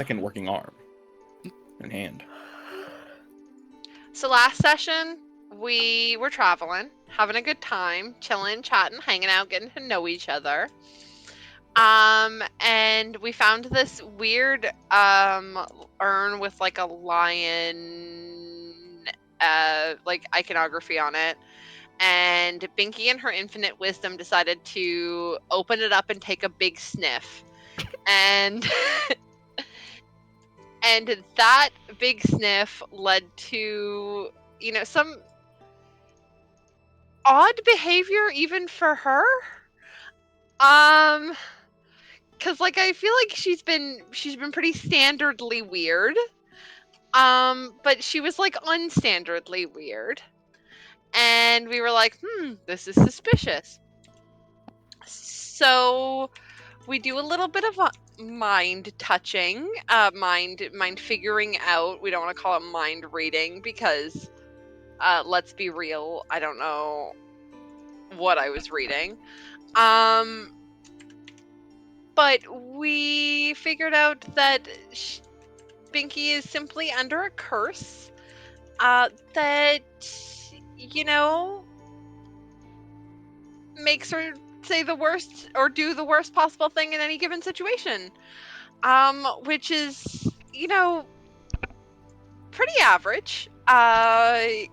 second working arm and hand. So last session, we were traveling, having a good time, chilling, chatting, hanging out, getting to know each other. And we found this weird urn with like a lion like iconography on it. And Binky in her infinite wisdom decided to open it up and take a big sniff. And and that big sniff led to, some odd behavior even for her. Cause like I feel like she's been pretty standardly weird. But she was like unstandardly weird. And we were like, this is suspicious. So we do a little bit of a mind touching, mind figuring out. We don't want to call it mind reading because let's be real, I don't know what I was reading. But we figured out that Binky is simply under a curse that, makes her say the worst or do the worst possible thing in any given situation. Which is, pretty average. A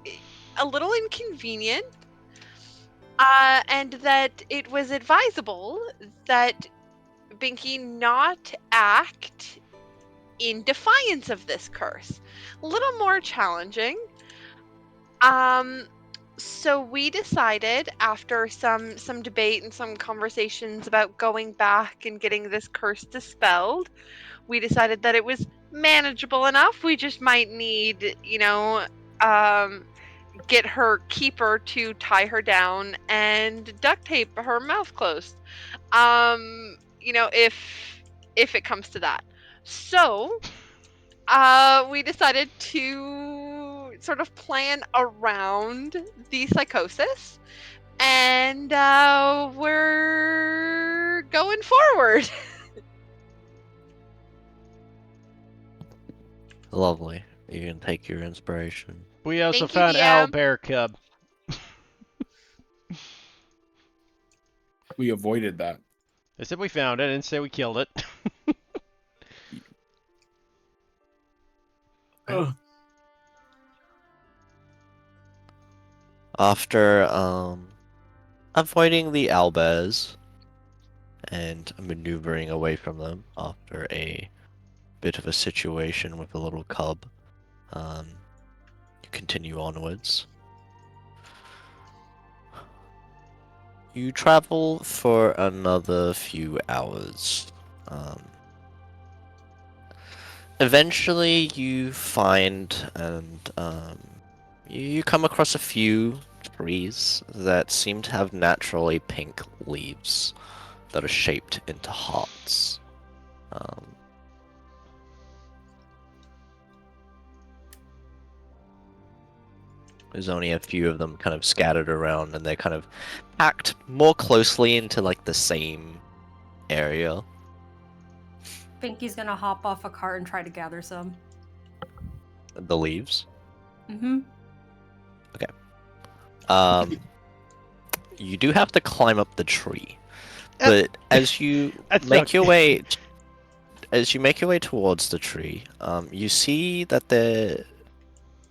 little inconvenient. And that it was advisable that Binky not act in defiance of this curse. A little more challenging. So we decided after some debate and some conversations about going back and getting this curse dispelled, we decided that it was manageable enough. We just might need, get her keeper to tie her down and duct tape her mouth closed. If it comes to that. So, we decided to sort of plan around the psychosis, and we're going forward. Lovely. You can take your inspiration. We also Thank you, found DM. Owl Bear Cub. We avoided that. I said we found it, I didn't say we killed it. After avoiding the owlbears and maneuvering away from them after a bit of a situation with a little cub, you continue onwards. You travel for another few hours. Eventually you find and you come across a few trees that seem to have naturally pink leaves that are shaped into hearts. There's only a few of them kind of scattered around, and they're kind of packed more closely into like the same area. Pinky's gonna hop off a cart and try to gather some. The leaves. Mm-hmm. You do have to climb up the tree, but as you make your way towards the tree, you see that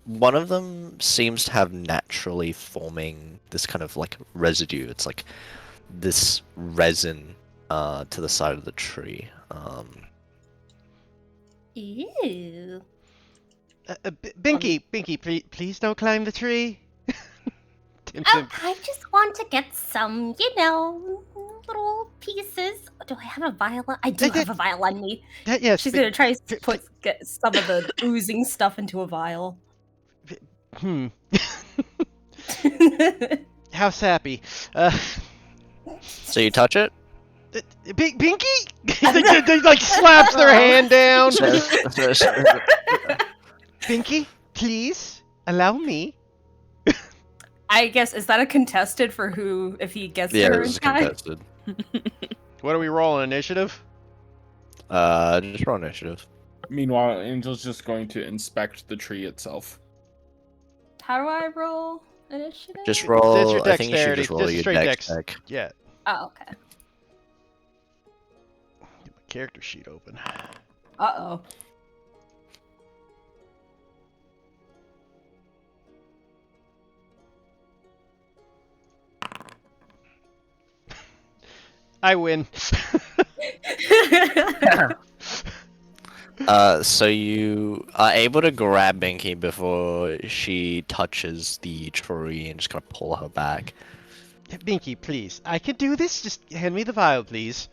one of them seems to have naturally forming this kind of like residue. It's like this resin to the side of the tree. Ew. Binky, please don't climb the tree. Tim, Tim. I just want to get some, little pieces. Do I have a vial? I do have a vial on me. Yes. She's gonna try to get some of the oozing stuff into a vial. How sappy. So you touch it? Binky? they like slaps their hand down. Binky, please allow me. I guess, is that a contested for who, if he gets Yeah, to her it's in time? contested. What are we rolling, initiative? Just roll initiative. Meanwhile, Angel's just going to inspect the tree itself. How do I roll initiative? Just It's roll. your I think you should dexterity. just roll Just your straight dex dex. check. Yeah. Oh, okay. Get my character sheet open. Uh-oh. I win. So you are able to grab Binky before she touches the tree and just kind of pull her back. Binky, please. I can do this. Just hand me the vial, please.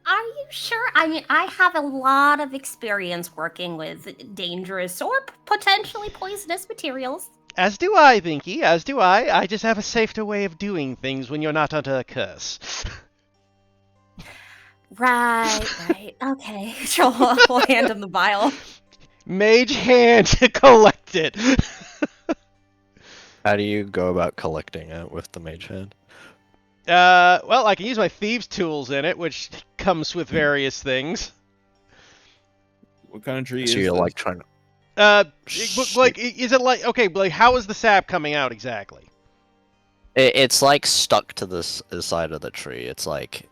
Are you sure? I mean, I have a lot of experience working with dangerous or potentially poisonous materials. As do I, Binky. As do I. I just have a safer way of doing things when you're not under a curse. Right. Okay. So we'll hand him the vial. Mage hand to collect it. How do you go about collecting it with the mage hand? Well, I can use my thieves' tools in it, which comes with various things. What kind of tree So is you're this? like trying to. Is it like okay? Like, how is the sap coming out exactly? It's like stuck to this side of the tree. It's like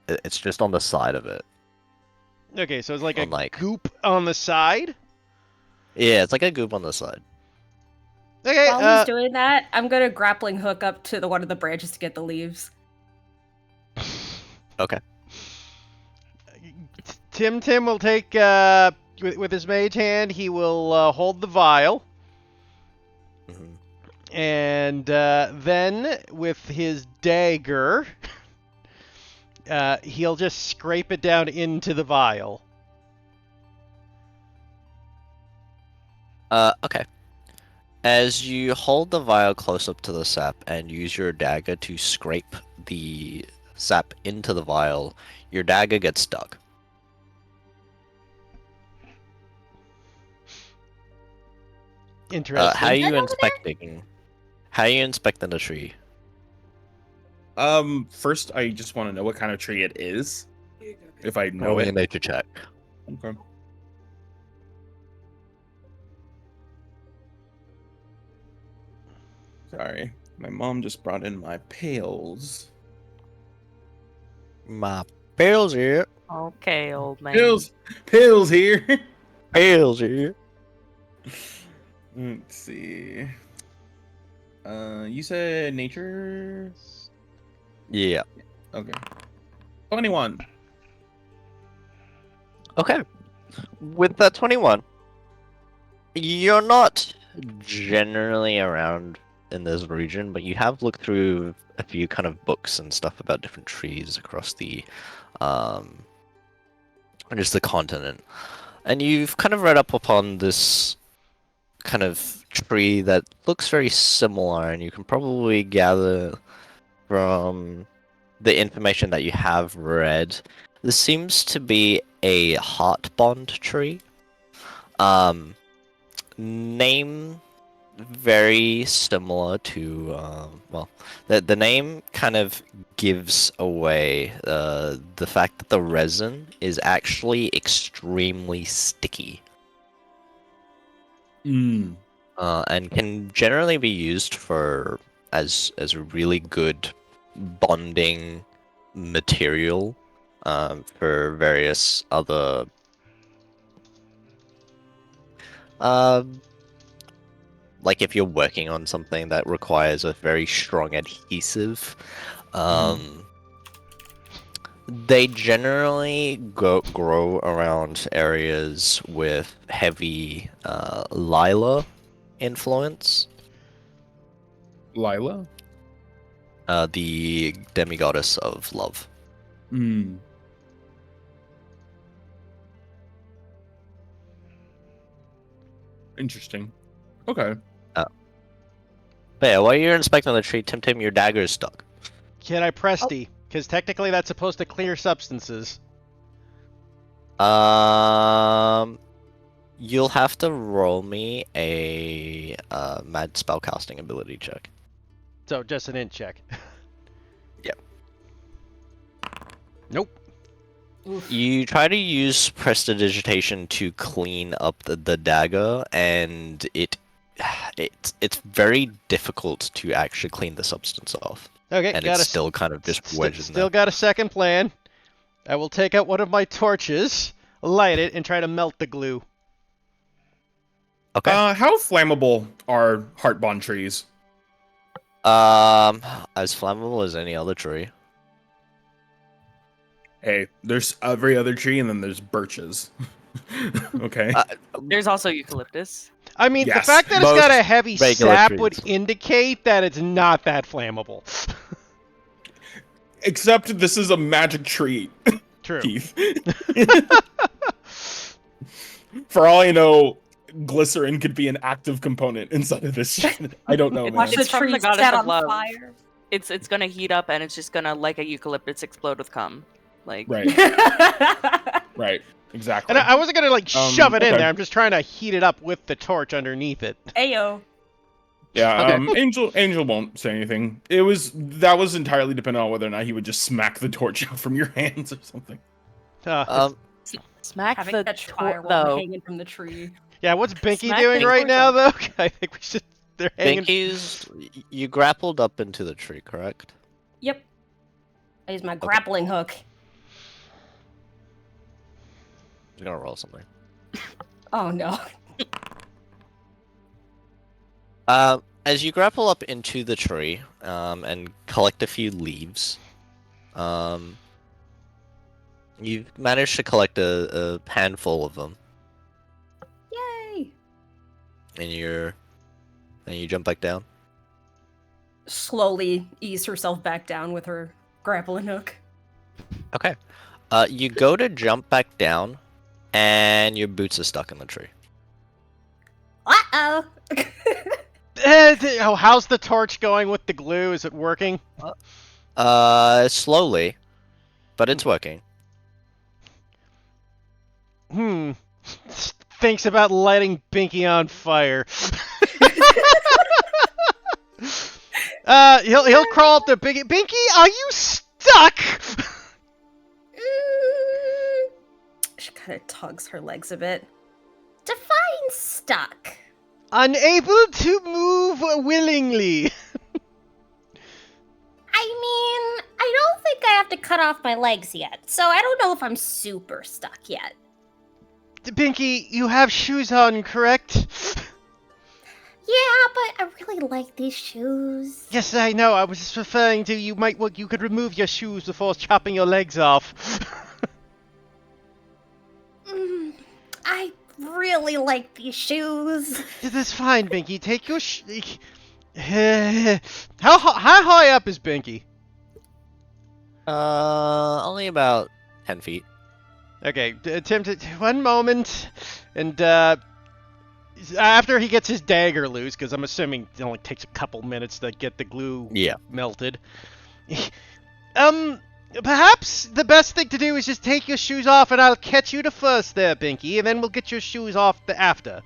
it's just on the side of it. Okay, so it's like a On, like- goop on the side. Yeah, it's like a goop on the side. Okay, While he's doing that, I'm gonna grappling hook up to one of the branches to get the leaves. Okay. Tim will take with his mage hand. He will hold the vial, Mhm. and then with his dagger, he'll just scrape it down into the vial. Okay. As you hold the vial close up to the sap and use your dagger to scrape the sap into the vial, your dagger gets stuck. Interesting. How are you Over there? inspecting? How are you inspecting the tree? First, I just want to know what kind of tree it is. If I know Roll me a it. nature check. Okay. Sorry, my mom just brought in my pails. My pills here. Okay, old man. Pills here. Pills here. Let's see. You said nature. Yeah. Okay. 21. Okay. With that 21, you're not generally around in this region, but you have looked through a few kind of books and stuff about different trees across the, just the continent. And you've kind of read up upon this kind of tree that looks very similar, and you can probably gather from the information that you have read, this seems to be a heart bond tree. Name very similar to well, the name kind of gives away the fact that the resin is actually extremely sticky. And can generally be used for as a really good bonding material for various other like if you're working on something that requires a very strong adhesive, they generally grow around areas with heavy Lila influence. Lila? The demigoddess of love. Interesting. Okay. But yeah, while you're inspecting the tree, Tim, your dagger is stuck. Can I Presti? Because technically that's supposed to clear substances. You'll have to roll me a mad spellcasting ability check. So just an int check. Yep. Nope. Oof. You try to use prestidigitation to clean up the dagger, and it's very difficult to actually clean the substance off, Okay, and got it's still kind of just wedged in still there. got a second plan. I will take out one of my torches, light it, and try to melt the glue. Okay. How flammable are heart bond trees? As flammable as any other tree. Hey, there's every other tree, and then there's birches. Okay. There's also eucalyptus. I mean, the Yes, fact that it's got a most heavy regular sap trees. would indicate that it's not that flammable. Except this is a magic tree, True. Keith. For all I know, glycerin could be an active component inside of this shit. I don't know, man. Watch the It's from the tree goddess set of on love. fire. It's gonna heat up and it's just gonna, like a eucalyptus, explode with cum. Like, Right, right, exactly. And I wasn't gonna like shove it in okay. there. I'm just trying to heat it up with the torch underneath it. Ayo. Yeah, Okay. Angel won't say anything. That was entirely dependent on whether or not he would just smack the torch out from your hands or something. smack Having the catch fire while though. hanging from the tree. Yeah, what's Binky Smack doing the right torch now, on. though? I think we should. They're hanging. Binky's, you grappled up into the tree, correct? Yep. I use my grappling hook. I'm gonna roll something. Oh no. As you grapple up into the tree, and collect a few leaves, you've managed to collect a handful of them, Yay. and you jump back down. Slowly ease herself back down with her grappling hook. Okay. You go to jump back down, and your boots are stuck in the tree. Uh-oh. How's the torch going with the glue? Is it working? Slowly, but it's working. Thinks about lighting Binky on fire. He'll crawl up to Binky. Binky, are you stuck? She kind of tugs her legs a bit. Define stuck. Unable to move willingly. I mean, I don't think I have to cut off my legs yet, so I don't know if I'm super stuck yet. Binky, you have shoes on, correct? Yeah, but I really like these shoes. Yes, I know. I was just referring to you could remove your shoes before chopping your legs off. I really like these shoes. That's fine, Binky. Take your how high up is Binky? Only about 10 feet. Okay, attempt one moment, and after he gets his dagger loose, because I'm assuming it only takes a couple minutes to get the glue Yeah. melted. Perhaps the best thing to do is just take your shoes off, and I'll catch you to first there, Binky, and then we'll get your shoes off after.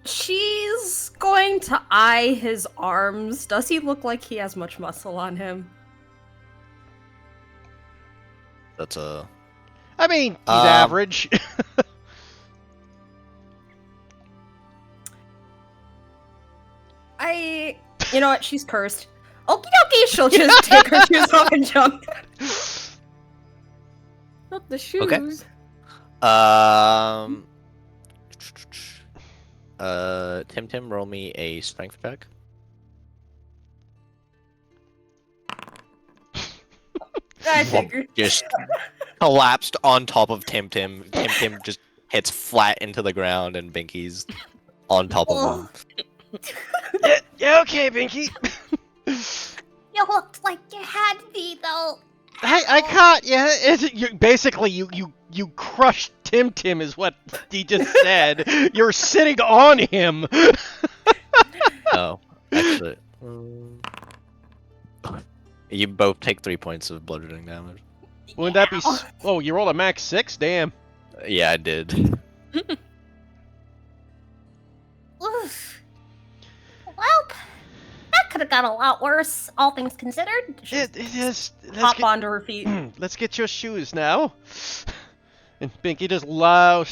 She's going to eye his arms. Does he look like he has much muscle on him? That's a... I mean, he's average. You know what? She's cursed. Okie dokie, she'll just take her shoes off and jump. Not the shoes. Okay. Tim, roll me a strength check. I figured. Just collapsed on top of Tim. Tim just hits flat into the ground, and Binky's on top of him. Yeah, okay, Binky. You looked like you had me, though. I caught you. Basically, you crushed Tim is what he just said. You're sitting on him. Oh, actually, you both take 3 points of bludgeoning damage. Wouldn't that be? Oh, you rolled a max 6. Damn. Yeah, I did. Oof. Well, that could have got a lot worse, all things considered. It is. Hop onto her feet. Let's get your shoes now. And Binky just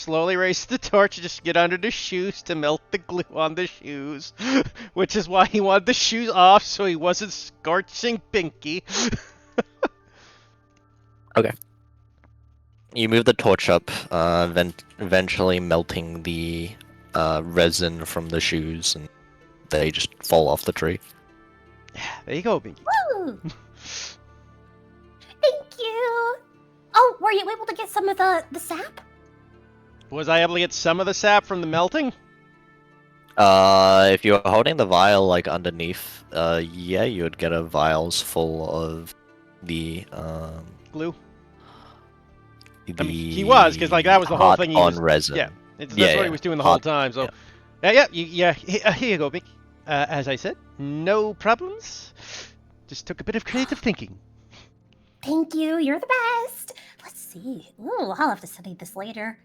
slowly raises the torch and just get under the shoes to melt the glue on the shoes. Which is why he wanted the shoes off so he wasn't scorching Binky. Okay. You move the torch up, eventually melting the resin from the shoes, and they just fall off the tree. There you go, Binky. Woo! Thank you. Oh, were you able to get some of the sap? Was I able to get some of the sap from the melting? If you're holding the vial like underneath, yeah, you would get a vials full of the Glue? I mean, he was, because like that was the whole thing he on was... resin. Yeah, that's Yeah, what yeah. he was doing the whole Hot- time, so... yeah. Yeah. Here you go, Binky. As I said, no problems. Just took a bit of creative thinking. Thank you. You're the best. Let's see. Ooh, I'll have to study this later.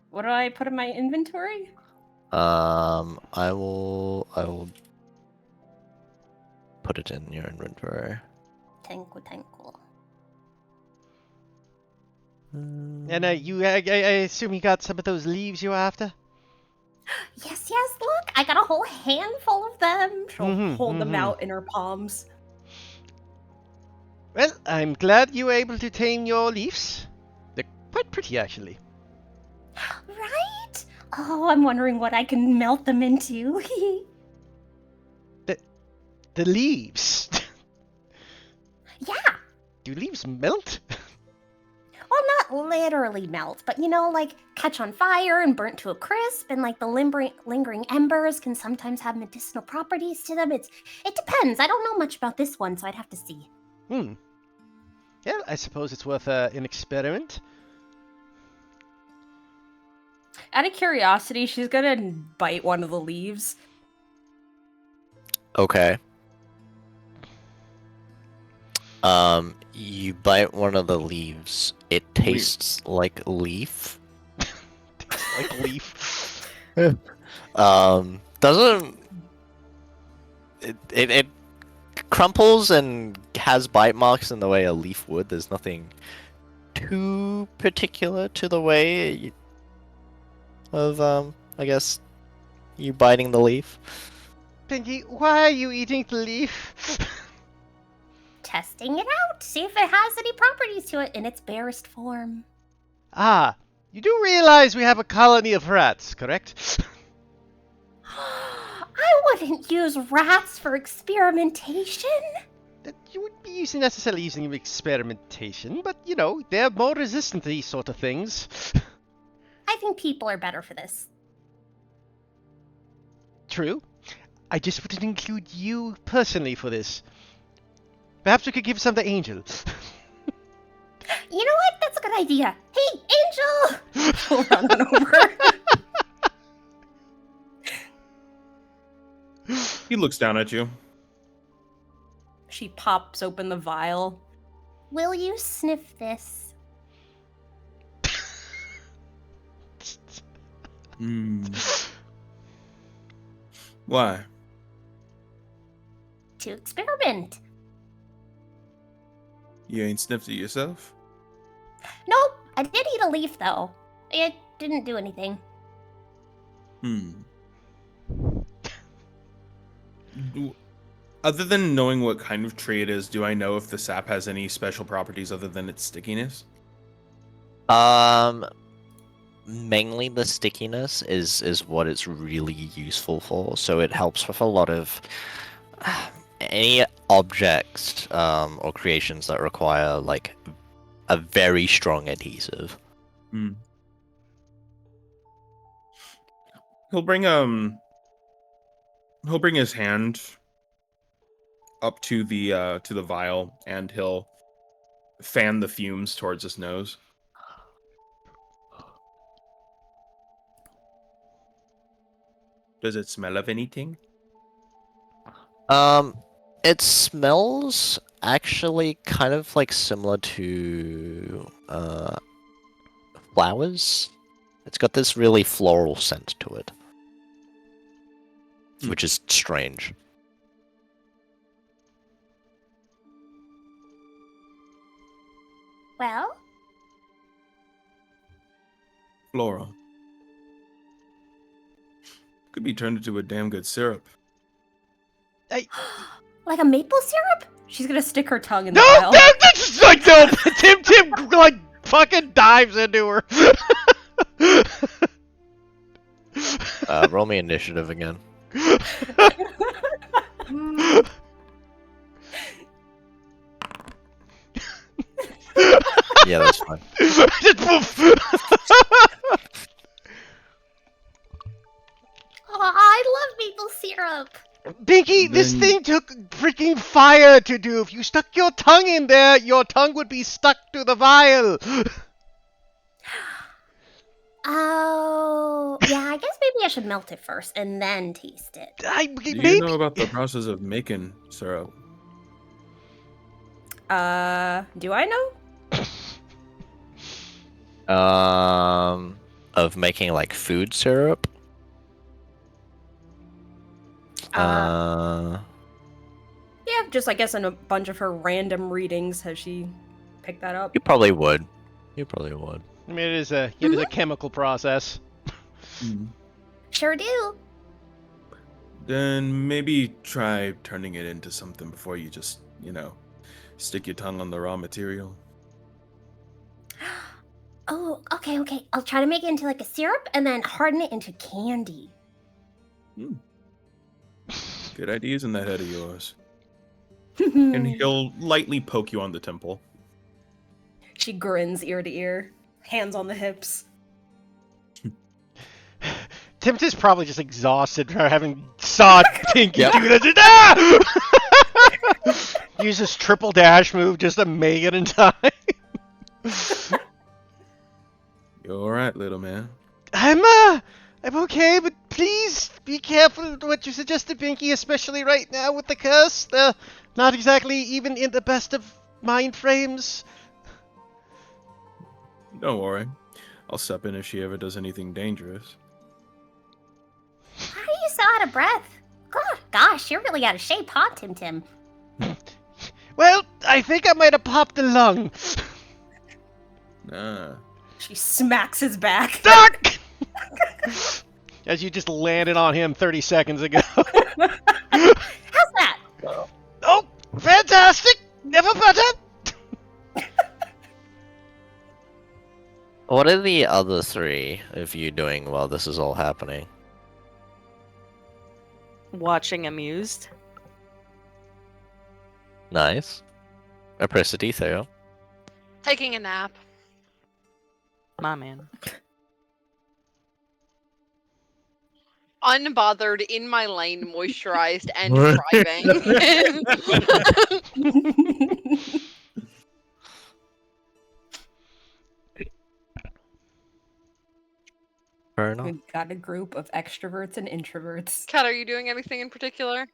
What do I put in my inventory? I will put it in your inventory. Tankle. And I assume you got some of those leaves you were after? Yes. Look, I got a whole handful of them. She'll hold them out in her palms. Well, I'm glad you were able to tame your leaves. They're quite pretty, actually. Right? Oh, I'm wondering what I can melt them into. The leaves. Yeah. Do leaves melt? Well, not literally melt, but like catch on fire and burnt to a crisp, and like the lingering embers can sometimes have medicinal properties to them. It depends. I don't know much about this one, so I'd have to see. Yeah, I suppose it's worth an experiment. Out of curiosity, she's gonna bite one of the leaves. Okay. You bite one of the leaves. It tastes like leaf. Like leaf. Doesn't it crumples and has bite marks in the way a leaf would. There's nothing too particular to the way of I guess you biting the leaf. Pinky, why are you eating the leaf? Testing it out, see if it has any properties to it in its barest form. Ah, you do realize we have a colony of rats, correct? I wouldn't use rats for experimentation. That you wouldn't be necessarily using them experimentation, but they're more resistant to these sort of things. I think people are better for this. True. I just wouldn't include you personally for this. Perhaps we could give some to Angel. You know what? That's a good idea. Hey, Angel! She'll run on over. He looks down at you. She pops open the vial. Will you sniff this? Why? To experiment. You ain't sniffed it yourself? Nope, I did eat a leaf though. It didn't do anything. Other than knowing what kind of tree it is, do I know if the sap has any special properties other than its stickiness? Mainly the stickiness is what it's really useful for. So it helps with a lot of any objects or creations that require like a very strong adhesive. He'll bring his hand up to the vial, and he'll fan the fumes towards his nose. Does it smell of anything? It smells actually kind of like similar to flowers. It's got this really floral scent to it, which is strange. Well, Flora. Could be turned into a damn good syrup. like a maple syrup? She's gonna stick her tongue in No, the vial. that's just like no. Tim like fucking dives into her. Roll me initiative again. Mm, Yeah, that's fine. Just poof. oh, I love maple syrup. Binky, this Then- thing took freaking fire to do. If you stuck your tongue in there, your tongue would be stuck to the vial. Oh, yeah, I guess maybe I should melt it first and then taste it. Do Maybe. you know about the process of making syrup? Do I know? Of making like food syrup. Yeah, just I guess in a bunch of her random readings has she picked that up. You probably would. You probably would. I mean, it is a chemical process. Sure do. Then maybe try turning it into something before you just, stick your tongue on the raw material. Oh, okay. I'll try to make it into like a syrup and then harden it into candy. Good ideas in that head of yours. And he'll lightly poke you on the temple. She grins ear to ear, hands on the hips. Tim's is probably just exhausted from having saw Pinky Yep. do this. Ah! Use this triple dash move just to make it in time. You alright, little man? I'm okay, but please be careful with what you suggest to Pinky, especially right now with the curse. They're not exactly even in the best of mind frames. Don't worry. I'll step in if she ever does anything dangerous. Why are you so out of breath? Gosh, you're really out of shape, huh, Tim? Well, I think I might have popped a lung. Nah. She smacks his back. Duck! As you just landed on him 30 seconds ago. How's that? Oh, fantastic! Never better! What are the other three of you doing while this is all happening? Watching amused. Nice. Apricity, Theo. Taking a nap. My man. Unbothered, in my lane, moisturized, and thriving. Fair enough. We've got a group of extroverts and introverts. Kat, are you doing anything in particular?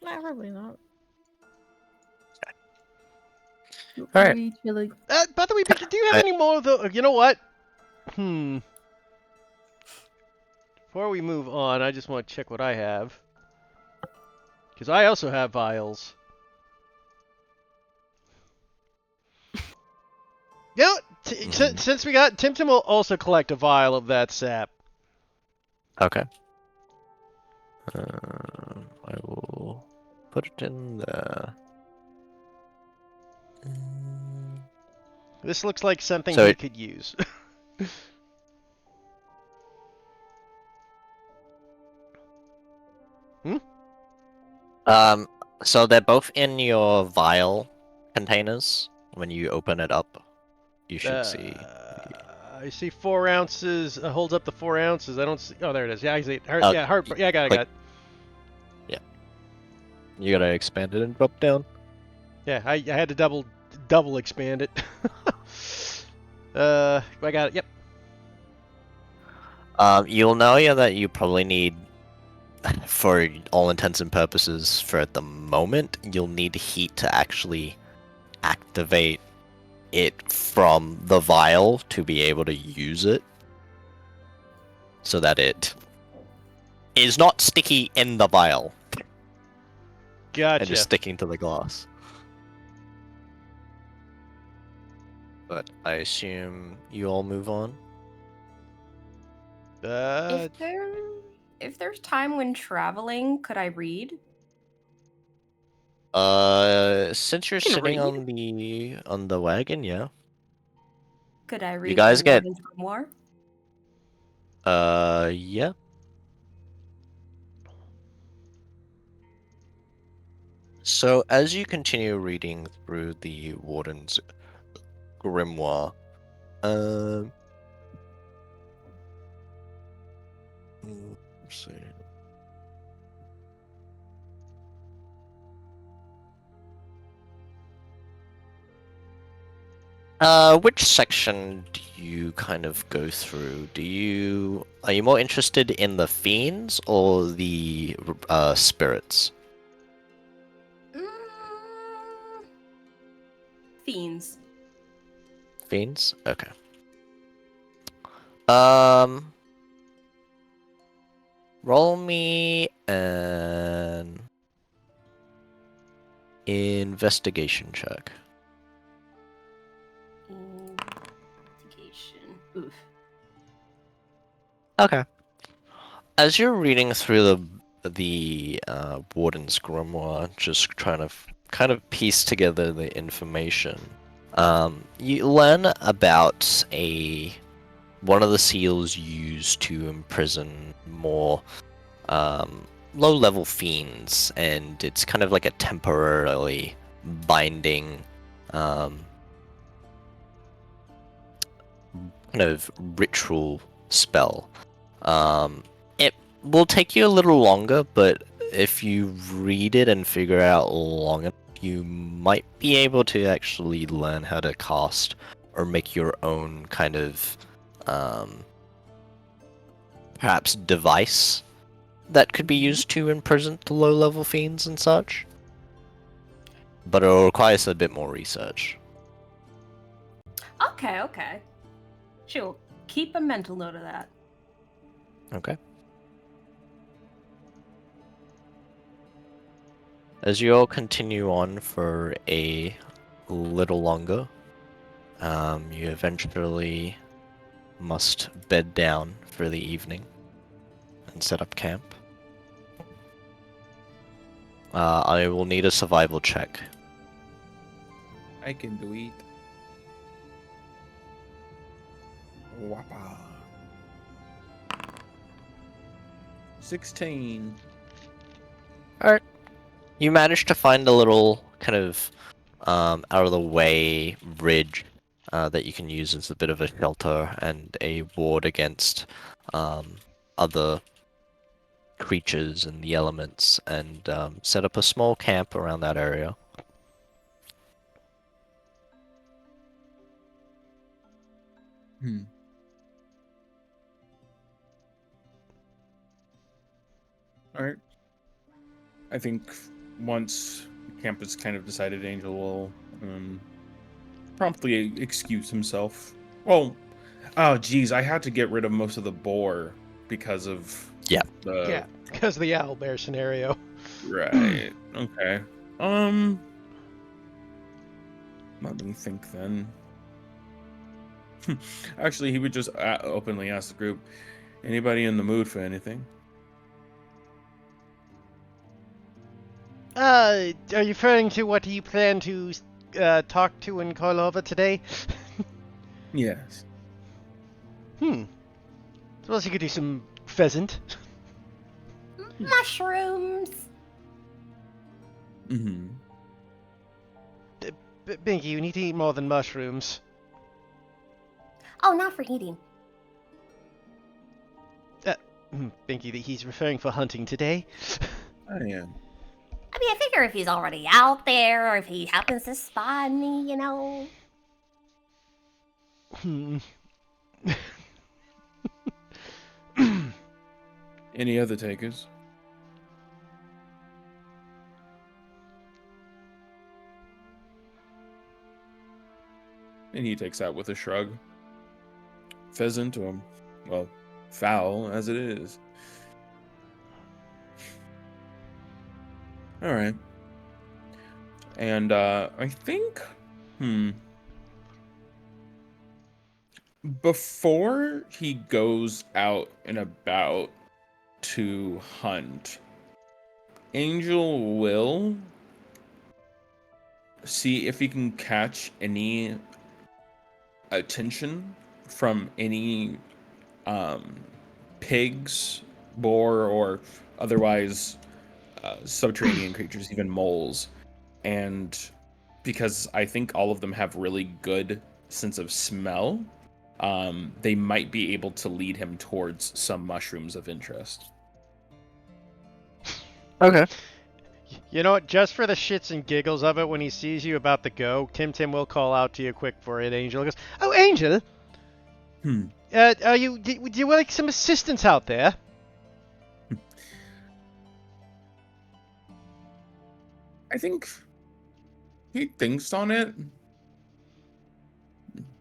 Probably not. Alright. By the way, Vicky, do you have any more of the... You know what? Before we move on, I just want to check what I have. Because I also have vials. You know, since we got... Tim will also collect a vial of that sap. Okay. I will put it in the... This looks like something So he it- could use. So they're both in your vial containers. When you open it up, you should see. I see 4 ounces. Holds up the 4 ounces. I don't see... Oh, there it is. Yeah, I see it. Oh, Yeah, heart... Yeah, I got it. click. You gotta expand it and drop down. Yeah, I had to double expand it. I got it. Yep. You'll know that you probably need, for all intents and purposes, for the moment, you'll need heat to actually activate it from the vial to be able to use it, so that it is not sticky in the vial Gotcha. and just sticking to the glass. but I assume you all move on. If there's time when traveling, could I read? Since you're Can sitting read. on the wagon, yeah. Could I You read guys the get Warden's Grimoire? yeah. So as you continue reading through the Warden's Grimoire, um, let's see. Which section do you kind of go through? Are you more interested in the fiends or the spirits? Mm, fiends. Fiends? Okay. Um, roll me an investigation check. Investigation. Oof. Okay. As you're reading through the Warden's Grimoire, just trying to kind of piece together the information, you learn about one of the seals used to imprison more low-level fiends, and it's kind of like a temporarily binding kind of ritual spell. It will take you a little longer, but if you read it and figure out long enough, you might be able to actually learn how to cast or make your own kind of perhaps device that could be used to imprison the low-level fiends and such. But it requires a bit more research. Okay. She'll keep a mental note of that. Okay. As you all continue on for a little longer, you eventually must bed down for the evening and set up camp. I will need a survival check. I can do it. Wappa. 16. Alright. You managed to find a little kind of out of the way ridge that you can use as a bit of a shelter and a ward against other creatures and the elements, and set up a small camp around that area. All right. I think once the camp is kind of decided, Angel will promptly excuse himself. Well, oh geez, I had to get rid of most of the boar because of Yeah. the Yeah, because of the owlbear scenario. right. Okay. Let me think then. Actually, he would just openly ask the group, "Anybody in the mood for anything?" Are you referring to what you plan to talk to in Karlova today? Yes. Suppose you could do some pheasant. Mushrooms. Mm-hmm. Binky, you need to eat more than mushrooms. Oh, not for eating. Binky, that he's referring for hunting today. I am. I mean, I figure if he's already out there, or if he happens to spot me, you know. Any other takers? And he takes that with a shrug. Pheasant, or, well, fowl as it is. All right. And I think, Before he goes out and about to hunt, Angel will see if he can catch any attention from any pigs, boar, or otherwise subterranean creatures, even moles. And because I think all of them have really good sense of smell, they might be able to lead him towards some mushrooms of interest. Okay. You know what? Just for the shits and giggles of it, when he sees you about to go, Tim will call out to you quick for it. Angel goes, "Oh, Angel, are you? Would you like some assistance out there?" I think he thinks on it.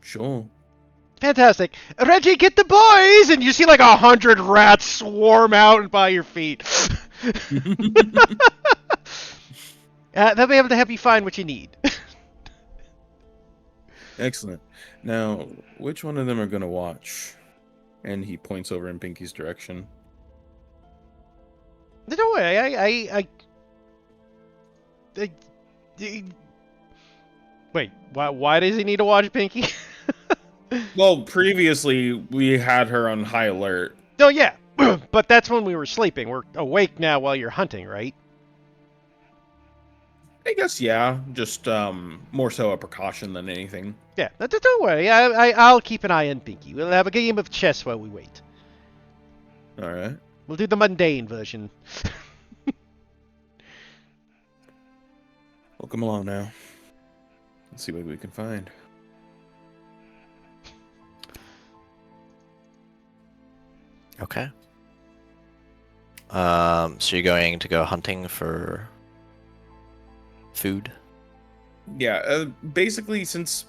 Sure. Fantastic, Reggie, get the boys! And you see like 100 rats swarm out by your feet. They'll be able to help you find what you need. Excellent. Now, which one of them are going to watch? And he points over in Pinky's direction. Don't worry, wait, why does he need to watch Pinky? Well, previously, we had her on high alert. Oh, yeah, but that's when we were sleeping. We're awake now while you're hunting, right? I guess, yeah. Just more so a precaution than anything. Yeah, don't worry. I'll keep an eye on Pinky. We'll have a game of chess while we wait. All right. We'll do the mundane version. Well, come along now. Let's see what we can find. Okay. So you're going to go hunting for food? Yeah, basically, since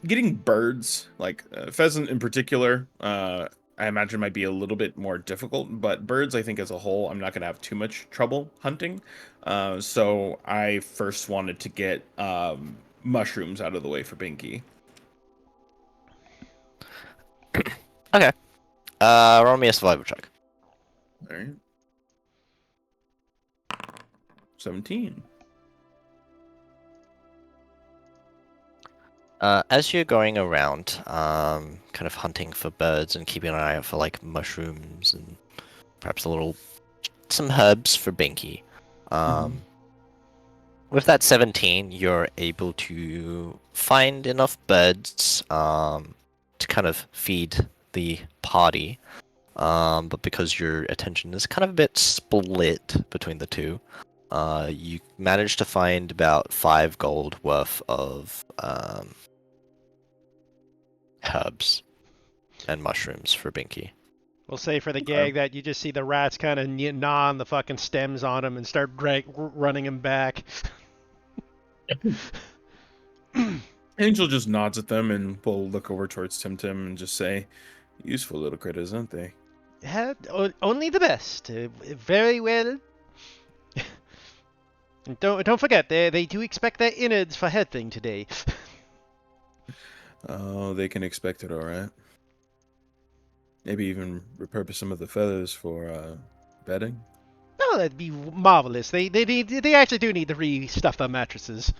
getting birds, like pheasant in particular, I imagine might be a little bit more difficult, but birds, I think as a whole, I'm not going to have too much trouble hunting. So I first wanted to get mushrooms out of the way for Binky. Okay. Roll me a survival check. All right. 17. As you're going around, kind of hunting for birds and keeping an eye out for like mushrooms and perhaps some herbs for Binky. With that 17, you're able to find enough birds to kind of feed the party. But because your attention is kind of a bit split between the two, you managed to find about 5 gold worth of herbs and mushrooms for Binky. We'll say for the gag that you just see the rats kind of gnaw on the fucking stems on him and start running him back. Angel just nods at them and will look over towards Tim and just say, "Useful little critters, aren't they?" Yeah, only the best. Very well. And don't forget, they do expect their innards for heading today. Oh, they can expect it, all right. Maybe even repurpose some of the feathers for bedding. Oh, that'd be marvelous. They actually do need to restuff their mattresses.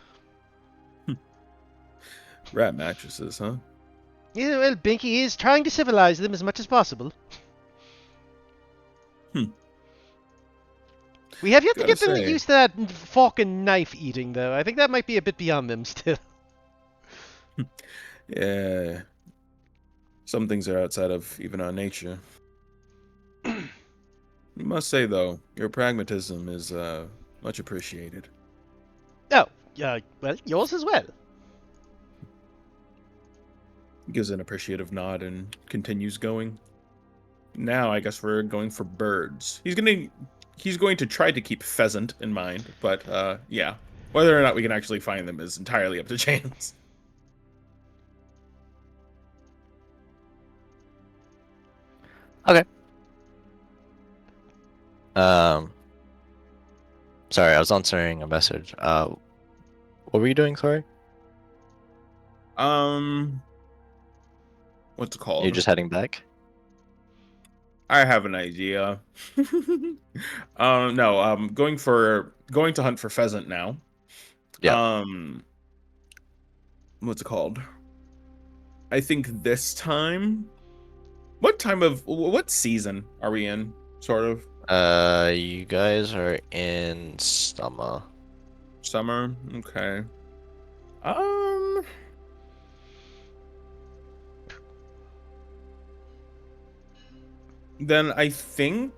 Rat mattresses, huh? Yeah, well, Binky is trying to civilize them as much as possible. We have yet to get them used to that fork and knife eating, though. I think that might be a bit beyond them still. Yeah. Some things are outside of even our nature. Must say, though, your pragmatism is much appreciated. Oh, well, yours as well. He gives an appreciative nod and continues going. Now, I guess we're going for birds. He's going to try to keep pheasant in mind, but yeah. Whether or not we can actually find them is entirely up to chance. Okay. Sorry, I was answering a message. What were you doing, sorry? what's it You're called? just heading back? I have an idea. No, going to hunt for pheasant now. Yeah. What's it called? I think this time. What season are we in? Sort of You guys are in summer. summer. Okay. Um. Then I think.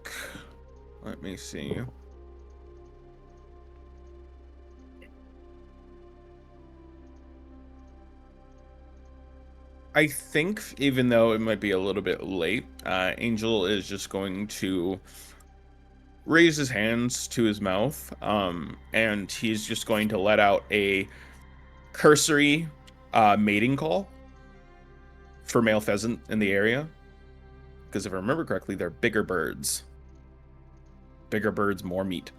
Let me see. I think, even though it might be a little bit late, Angel is just going to raise his hands to his mouth, and he's just going to let out a cursory mating call for male pheasant in the area. Because if I remember correctly, they're bigger birds. Bigger birds, more meat.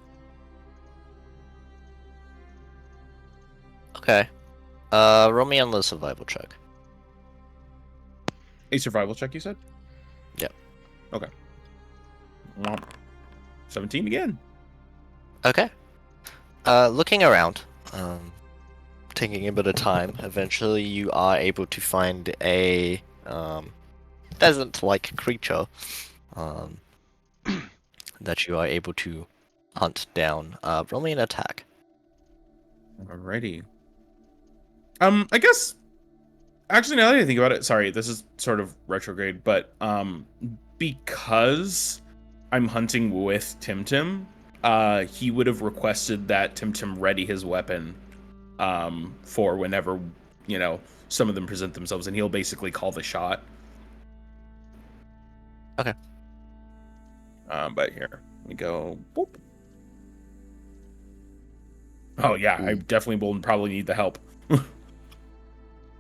Okay. Roll me on the survival check. A survival check, you said? Yep. Okay. 17 again. Okay. Looking around, taking a bit of time, eventually you are able to find a pheasant-like creature that you are able to hunt down. Roll me an attack. Alrighty. I guess actually now that I think about it, sorry, this is sort of retrograde, but because I'm hunting with Tim, he would have requested that Tim ready his weapon for whenever, some of them present themselves, and he'll basically call the shot. Okay. But here we go. Boop. Oh yeah, I definitely will probably need the help.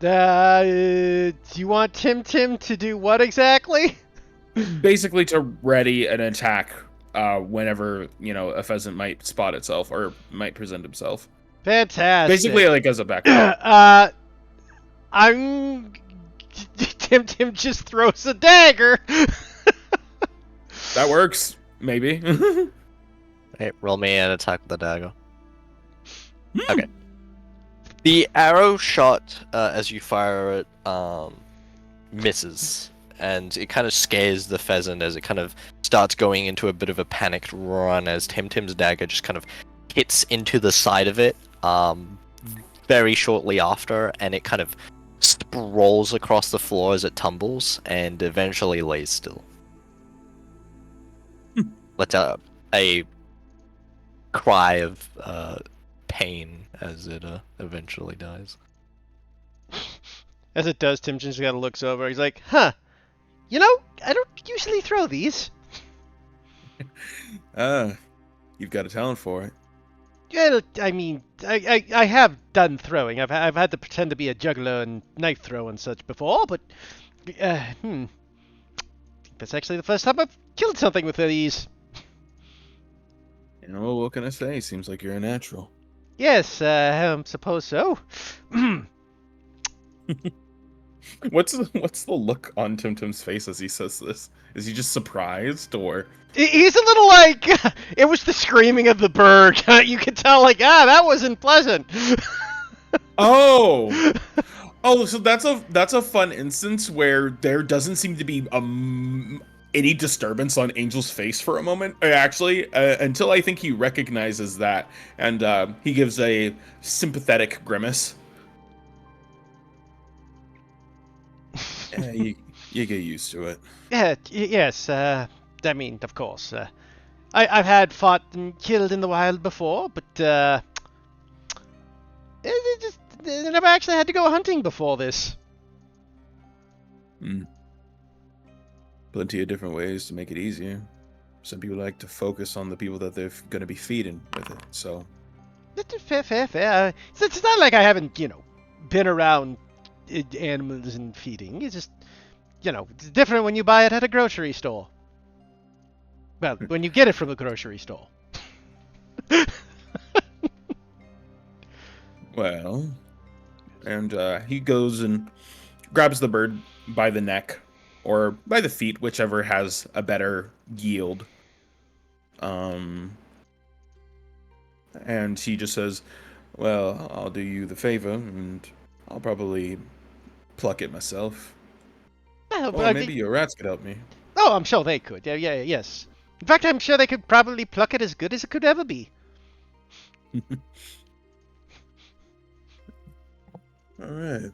Do you want Tim to do what exactly? Basically to ready an attack whenever, a pheasant might spot itself or might present himself. Fantastic. Basically, like, as a backup. I'm... Tim just throws a dagger. That works, maybe. Hey, roll me an attack with the dagger. Okay. The arrow shot as you fire it misses, and it kind of scares the pheasant as it kind of starts going into a bit of a panicked run as Tim's dagger just kind of hits into the side of it very shortly after, and it kind of sprawls across the floor as it tumbles and eventually lays still. Lets out a cry of pain as it eventually dies. As it does, Tim just kind of looks over. He's like, huh, I don't usually throw these. You've got a talent for it. Yeah, I mean, I have done throwing. I've had to pretend to be a juggler and knife throw and such before, but that's actually the first time I've killed something with these. What can I say? Seems like you're a natural. Yes, I suppose so. What's the look on Tim's face as he says this? Is he just surprised, or? He's a little like, it was the screaming of the bird. You can tell, like, that wasn't pleasant. Oh, so that's a fun instance where there doesn't seem to be any disturbance on Angel's face for a moment. Actually, until I think he recognizes that, and he gives a sympathetic grimace. You get used to it. Yeah, yes, I mean, of course. I've had fought and killed in the wild before, but I never actually had to go hunting before this. Plenty of different ways to make it easier. Some people like to focus on the people that they're going to be feeding with it, so... Fair. It's not like I haven't, been around animals and feeding. It's just, it's different when you buy it at a grocery store. Well, when you get it from the grocery store. Well, and he goes and grabs the bird by the neck or by the feet, whichever has a better yield. And he just says, "Well, I'll do you the favor, and I'll probably pluck it myself. Yeah, Or maybe your rats could help me." oh, I'm sure they could. Yes. In fact, I'm sure they could probably pluck it as good as it could ever be. All right.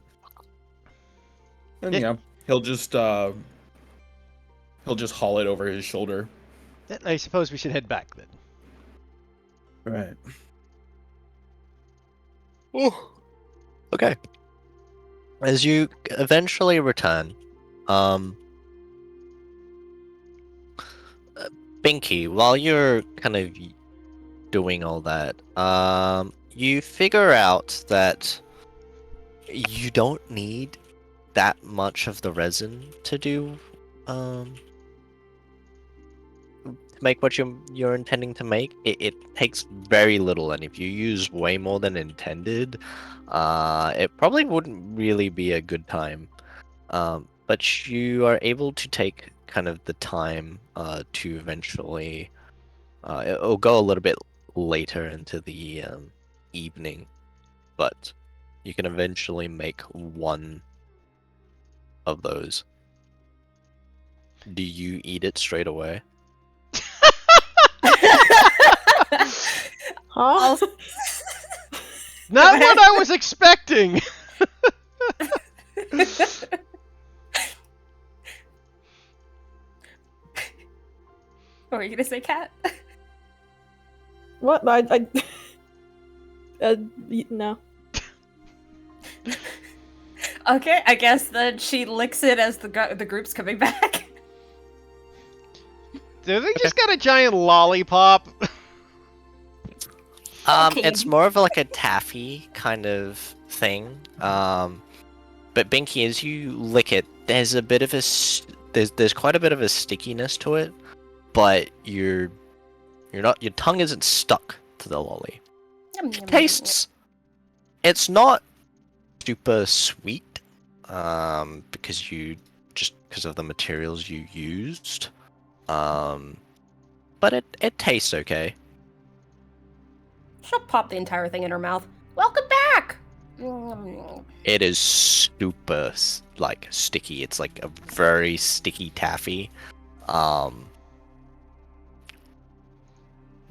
And Yeah. yeah, he'll just haul it over his shoulder. I suppose we should head back then. Right. Okay. As you eventually return, um, Binky, while you're kind of doing all that, you figure out that you don't need that much of the resin to do, to make what you're intending to make. It takes very little, and if you use way more than intended, it probably wouldn't really be a good time. But you are able to take kind of the time to eventually. It'll go a little bit later into the evening, but you can eventually make one of those. Do you eat it straight away? Huh? Not what I was expecting! What were you gonna say, Kat? What? No. Okay, I guess that she licks it as the group's coming back. Do they just got a giant lollipop? Okay. It's more of like a taffy kind of thing. But Binky, as you lick it, there's a bit of there's quite a bit of a stickiness to it, but you're not, your tongue isn't stuck to the lolly. It tastes, it's not super sweet, because of the materials you used. But it tastes okay. She'll pop the entire thing in her mouth. Welcome back! It is super like sticky. It's like a very sticky taffy.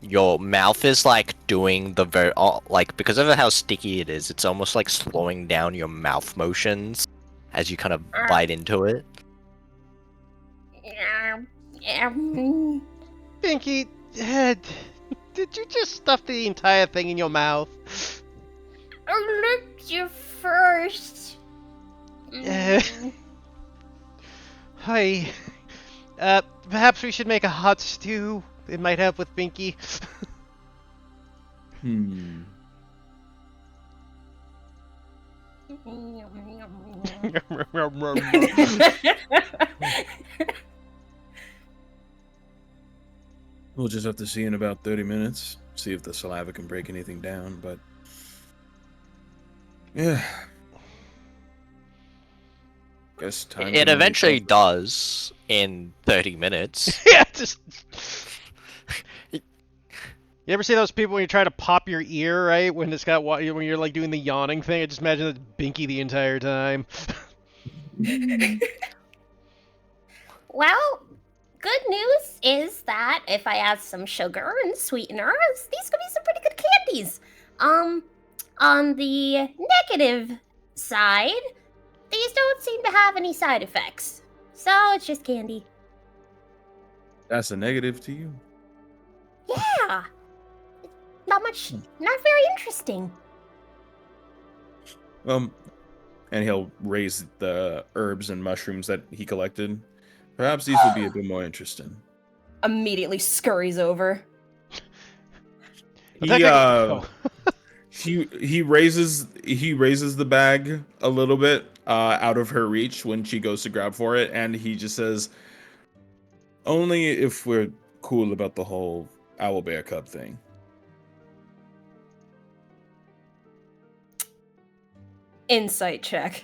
Your mouth is like doing the very like, because of how sticky it is, it's almost like slowing down your mouth motions as you kind of bite into it. Binky, did you just stuff the entire thing in your mouth? I licked you first. Hi. Perhaps we should make a hot stew. It might help with Binky. We'll just have to see in about 30 minutes. See if the saliva can break anything down, but... yeah. Guess time It can only eventually tell. does in 30 minutes. Yeah, just... You ever see those people when you try to pop your ear, right? When it's got when you're like doing the yawning thing? I just imagine it's Binky the entire time. Well, good news is that if I add some sugar and sweeteners, these could be some pretty good candies. On the negative side, these don't seem to have any side effects. So it's just candy. That's a negative to you? Yeah. Not much, not very interesting. And he'll raise the herbs and mushrooms that he collected. Perhaps these would be a bit more interesting. Immediately scurries over. He raises the bag a little bit out of her reach when she goes to grab for it, and he just says, "Only if we're cool about the whole owlbear cup thing." Insight check.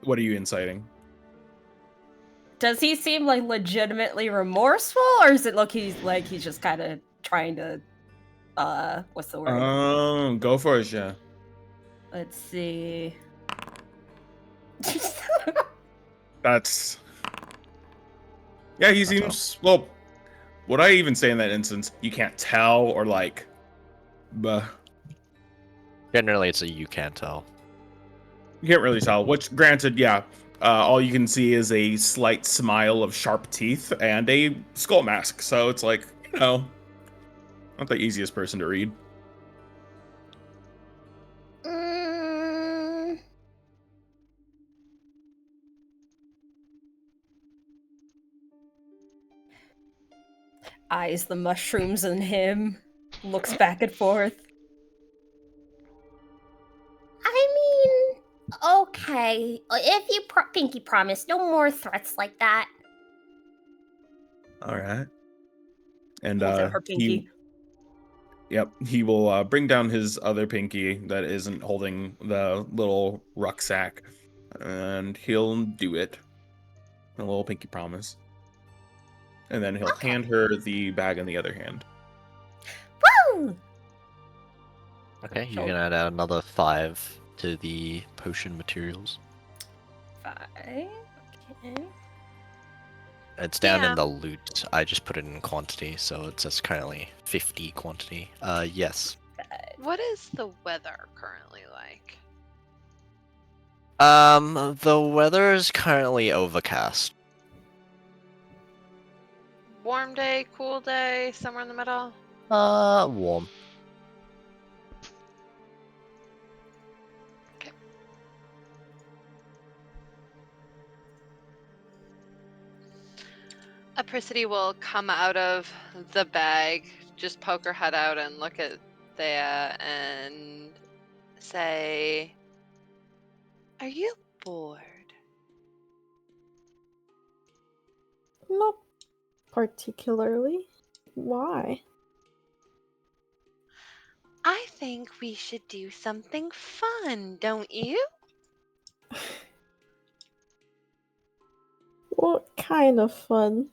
What are you inciting? Does he seem like legitimately remorseful, or is it look he's just kind of trying to what's the word? Go for it, yeah. Let's see. That's yeah. He seems well. Would I even say in that instance you can't tell or like, but Generally, it's a you can't tell. you can't really tell. Which, granted, yeah. All you can see is a slight smile of sharp teeth and a skull mask. So it's like, not the easiest person to read. Mm, eyes the mushrooms in him, looks back and forth. I mean, okay. If you pinky promise, no more threats like that. All right. And Holds out her pinky. he will bring down his other pinky that isn't holding the little rucksack, and he'll do it. A little pinky promise. And then he'll hand her the bag in the other hand. Woo! Okay, you can add another 5 to the potion materials. 5. Okay. It's down Yeah. in the loot. I just put it in quantity, so it says currently 50 quantity. Yes. What is the weather currently like? The weather is currently overcast. Warm day, cool day, somewhere in the middle? Warm. Apricity will come out of the bag, just poke her head out and look at Thea and say, "Are you bored?" Not particularly. Why? I think we should do something fun, don't you? What kind of fun?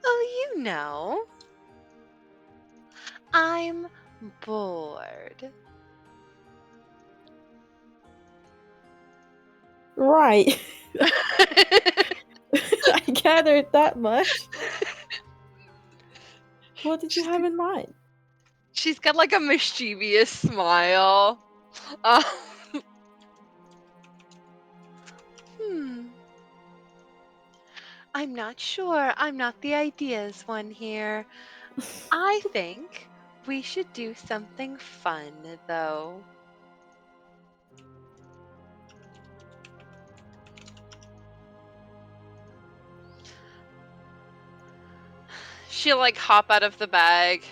Oh, you know. I'm bored. Right. I gathered that much. What did you have in mind? She's got like a mischievous smile. Um, I'm not sure. I'm not the ideas one here. I think we should do something fun, though. She'll like hop out of the bag,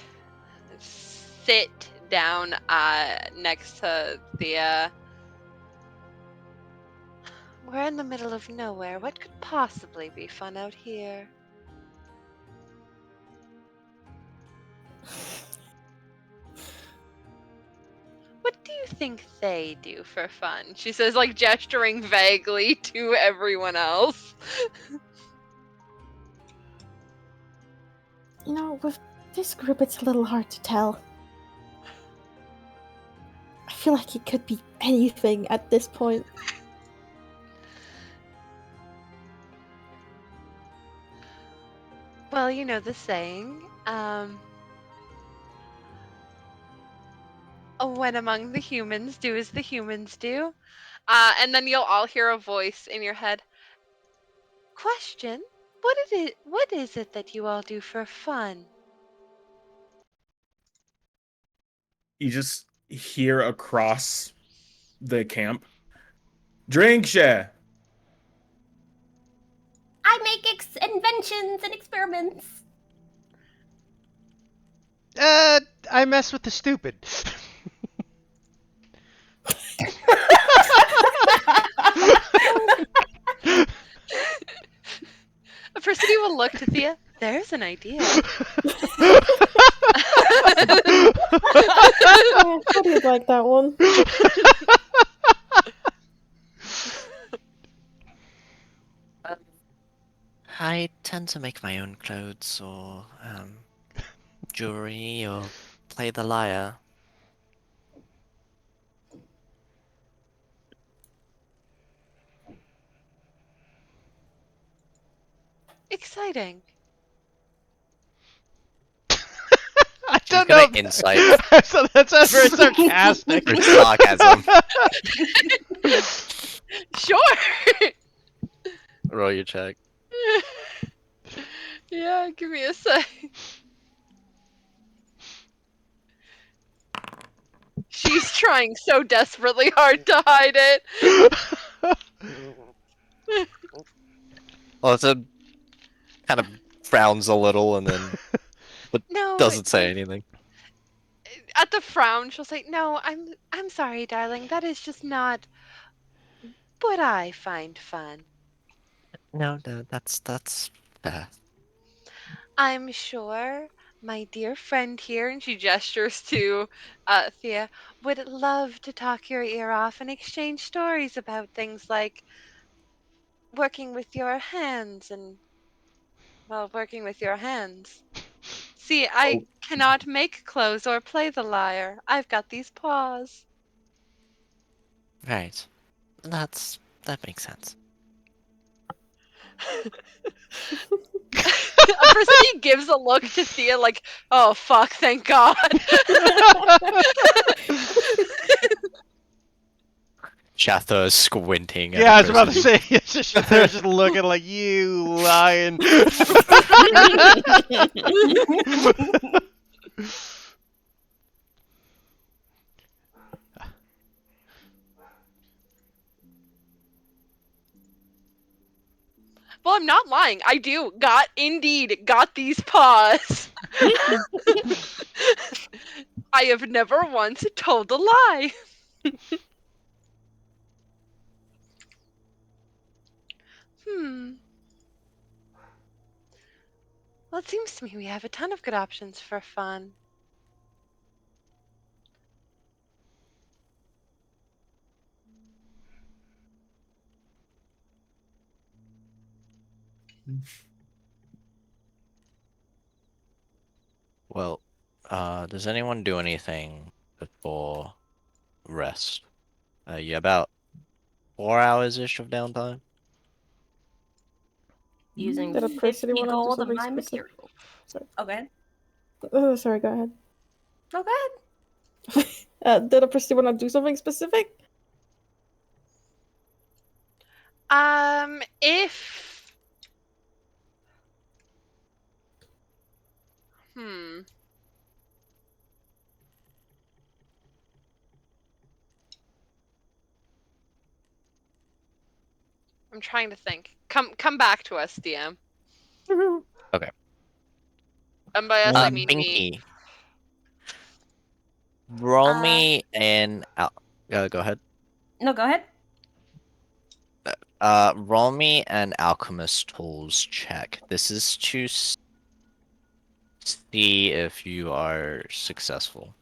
sit down next to Thea. We're in the middle of nowhere. What could possibly be fun out here? What do you think they do for fun? She says, like gesturing vaguely to everyone else. You know, with this group, it's a little hard to tell. I feel like it could be anything at this point. Well, you know the saying, when among the humans, do as the humans do. And then you'll all hear a voice in your head. Question, what is it that you all do for fun? You just hear across the camp, "Drink, share." I make inventions and experiments. I mess with the stupid. Apricity will look to Thea. There's an idea. How do you like that one? I tend to make my own clothes or jewelry or play the lyre. Exciting. I She's don't gonna know. insight So that sounds very sarcastic. through sarcasm. Sure. Roll your check. Yeah, give me a sec. She's trying so desperately hard to hide it. Well, it's a kind of frowns a little and then No, doesn't say anything. at the frown, she'll say, "No, I'm sorry, darling. That is just not what I find fun. No, that's fair. I'm sure my dear friend here," and she gestures to Thea, "would love to talk your ear off and exchange stories about things like working with your hands and, well, working with your hands. See, I Oh, cannot make clothes or play the lyre. I've got these paws." Right. That makes sense. Priscilla gives a look to Thea like, "Oh fuck, thank God." Chatha is squinting at Yeah, I was about to Adversity. say, it's just, they're just looking like, you lying. Well, I'm not lying. I do indeed got these paws. I have never once told a lie. Hmm. Well, it seems to me we have a ton of good options for fun. Well, does anyone do anything before rest? Yeah, about 4 hours-ish of downtime? Using Did a person 50 want to do gold of something my specific? material. Sorry. Oh, go ahead. Oh, sorry, go ahead. Oh, go ahead. Did a person want to do something specific? If hmm. I'm trying to think. Come back to us, DM. Okay. And by us, I mean me. Binky. Roll Uh, me an go ahead. No, go ahead. Roll me an alchemist tools check. This is to see if you are successful.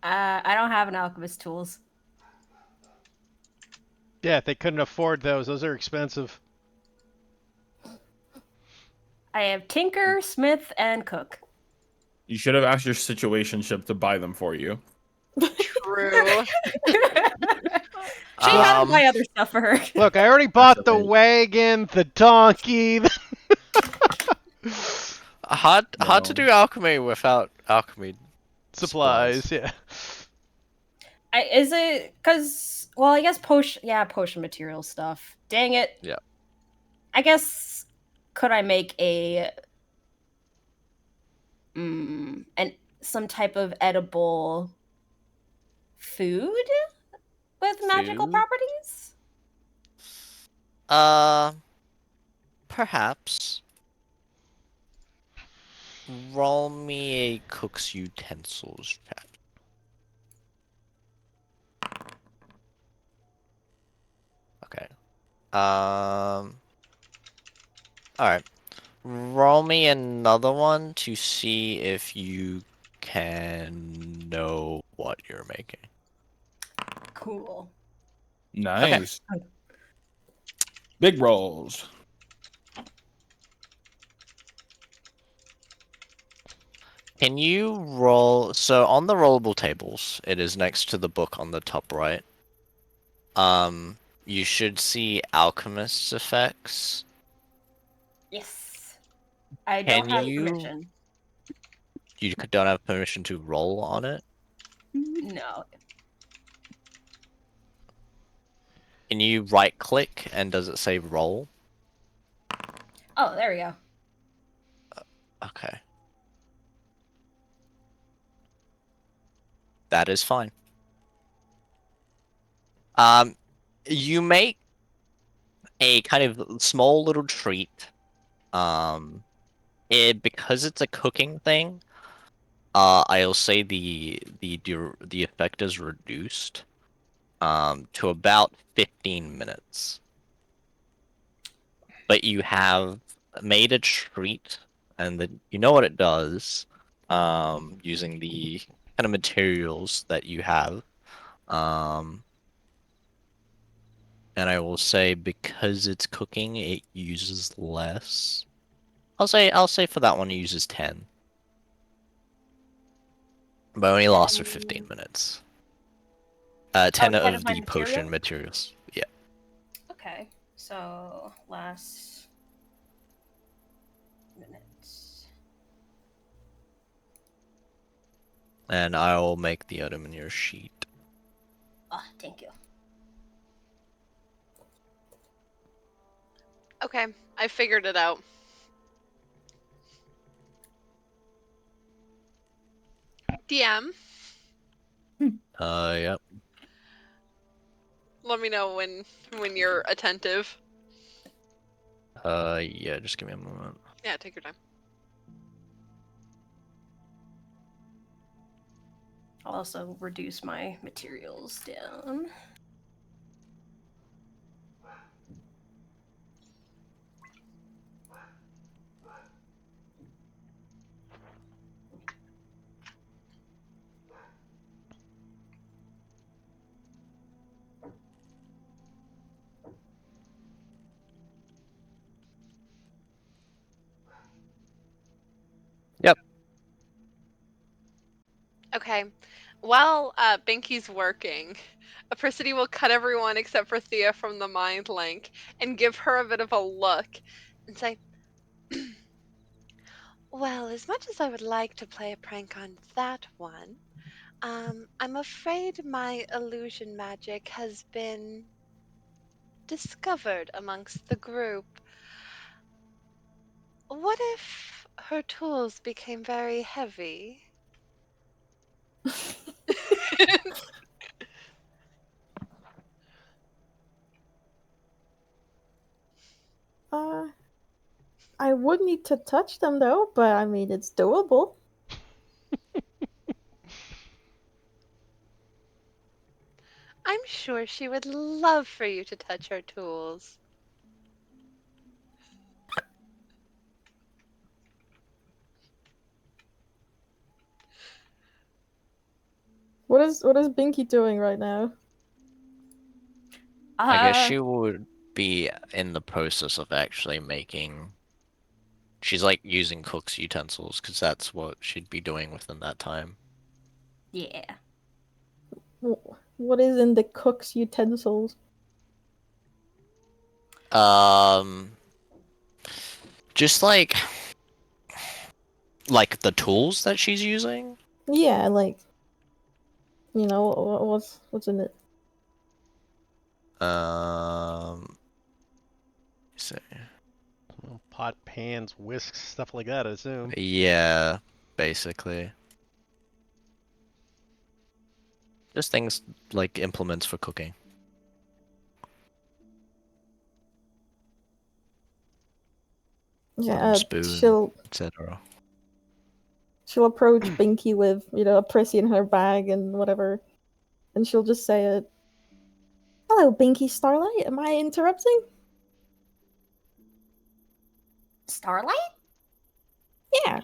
I don't have an alchemist tools. Yeah, they couldn't afford those. Those are expensive. I have tinker, smith, and cook. you should have asked your situationship to buy them for you. True. She had to Um, buy other stuff for her. Look, I already That's bought the okay. wagon, the donkey. hard to No. do alchemy without alchemy Supplies, yeah. Is it because? Well, I guess potion material stuff. Dang it. Yeah. I guess could I make and some type of edible food with magical Food? properties? Perhaps. Roll me a cook's utensils check. Okay. Alright. Roll me another one to see if you can know what you're making. Cool. Nice. Big rolls. Can you roll? So on the rollable tables, it is next to the book on the top right. You should see alchemist's effects. Yes. I don't Can have you? permission. You don't have permission to roll on it. No. Can you right click and does it say roll? Oh, there we go. Okay. That is fine. You make a kind of small little treat. Because it's a cooking thing, I'll say the effect is reduced, to about 15 minutes. But you have made a treat, and you know what it does, using the kind of materials that you have. Um, and I will say because it's cooking, it uses less. I'll say for that one it uses 10. But only lasts for 15 minutes. 10 10 of of my the potion material? materials. Yeah. Okay. So, last minutes. And I'll make the item in your sheet. Ah, thank you. Okay, I figured it out. DM, Yep. let me know when you're attentive. Yeah, just give me a moment. Yeah, take your time. I'll also reduce my materials down. Yep. Okay. While Binky's working, Apricity will cut everyone except for Thea from the mind link and give her a bit of a look and say, well, as much as I would like to play a prank on that one, I'm afraid my illusion magic has been discovered amongst the group. What if her tools became very heavy? Uh, I would need to touch them though, but I mean, it's doable. I'm sure she would love for you to touch her tools. What is Binky doing right now? I guess Uh, she would be in the process of actually making. She's like using cook's utensils because that's what she'd be doing within that time. yeah. What is in the cook's utensils? Um, just like the tools that she's using. Yeah, like, what's in it? So, Well, pot, pans, whisks, stuff like that, I assume. yeah, basically. Just things like implements for cooking. Yeah, Spoon, etc. she'll approach Binky with, a prissy in her bag and whatever, and she'll just say it. Hello, Binky Starlight. Am I interrupting? Starlight? Yeah.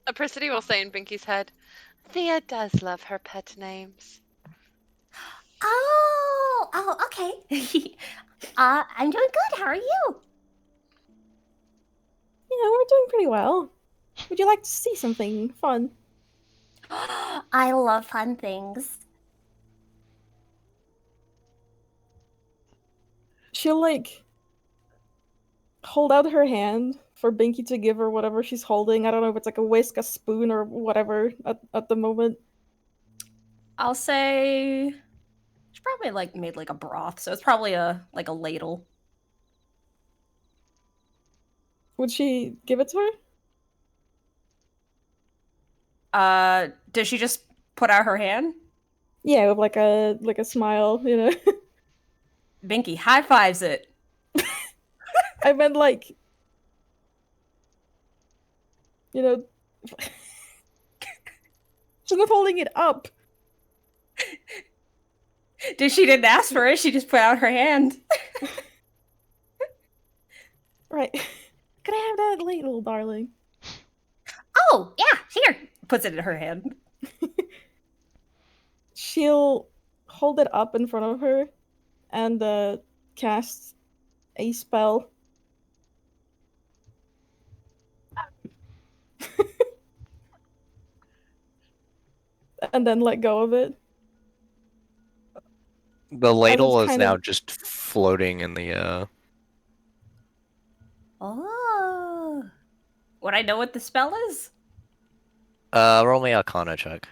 Apricity will say in Binky's head, Thea does love her pet names. Oh, okay. I'm doing good. How are you? we're doing pretty well. Would you like to see something fun? I love fun things. She'll, like, hold out her hand for Binky to give her whatever she's holding. I don't know if it's like a whisk, a spoon, or whatever at the moment. I'll say she probably like made like a broth, so it's probably a ladle. Would she give it to her? Does she just put out her hand? Yeah, with like a smile, you know. Binky high fives it. I meant like, you know, she's not holding it up. She didn't ask for it, she just put out her hand. Right. Could I have that ladle, darling? Oh, yeah, here. Puts it in her hand. She'll hold it up in front of her and cast a spell. And then let go of it. The ladle is kind now of- just floating in the Oh. Would I know what the spell is? roll me Arcana check.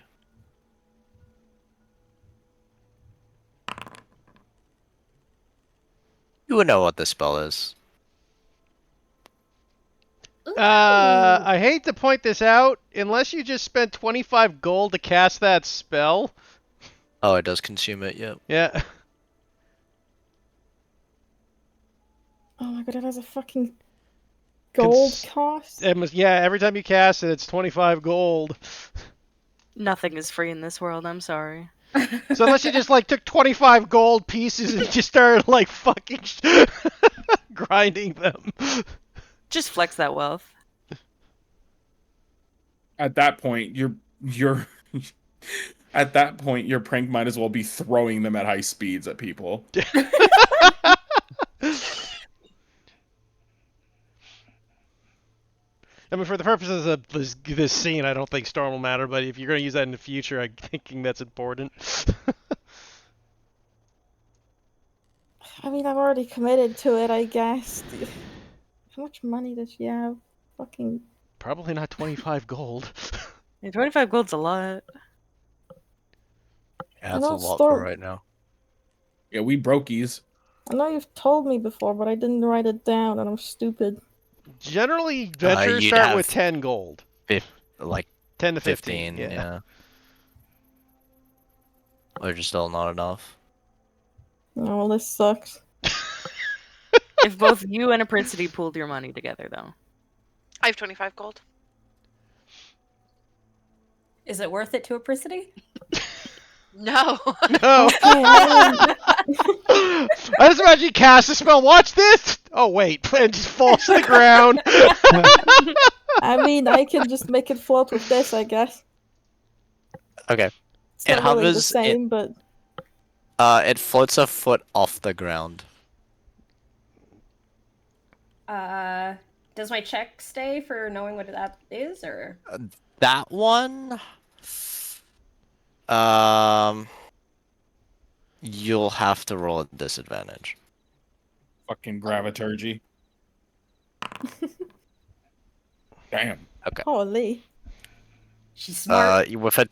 You would know what the spell is. Ooh. I hate to point this out, unless you just spent 25 gold to cast that spell. Oh, it does consume it, yep. Yeah. Oh my god, it has a fucking gold cost. Yeah, every time you cast it, it's 25 gold. Nothing is free in this world. I'm sorry. So unless you just like took 25 gold pieces and just started like fucking grinding them. Just flex that wealth. At that point, you're at that point your prank might as well be throwing them at high speeds at people. I mean, for the purposes of this scene, I don't think storm will matter, but if you're going to use that in the future, I'm thinking that's important. I mean, I've already committed to it, I guess. How much money does she have? Fucking. Probably not 25 gold. Yeah, 25 gold's a lot. Yeah, I that's a know lot Storm- for right now. Yeah, we brokies. I know you've told me before, but I didn't write it down, and I'm stupid. Generally, ventures you'd start have with 10 gold. Like 10 to 15, 15. yeah. Which is still not enough. Oh, well, this sucks. If both you and a Princity pooled your money together, though. I have 25 gold. Is it worth it to Apricity? No. No. Okay, I I just imagine you cast a spell. Watch this. Oh wait, and just falls to the ground. mean, I can just make it float with this, I guess. Okay. It's It not really the hovers- same, but It floats a foot off the ground. Does my check stay for knowing what that is, or? That one, you'll have to roll at disadvantage. Fucking graviturgy. Damn. holy. She's smart. With a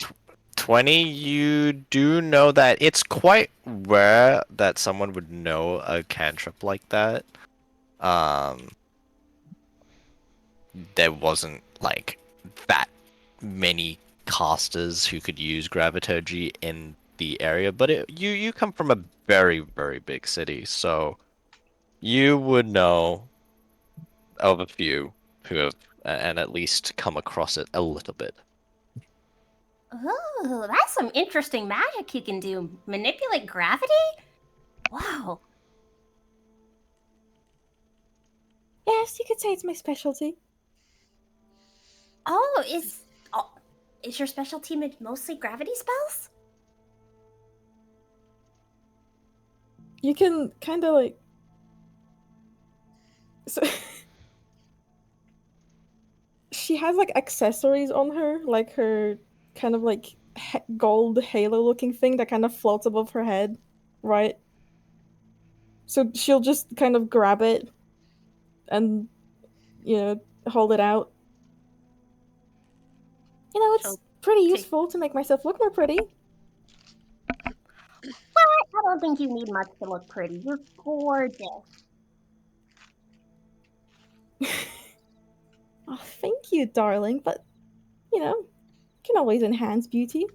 20, you do know that it's quite rare that someone would know a cantrip like that. There wasn't like that many casters who could use graviturgy in the area, but you come from a very, very big city, so you would know of a few who have and at least come across it a little bit. Oh, that's some interesting magic you can do. Manipulate gravity? Wow. Yes, you could say it's my specialty. Oh, is your specialty mostly gravity spells? You can kind of like. So, she has like accessories on her, like her kind of like gold halo-looking thing that kind of floats above her head, right? So she'll just kind of grab it and, hold it out. It's She'll pretty take- useful to make myself look more pretty. I don't think you need much to look pretty. You're gorgeous. Oh, thank you, darling, but, can always enhance beauty.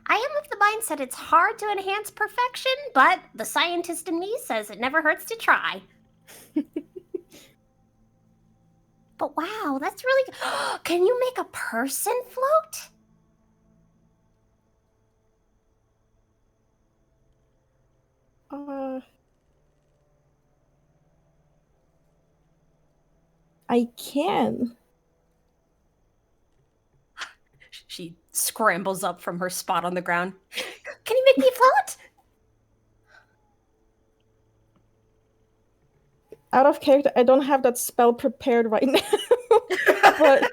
I am of the mindset it's hard to enhance perfection, but the scientist in me says it never hurts to try. But wow, that's really. Can you make a person float? I can. She scrambles up from her spot on the ground. Can you make me float? Out of character, I don't have that spell prepared right now. But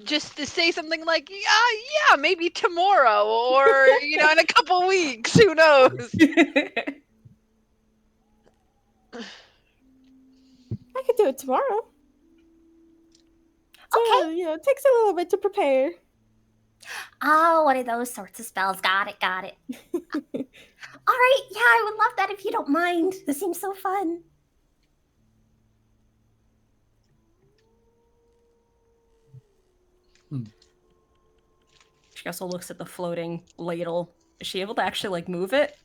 Just to say something like, yeah, maybe tomorrow, or in a couple weeks. Who knows? I could do it tomorrow. So, Okay. it takes a little bit to prepare. Oh, one of those sorts of spells. Got it, got it. All right, yeah, I would love that if you don't mind. This seems so fun. She also looks at the floating ladle. Is she able to actually, move it?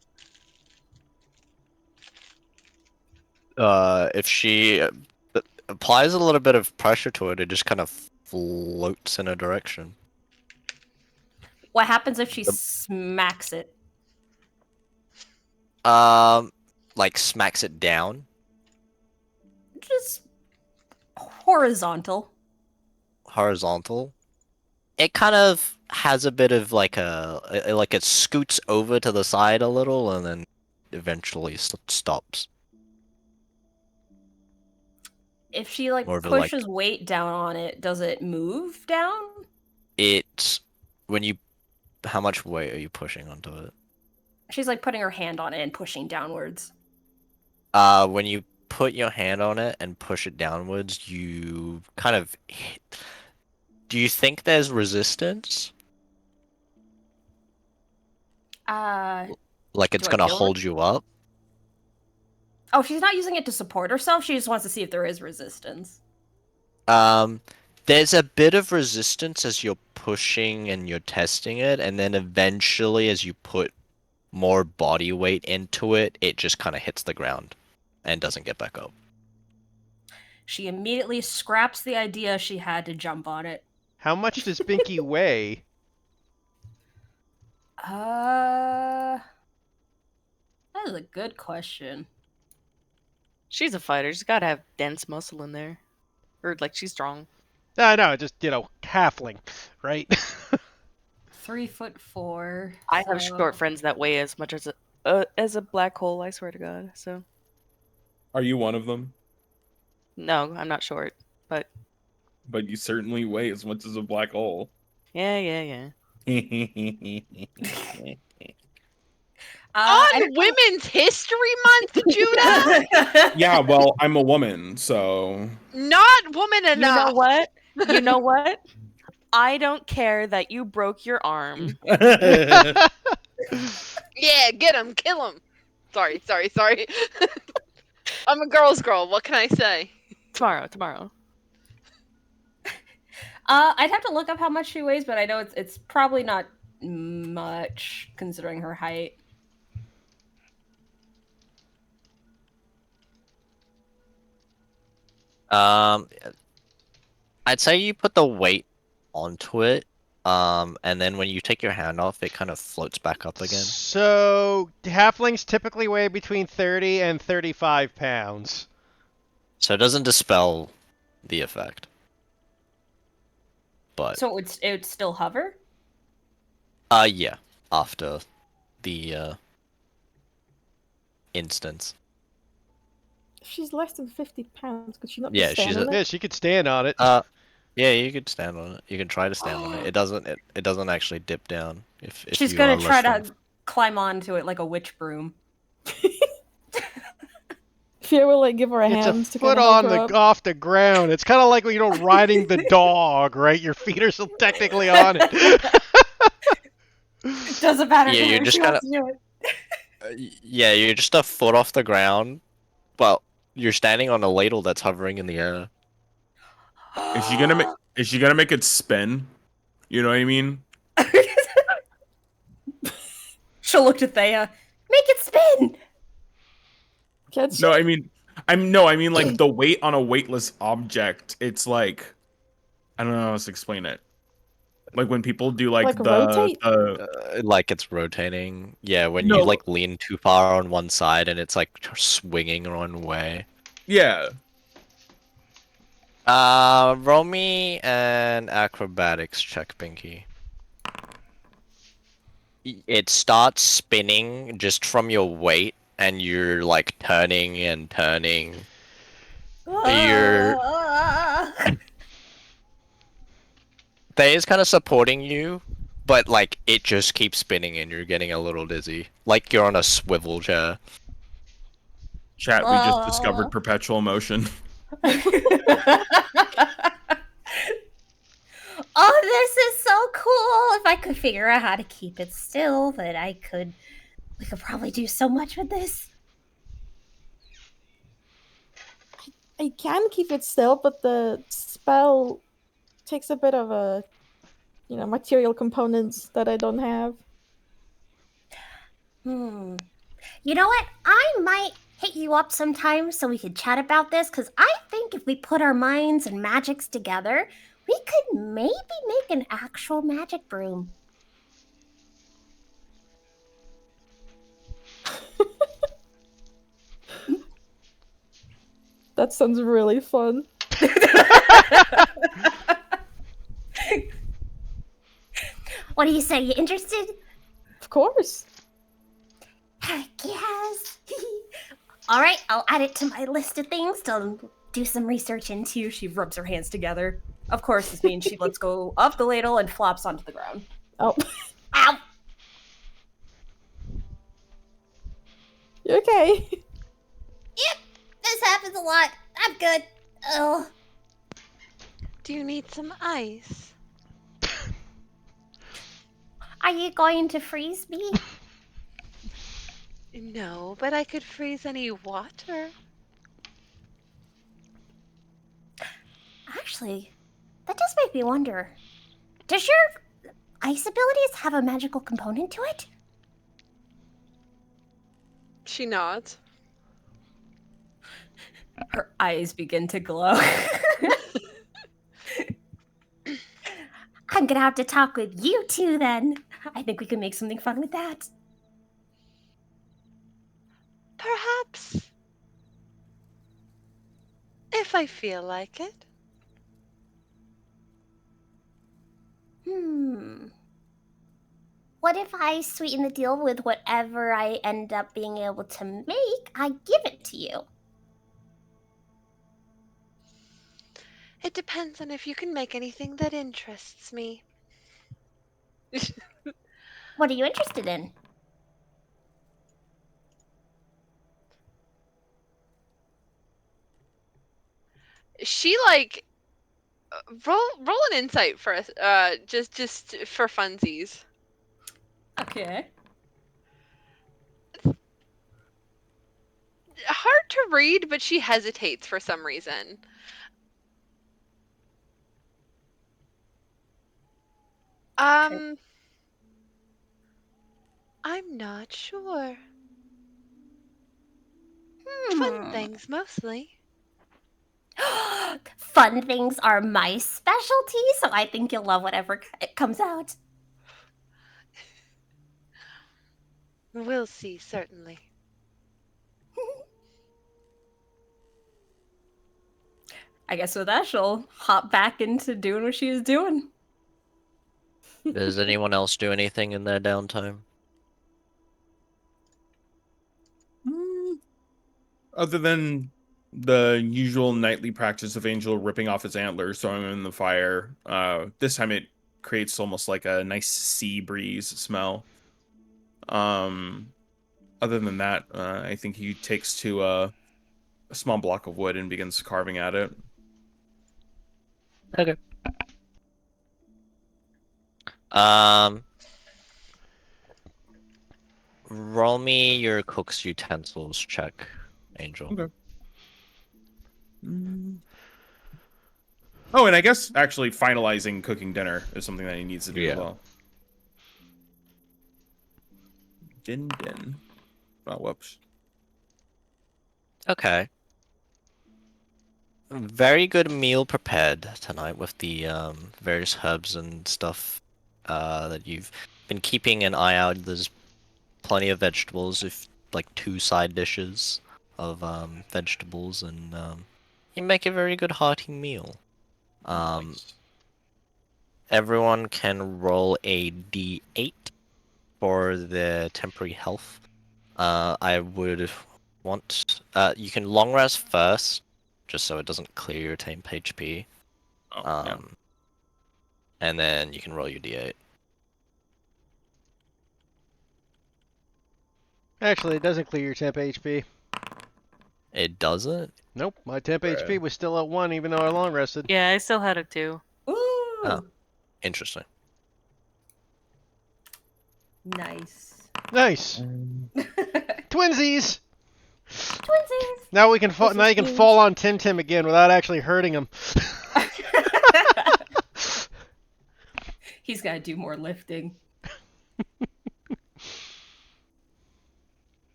If she applies a little bit of pressure to it, it just kind of floats in a direction. What happens if she smacks it? Like smacks it down. Just horizontal. Horizontal. It kind of has a bit of like it scoots over to the side a little and then eventually stops. If she More of a, pushes weight down on it, does it move down? It's when you. How much weight are you pushing onto it? She's putting her hand on it and pushing downwards. When you put your hand on it and push it downwards, you kind of hit. Do you think there's resistance? Like it's do I gonna feel hold you up? Oh, she's not using it to support herself. She just wants to see if there is resistance. There's a bit of resistance as you're pushing and you're testing it, and then eventually, as you put more body weight into it, it just kind of hits the ground and doesn't get back up. She immediately scraps the idea she had to jump on it. How much does Binky weigh? That is a good question. She's a fighter. She's got to have dense muscle in there. Or, she's strong. No, just, halfling, right? 3'4". I have short friends that weigh as much as a black hole, I swear to God, so. Are you one of them? No, I'm not short, but. But you certainly weigh as much as a black hole. Yeah. On Women's History Month, Judah? Yeah, well, I'm a woman, so. Not woman enough. You know what? I don't care that you broke your arm. Yeah, get him, kill him. Sorry. I'm a girl's girl. What can I say? Tomorrow. I'd have to look up how much she weighs, but I know it's probably not much considering her height. I'd say you put the weight onto it, and then when you take your hand off, it kind of floats back up again. So, halflings typically weigh between 30 and 35 pounds. So it doesn't dispel the effect. But So it would still hover? yeah, after the instance. If she's less than 50 pounds, could she not Yeah, just stand she's on Yeah, it? she could stand on it. Yeah, you could stand on it. You can try to stand on it. It doesn't actually dip down if She's you are gonna less try strong. to climb onto it like a witch broom. Fia will like give her a It's a hand to foot kind of hold on her the up. off the ground. It's kind of like riding the dog, right? Your feet are still technically on it. Doesn't matter Yeah, to you're her. She just kind wants to do it. yeah, you're just a foot off the ground. Well, you're standing on a ladle that's hovering in the air. Is she gonna make it spin? You know what I mean? She'll look to Thea. Make it spin. Can she? No, I mean like the weight on a weightless object. It's like I don't know how to explain it. Like when people do like Like rotate? Like it's rotating. Yeah, when you no, like lean too far on one side and it's like swinging one way. yeah. Roll me an acrobatics check, Pinky. It starts spinning just from your weight, and you're like turning and turning. You're Thea's kind of supporting you, but like it just keeps spinning, and you're getting a little dizzy, like you're on a swivel chair. Chat, we just discovered perpetual motion. Oh, this is so cool. If I could figure out how to keep it still, then we could probably do so much with this. I can keep it still, but the spell takes a bit of a, material components that I don't have. You know what? I might hit you up sometime so we could chat about this, because I think if we put our minds and magics together, we could maybe make an actual magic broom. That sounds really fun. What do you say? You interested? Of course. Heck yes. All right, I'll add it to my list of things to do some research into. She rubs her hands together. Of course, this means she lets go of the ladle and flops onto the ground. Oh. Ow! You okay? Yep, this happens a lot. I'm good. Oh. Do you need some ice? Are you going to freeze me? No, but I could freeze any water. Actually, that does make me wonder. Does your ice abilities have a magical component to it? She nods. Her eyes begin to glow. I'm gonna have to talk with you two then. I think we can make something fun with that. Perhaps. If I feel like it. What if I sweeten the deal with whatever I end up being able to make? I give it to you. It depends on if you can make anything that interests me. What are you interested in? She like roll an insight for us, just for funsies. Okay. Hard to read, but she hesitates for some reason. I'm not sure. Fun things mostly. Fun things are my specialty, so I think you'll love whatever comes out. We'll see, certainly. I guess with that, she'll hop back into doing what she was doing. Does anyone else do anything in their downtime? Other than The usual nightly practice of Angel ripping off his antlers, throwing them in the fire. This time it creates almost like a nice sea breeze smell. Um, Other than that, I think he takes to a small block of wood and begins carving at it. Okay. Um, roll me your cook's utensils check, Angel. Okay. Mm. Oh, and I guess actually finalizing cooking dinner is something that he needs to do as Yeah. well. Din. Oh, whoops. Okay. Very good meal prepared tonight with the various herbs and stuff that you've been keeping an eye out. There's plenty of vegetables, if like 2 side dishes of vegetables, and you make a very good hearty meal. Nice. Everyone can roll a d8 for the temporary health. I would want you can long rest first, just so it doesn't clear your temp HP. Oh, yeah. And then you can roll your d8. Actually, it doesn't clear your temp HP. It doesn't? Nope, my temp Bruh. HP was still at 1 even though I long rested. Yeah, I still had it too. Ooh, Oh. Interesting. nice. Nice. Twinsies. Twinsies. Now we can This now is you can huge. fall on Tim Tim again without actually hurting him. He's got to do more lifting.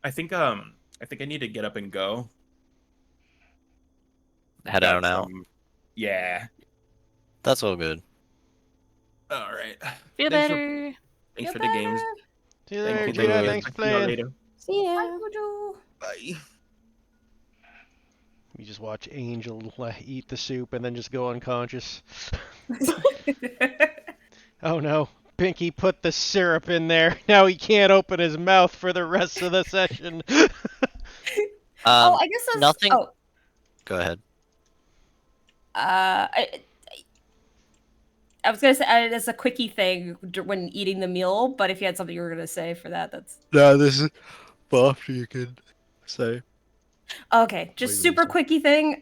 I think I need to get up and go. Head Got out now. Yeah. That's all good. All right. Feel Thanks better. Thanks Feel for the games. better. See you Thank later, you. Good. Gina. Thanks for See y'all playing. later. See ya. Bye, Kuju. Bye. You just watch Angel eat the soup and then just go unconscious. Oh no. Pinky put the syrup in there. Now he can't open his mouth for the rest of the session. Oh, I guess that's nothing- Oh, Go ahead. I was gonna say it's a quickie thing when eating the meal, but if you had something you were gonna say for that, that's No, this is after you can say. okay. Just super quickie thing.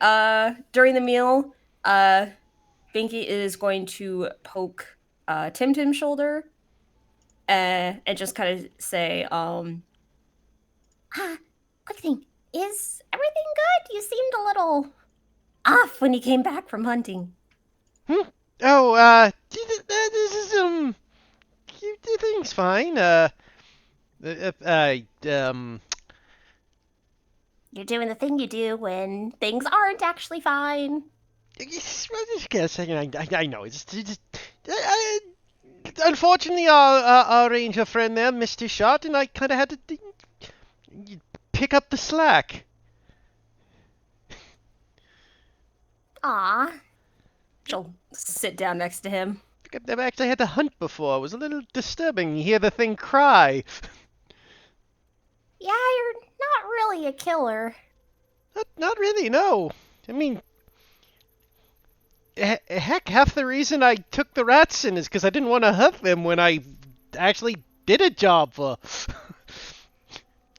During the meal, Binky is going to poke Tim Tim's shoulder, and just kind of say, quick thing, is everything good? You seemed a little off when you came back from hunting. Oh, this is everything's fine. You're doing the thing you do when things aren't actually fine. Just a second. I know. It's just unfortunately, our ranger friend there missed his shot, and I kind of had to pick up the slack. Aw. She'll sit down next to him. I've actually had to hunt before. It was a little disturbing. You hear the thing cry. Yeah, you're not really a killer. Not really, no. I mean, heck, half the reason I took the rats in is because I didn't want to hurt them when I actually did a job for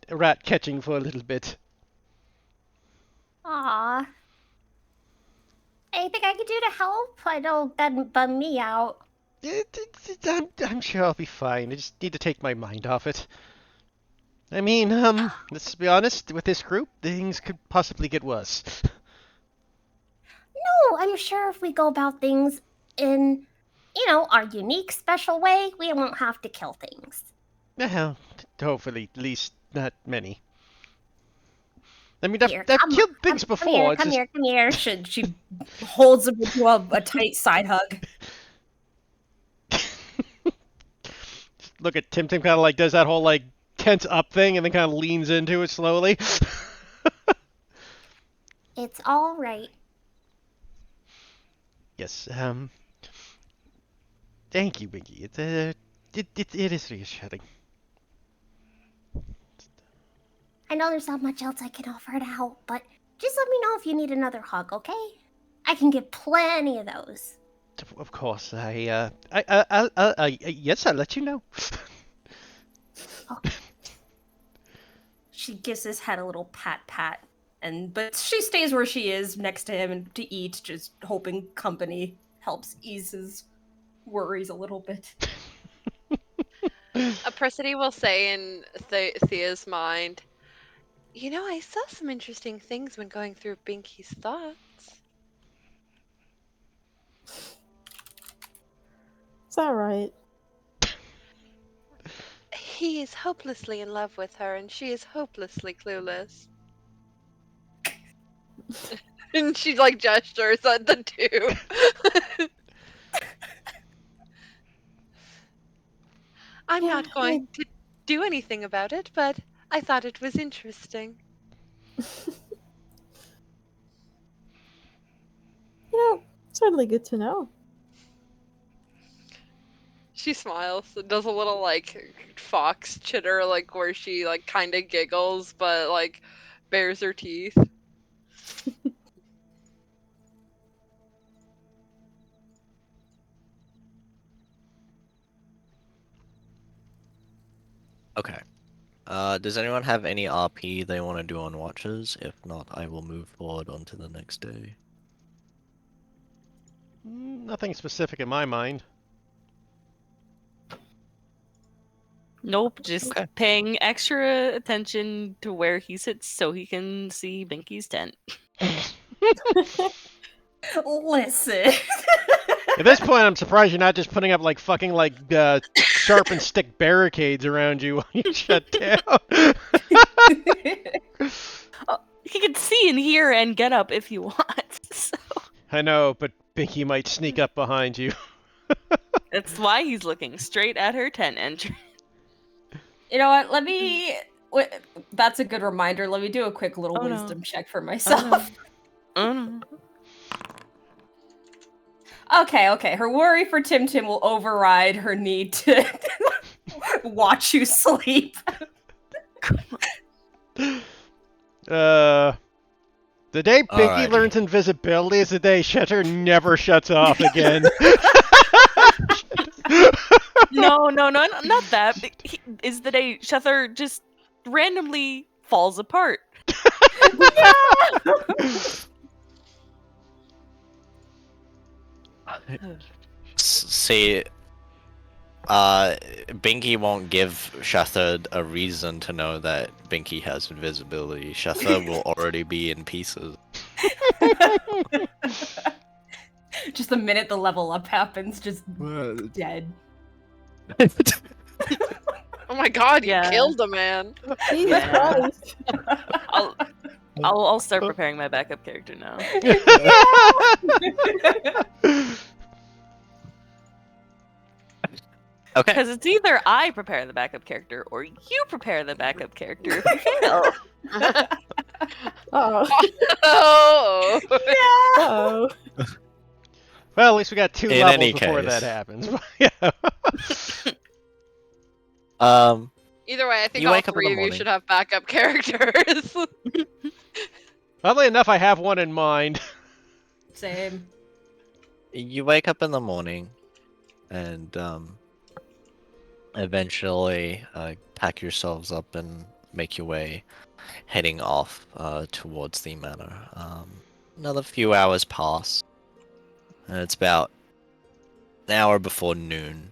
rat catching for a little bit. Aw. Anything I could do to help? I know that'd bum me out. I'm sure I'll be fine. I just need to take my mind off it. I mean, let's be honest, with this group, things could possibly get worse. No, I'm sure if we go about things in, our unique, special way, we won't have to kill things. Well, hopefully, at least not many. I mean, Here, I've come- killed things come before. Here, it's come just- here. She holds him into a tight side hug. Look at Tim. Tim kind of like does that whole like tense up thing, and then kind of leans into it slowly. It's all right. Yes. Thank you, Binky. It, it is reassuring. I know there's not much else I can offer now, but just let me know if you need another hug, okay? I can give plenty of those. Of course, yes, I'll let you know. She gives his head a little pat, but she stays where she is next to him and to eat, just hoping company helps ease his worries a little bit. Persidy will say in Thea's mind, "You know, I saw some interesting things when going through Binky's thoughts." Is that right? He is hopelessly in love with her, and she is hopelessly clueless. And she like gestures at the two. I'm not going to do anything about it, but I thought it was interesting. Certainly good to know. She smiles and does a little like fox chitter, like where she like kind of giggles, but like bares her teeth. Okay. Does anyone have any RP they want to do on watches? If not, I will move forward onto the next day. Nothing specific in my mind. Nope, just Okay. paying extra attention to where he sits so he can see Binky's tent. Listen. At this point, I'm surprised you're not just putting up like fucking like sharp and stick barricades around you while you shut down. He can see and hear and get up if he wants. So I know, but Binky might sneak up behind you. that's why he's looking straight at her tent entrance. You know what? That's a good reminder. Let me do a quick little Oh, no. wisdom check for myself. Oh no. Okay. Her worry for Tim Tim will override her need to watch you sleep. The day Binky Alrighty. learns invisibility is the day Shutter never shuts off again. No, not that. Is the day Shether just randomly falls apart. See, Binky won't give Shatha a reason to know that Binky has invisibility. Shatha will already be in pieces. Just the minute the level up happens, just dead. Oh my god, you Yeah. killed a man. Jesus Yeah. Christ. I'll start preparing my backup character now. Okay. Because it's either I prepare the backup character or you prepare the backup character if you fail. Oh. Oh. Oh. Well, at least we got 2 In levels any before case. that happens. Yeah. Either way, I think You all wake up in 3 the of you morning. should have backup characters. Oddly enough, I have one in mind. Same. You wake up in the morning, and eventually pack yourselves up and make your way, heading off towards the manor. Another few hours pass, and it's about an hour before noon,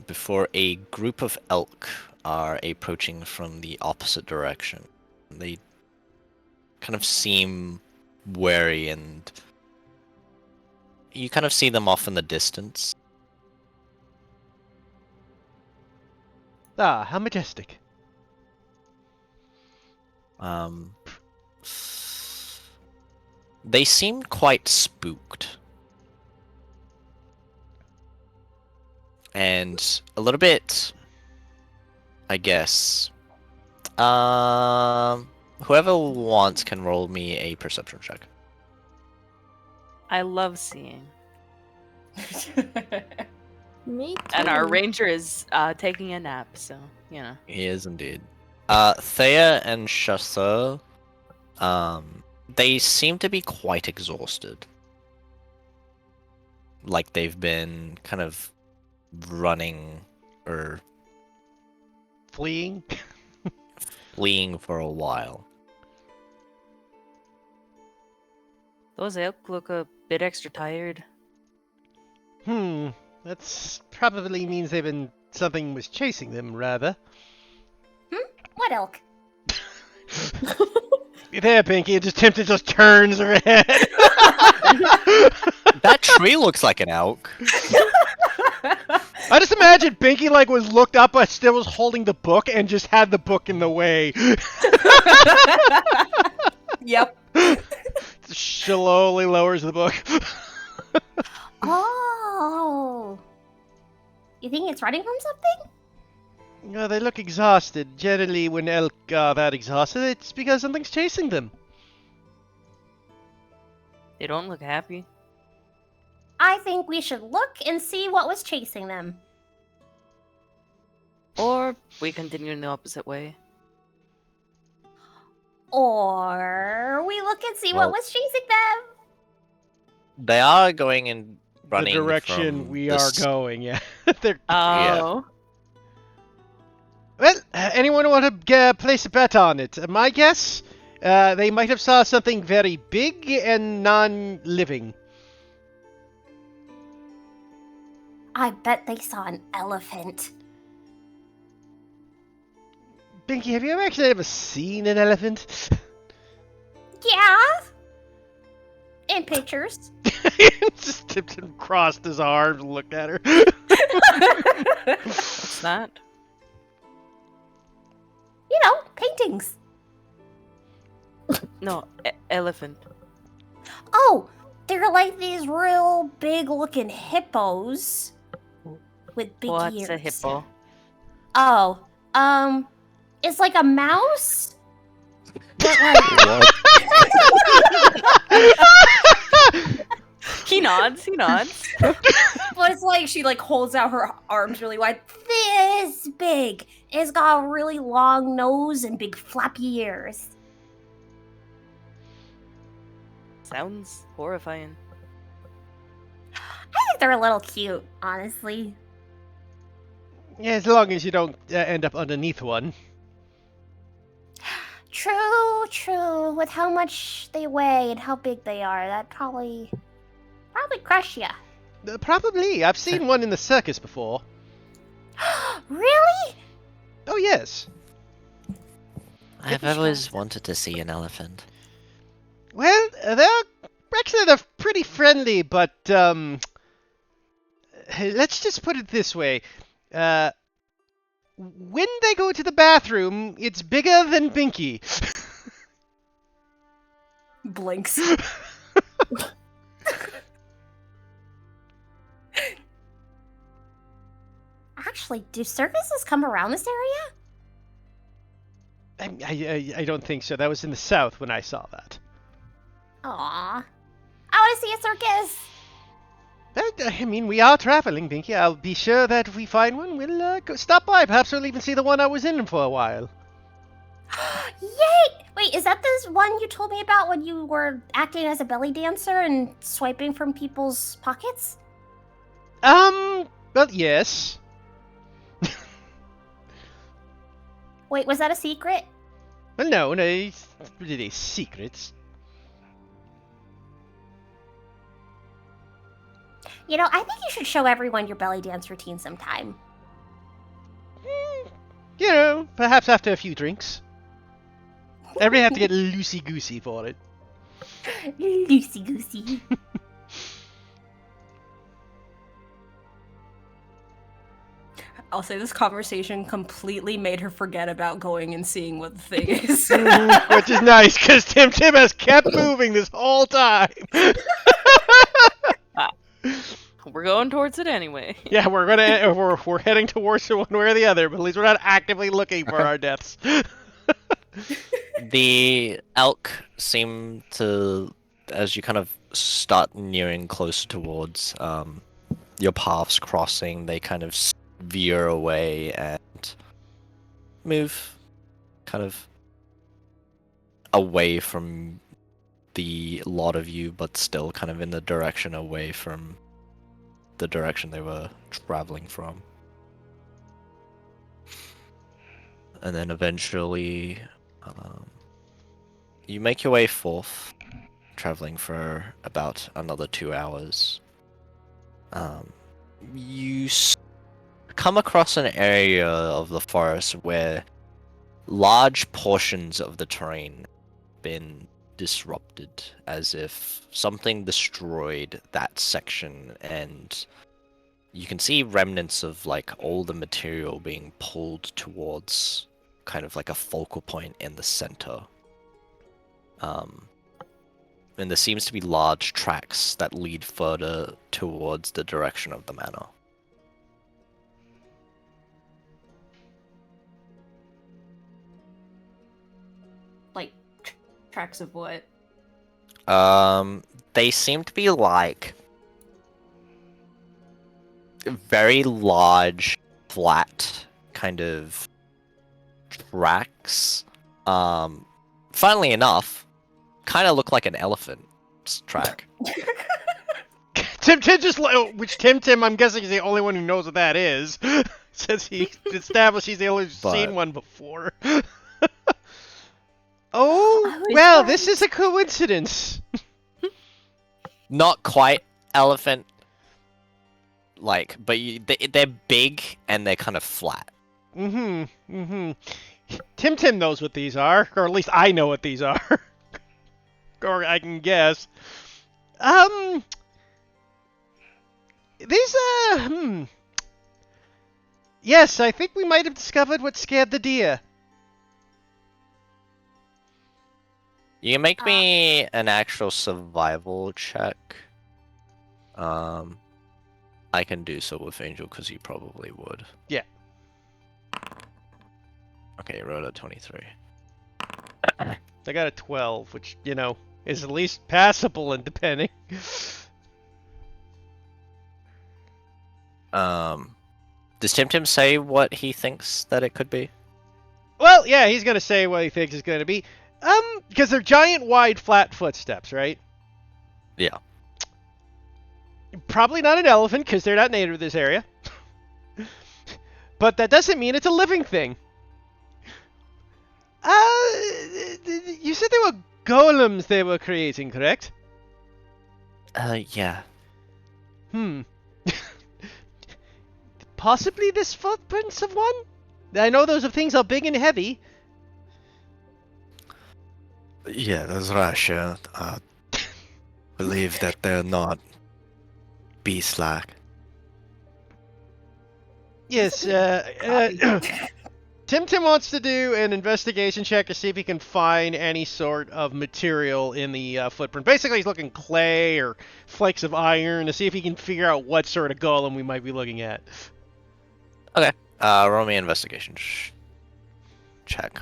before a group of elk are approaching from the opposite direction. They kind of seem wary, and you kind of see them off in the distance. Ah, how majestic. They seem quite spooked. And a little bit, I guess. Whoever wants can roll me a perception check. I love seeing. Me too. And our ranger is taking a nap, so, you know. He is indeed. Thea and Chasseur, they seem to be quite exhausted. Like they've been kind of running or Fleeing? fleeing for a while. Those elk look a bit extra tired. That's probably means something was chasing them, rather. What elk? There, Pinky, Tempted just turns her head. That tree looks like an elk. I just imagine Pinky was looked up but still was holding the book and just had the book in the way. Yep. Slowly lowers the book. Oh. You think it's running from something? No, they look exhausted. Generally, when elk are that exhausted, it's because something's chasing them. They don't look happy. I think we should look and see what was chasing them. Or we continue in the opposite way. Or we look and see Well- what was chasing them. They are going and running The direction from we this- are going, yeah. They're... Oh. Well, anyone want to place a bet on it? My guess? They might have saw something very big and non-living. I bet they saw an elephant. Binky, have you actually ever seen an elephant? Yeah. In pictures. Just tipped and crossed his arms and looked at her. What's that? You know, paintings. No, elephant. Oh, they're like these real big looking hippos with big What's ears. a hippo? Oh, it's like a mouse. But like, What? He nods, he nods. but it's like she like holds out her arms really wide, this big. It's got a really long nose and big flappy ears. Sounds horrifying. I think they're a little cute, honestly. Yeah, as long as you don't end up underneath one. True, true. With how much they weigh and how big they are, that probably crush ya. Probably. I've seen one in the circus before. Really? Oh, yes. I've always wanted to see an elephant. Well, they're pretty friendly, but let's just put it this way. When they go to the bathroom, it's bigger than Binky. Blinks. Actually, do circuses come around this area? I don't think so. That was in the south when I saw that. Aw. I want to see a circus. I mean, we are traveling, Binky. I'll be sure that if we find one, we'll go stop by. Perhaps we'll even see the one I was in for a while. Yay! Wait, is that this one you told me about when you were acting as a belly dancer and swiping from people's pockets? Well, yes. Wait, was that a secret? Well, no, it's really secrets. You know, I think you should show everyone your belly dance routine sometime. You know, perhaps after a few drinks. Everybody have to get loosey-goosey for it. Loosey-goosey. I'll say this conversation completely made her forget about going and seeing what the thing is. Which is nice, because Tim has kept moving this whole time. We're going towards it anyway. Yeah, we're heading towards it one way or the other, but at least we're not actively looking for our deaths. The elk seem to, as you kind of start nearing closer towards your paths crossing, they kind of veer away and move kind of away from the lot of you, but still kind of in the direction away from the direction they were traveling from. And then eventually, you make your way forth, traveling for about another 2 hours. You come across an area of the forest where large portions of the terrain have been disrupted, as if something destroyed that section, and you can see remnants of like all the material being pulled towards kind of like a focal point in the center. And there seems to be large tracks that lead further towards the direction of the manor. Like, tracks of what? They seem to be like very large, flat kind of tracks. Funnily enough, kind of look like an elephant's track. Tim just which Tim I'm guessing is the only one who knows what that is, since he established he's the only seen one before. Oh, well, this is a coincidence. Not quite elephant, like, but they're big and they're kind of flat. Tim knows what these are, or at least I know what these are. Or I can guess. These, Yes, I think we might have discovered what scared the deer. You can make me an actual survival check. I can do so with Angel because you probably would. Yeah. Okay, you rolled a 23. I got a 12, which, you know, is at least passable and depending. Does Tim say what he thinks that it could be? Well, yeah, he's gonna say what he thinks it's gonna be. Because they're giant, wide, flat footsteps, right? Yeah. Probably not an elephant, because they're not native to this area. But that doesn't mean it's a living thing. You said they were golems they were creating, correct? Yeah. Possibly this footprints of one? I know those things are big and heavy. Yeah, that's right, sure. Believe that they're not beast-like. Yes, Tim wants to do an investigation check to see if he can find any sort of material in the footprint. Basically, he's looking clay or flakes of iron to see if he can figure out what sort of golem we might be looking at. Okay. Roll me an investigation check.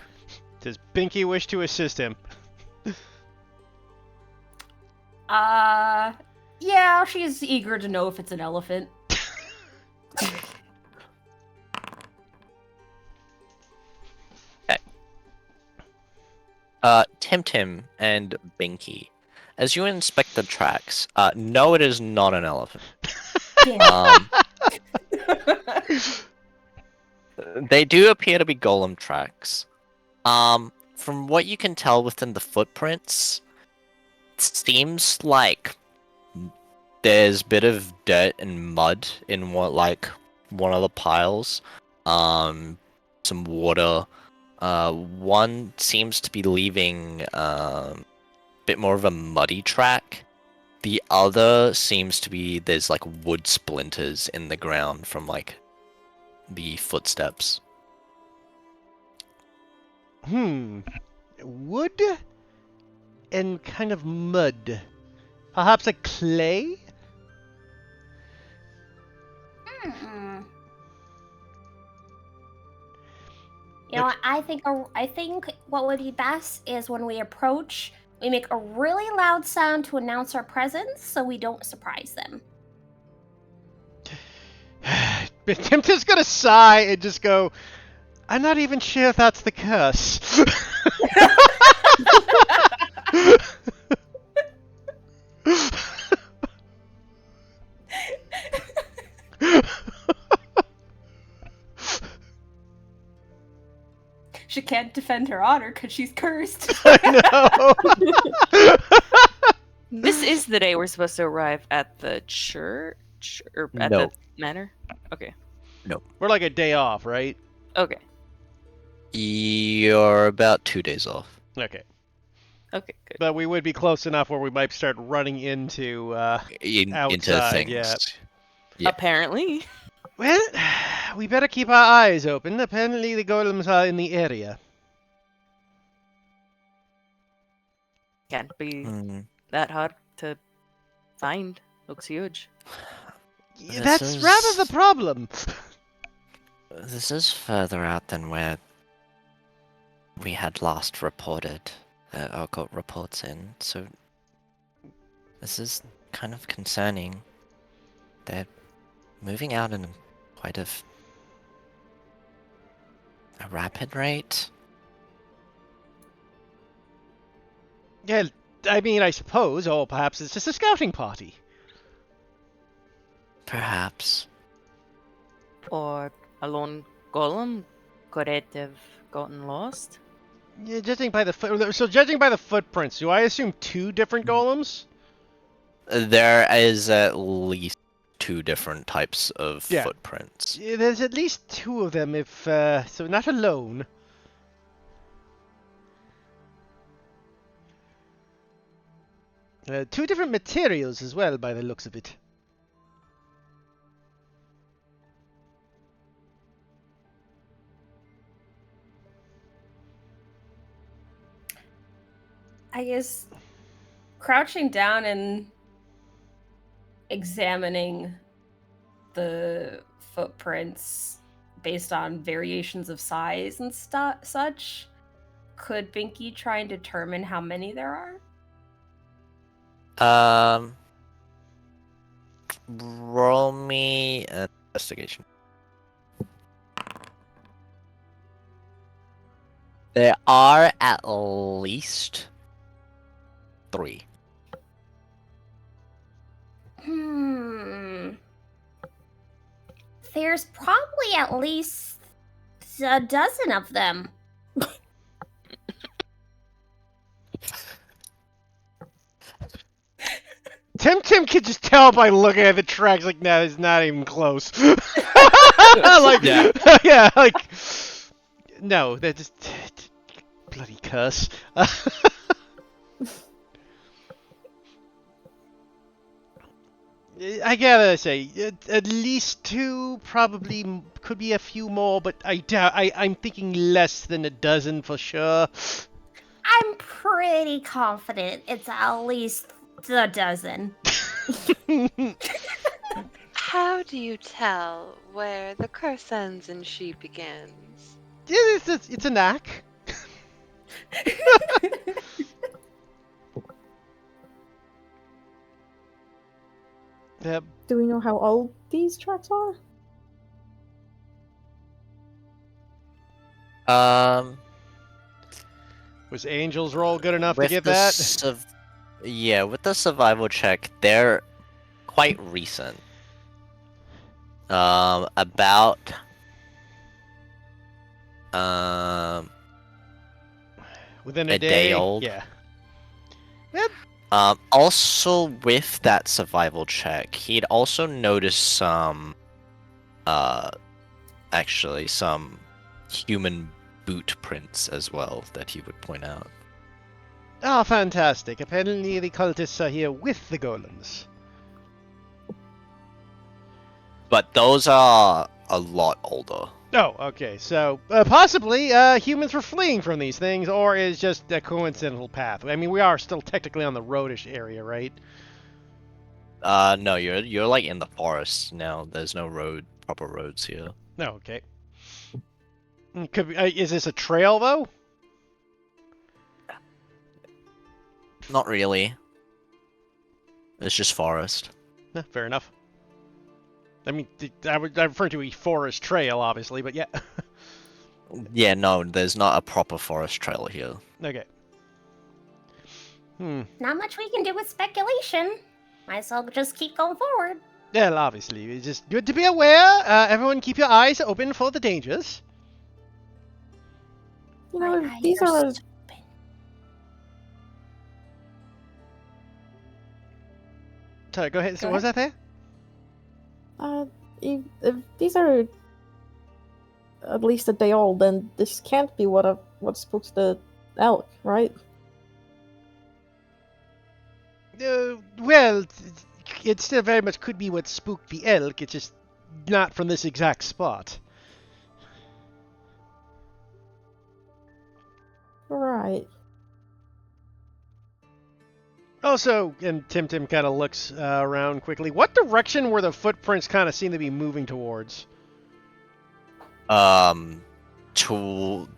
Does Binky wish to assist him? Yeah, she's eager to know if it's an elephant. Tim and Binky, as you inspect the tracks, no, it is not an elephant. They do appear to be golem tracks. From what you can tell within the footprints, it seems like there's a bit of dirt and mud in one of the piles. Some water. One seems to be leaving a bit more of a muddy track. The other seems to be there's like wood splinters in the ground from like the footsteps. Wood and kind of mud. Perhaps a clay? You know what, I think what would be best is when we approach, we make a really loud sound to announce our presence so we don't surprise them. Tim's gonna sigh and just go, I'm not even sure if that's the curse. She can't defend her honor because she's cursed. I know. This is the day we're supposed to arrive at the church or at No. the manor. Okay. We're like a day off, right? Okay. You're about 2 days off. Okay. Okay. Good. But we would be close enough where we might start running into Into outside, things. yeah. Yeah. Apparently. Well, we better keep our eyes open. Apparently the golems are in the area. Can't be Hmm. that hard to find. Looks huge. Yeah, that's rather the problem. This is further out than where we had last reported, or got reports in, so this is kind of concerning. They're moving out in quite a rapid rate. Yeah, I mean, I suppose, or perhaps it's just a scouting party. Perhaps. Or a lone golem could it have gotten lost? Yeah, judging by the judging by the footprints, do I assume 2 different golems? There is at least 2 different types of Yeah. footprints. Yeah, there's at least 2 of them, if so, not alone. Two different materials as well, by the looks of it. I guess crouching down and examining the footprints based on variations of size and such, could Binky try and determine how many there are? Roll me an investigation. There are at least 3. There's probably at least a dozen of them. Tim could just tell by looking at the tracks, like, nah, it's not even close. Like, Yeah. yeah, like, no, they're just bloody curse. I gotta say, at least 2, probably could be a few more, but I doubt. I'm thinking less than a dozen for sure. I'm pretty confident it's at least a dozen. How do you tell where the curse ends and she begins? Yeah, it's a knack. Yep. Do we know how old these tracks are? Was Angel's roll good enough to With get the that? Yeah, with the survival check, they're quite recent. About Within a day old. Yeah. Also with that survival check, he'd also noticed some, actually some human boot prints as well that he would point out. Oh, fantastic. Apparently the cultists are here with the golems. But those are a lot older. Oh, okay. So, possibly, humans were fleeing from these things, or is just a coincidental path. I mean, we are still technically on the roadish area, right? No, you're like in the forest now. There's no proper roads here. No, okay. Could be, is this a trail, though? Not really. It's just forest. Fair enough. I mean, I refer to a forest trail, obviously, but yeah. Yeah, no, there's not a proper forest trail here. Okay. Not much we can do with speculation. Might as well just keep going forward. Well, obviously, it's just good to be aware. Everyone keep your eyes open for the dangers. You My know, eyes these are are. open. Sorry, go ahead. So Go what was that there? If these are at least a day old, then this can't be what spooks the elk, right? Well, it still very much could be what spooked the elk. It's just not from this exact spot. Right. Also, and Tim kind of looks around quickly. What direction were the footprints kind of seem to be moving towards? Towards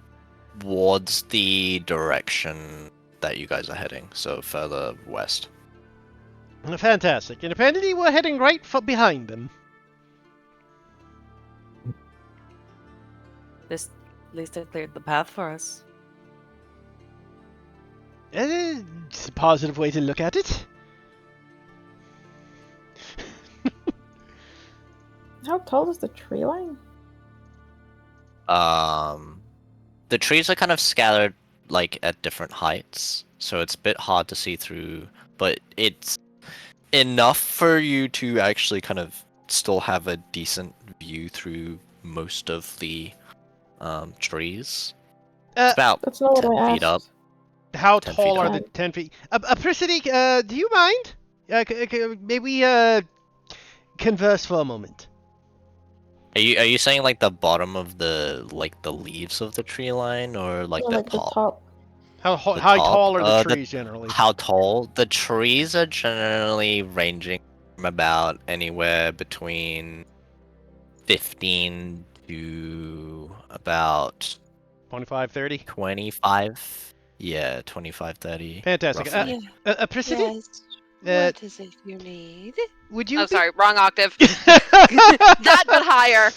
the direction that you guys are heading, so further west. Fantastic. And apparently we're heading right behind them. This at least it cleared the path for us. It's a positive way to look at it. How tall is the tree line? The trees are kind of scattered like at different heights, so it's a bit hard to see through, but it's enough for you to actually kind of still have a decent view through most of the trees. It's about That's not what 10 I feet asked. up. How 10 tall feet are up. the 10 feet? Apricity, do you mind? Maybe converse for a moment. Are you saying like the bottom of the leaves of the tree line, or like No, the like the top? top. How The how top? tall are the The- trees generally? How tall? The trees are generally ranging from about anywhere between 15 to about 25, 30? 25. Yeah, 25, 30. Fantastic. roughly. Apricity, What is it you need? would you Oh, be- sorry, wrong octave. That, but higher.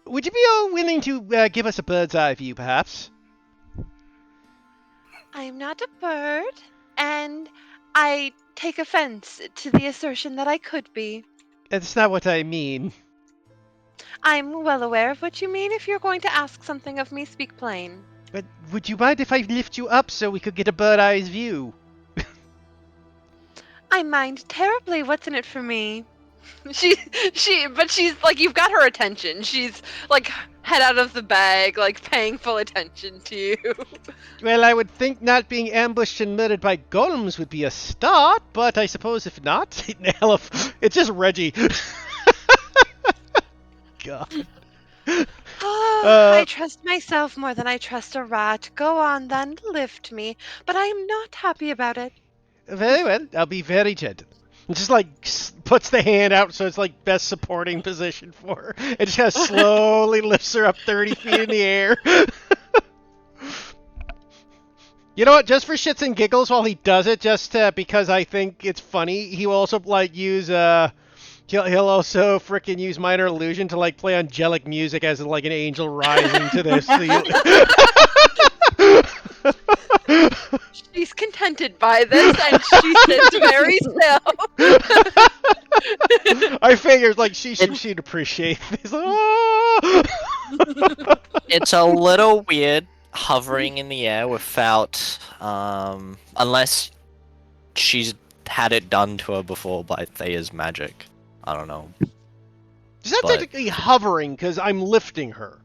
Would you be willing to give us a bird's eye view, perhaps? I'm not a bird, and I take offense to the assertion that I could be. That's not what I mean. I'm well aware of what you mean. If you're going to ask something of me, speak plain. But would you mind if I lift you up so we could get a bird's eye view? I mind terribly. What's in it for me? But she's like, you've got her attention. She's like head out of the bag, like paying full attention to you. Well, I would think not being ambushed and murdered by golems would be a start, but I suppose if not, it's just Reggie. God. I trust myself more than I trust a rat. Go on then, lift me. But I am not happy about it. Very well, I'll be very gentle. And just like puts the hand out so it's like best supporting position for her. And just kind of slowly lifts her up 30 feet in the air. You know what? Just for shits and giggles, while he does it, just because I think it's funny, he will also like use he'll also frickin' use minor illusion to like play angelic music as like an angel rising to the She's contented by this, and she sits very still. I figured like she'd appreciate this. Oh! It's a little weird hovering in the air without, unless she's had it done to her before by Thea's magic. I don't know. She's not But- technically hovering because I'm lifting her.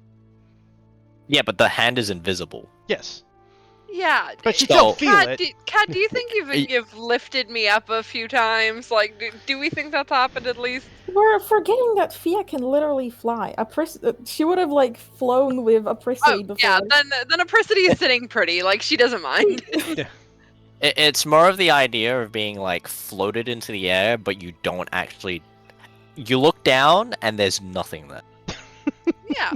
Yeah, but the hand is invisible. Yes, Yeah. but she So- still feel it. Kat, do you think you've lifted me up a few times? Like, do we think that's happened at least? We're forgetting that Fia can literally fly. She would have like flown with Apricity before. Yeah, then Apricity is sitting pretty. Like, she doesn't mind. It's more of the idea of being like floated into the air, but you don't actually. You look down and there's nothing there. Yeah.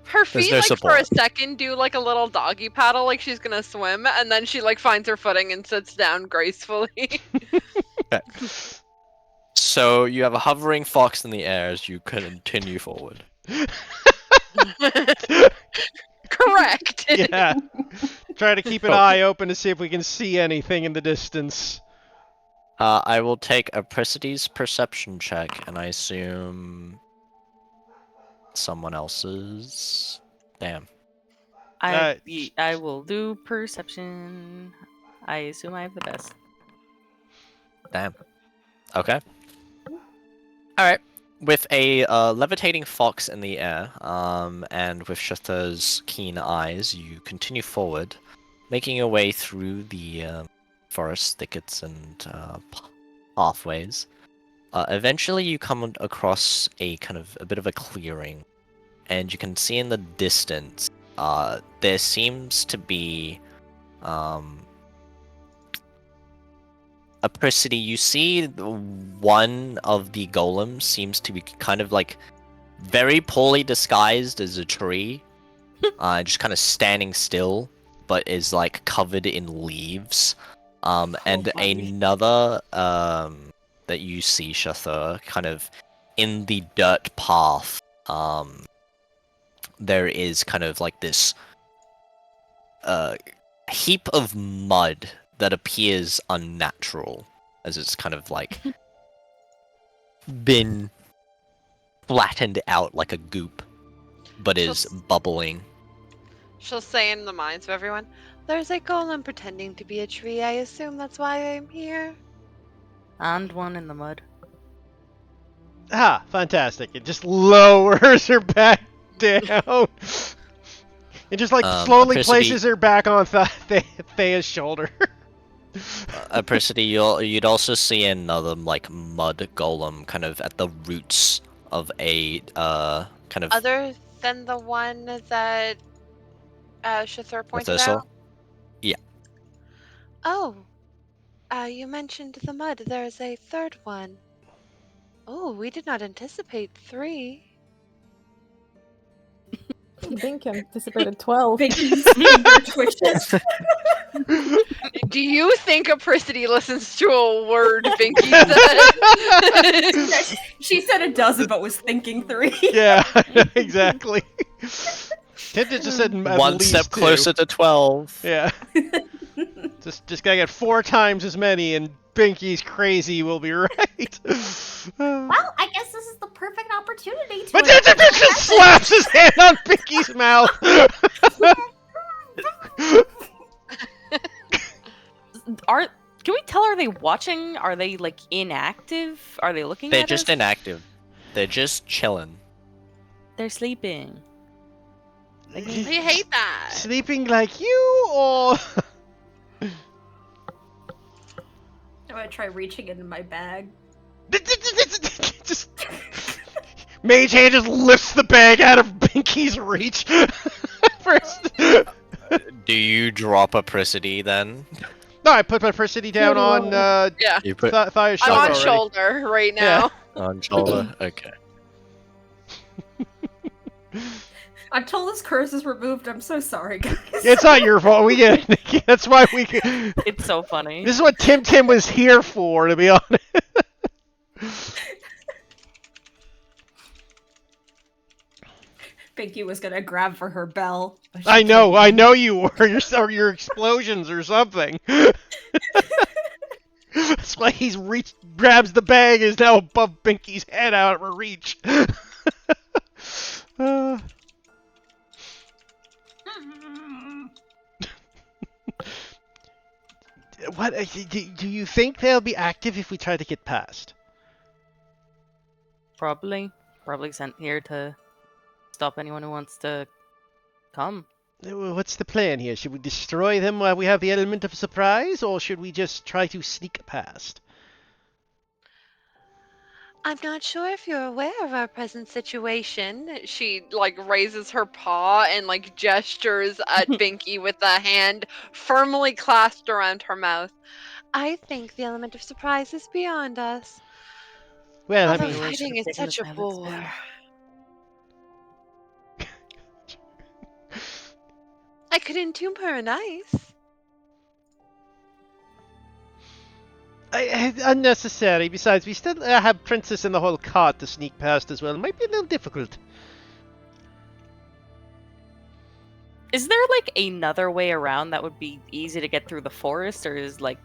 Her There's feet, no like, for a support. second do, like, a little doggy paddle, like she's gonna swim, and then she, like, finds her footing and sits down gracefully. So you have a hovering fox in the air as you continue forward. Correct. Yeah. Try to keep an eye open to see if we can see anything in the distance. I will take a Precity's perception check, and I assume someone else's. Damn. I will do perception. I assume I have the best. Damn. Okay. All right. With a levitating fox in the air, and with Shatha's keen eyes, you continue forward, making your way through the forest thickets and pathways. Eventually, you come across a bit of a clearing, and you can see in the distance, there seems to be a Persidy. You see one of the golems seems to be kind of like very poorly disguised as a tree, just kind of standing still, but is like covered in leaves. And funny. another that you see, Shatha, kind of in the dirt path. There is kind of like this heap of mud that appears unnatural, as it's kind of like been flattened out like a goop, but is bubbling. She'll say in the minds of everyone, "There's a golem pretending to be a tree. I assume that's why I'm here." And one in the mud. Ah, fantastic. It just lowers her back down. It just like slowly Apricity- places her back on Thea's shoulder. Apricity, you'd also see another like mud golem kind of at the roots of a kind of Other than the one that Shathur pointed Methuselah? out? Yeah. Oh, you mentioned the mud. There's a third one. Oh, we did not anticipate 3. I think I anticipated 12. Vicky's finger twitches. Do you think Apricity listens to a word Binky said? She said a dozen, but was thinking 3. Yeah, exactly. Tintin just said at one least step 2. closer to 12. Yeah. just gotta get 4 times as many, and Binky's crazy will be right. Well, I guess this is the perfect opportunity to. But Tintin just slaps his hand on Binky's mouth. Can we tell? Are they watching? Are they like inactive? Are they looking They're at just us? inactive. They're just chilling. They're sleeping. I hate that. Sleeping like you, or I'm gonna try reaching into my bag. just Mage Hand just lifts the bag out of Binky's reach. First. Do you drop Apricity then? No, I put my Persidy down on Yeah. You put Thia's I'm shoulder on already. shoulder right now. on shoulder? Okay. Until this curse is removed, I'm so sorry, guys. It's not your fault. We get it. That's why we. It's so funny. This is what Tim was here for, to be honest. Pinky was gonna grab for her bell. but she I know couldn't. you were. Your explosions or something. That's why he's grabs the bag, is now above Binky's head out of her reach. What do you think they'll be active if we try to get past? Probably sent here to stop anyone who wants to come. What's the plan here? Should we destroy them while we have the element of surprise, or should we just try to sneak past? I'm not sure if you're aware of our present situation. She like raises her paw and like gestures at Binky with a hand firmly clasped around her mouth. I think the element of surprise is beyond us. Well, Although I mean, we should fighting have is taken the such a silence bore. then. I could entomb her in ice. unnecessary. Besides, we still have Princess and the whole cart to sneak past as well. It might be a little difficult. Is there like another way around that would be easy to get through the forest, or is our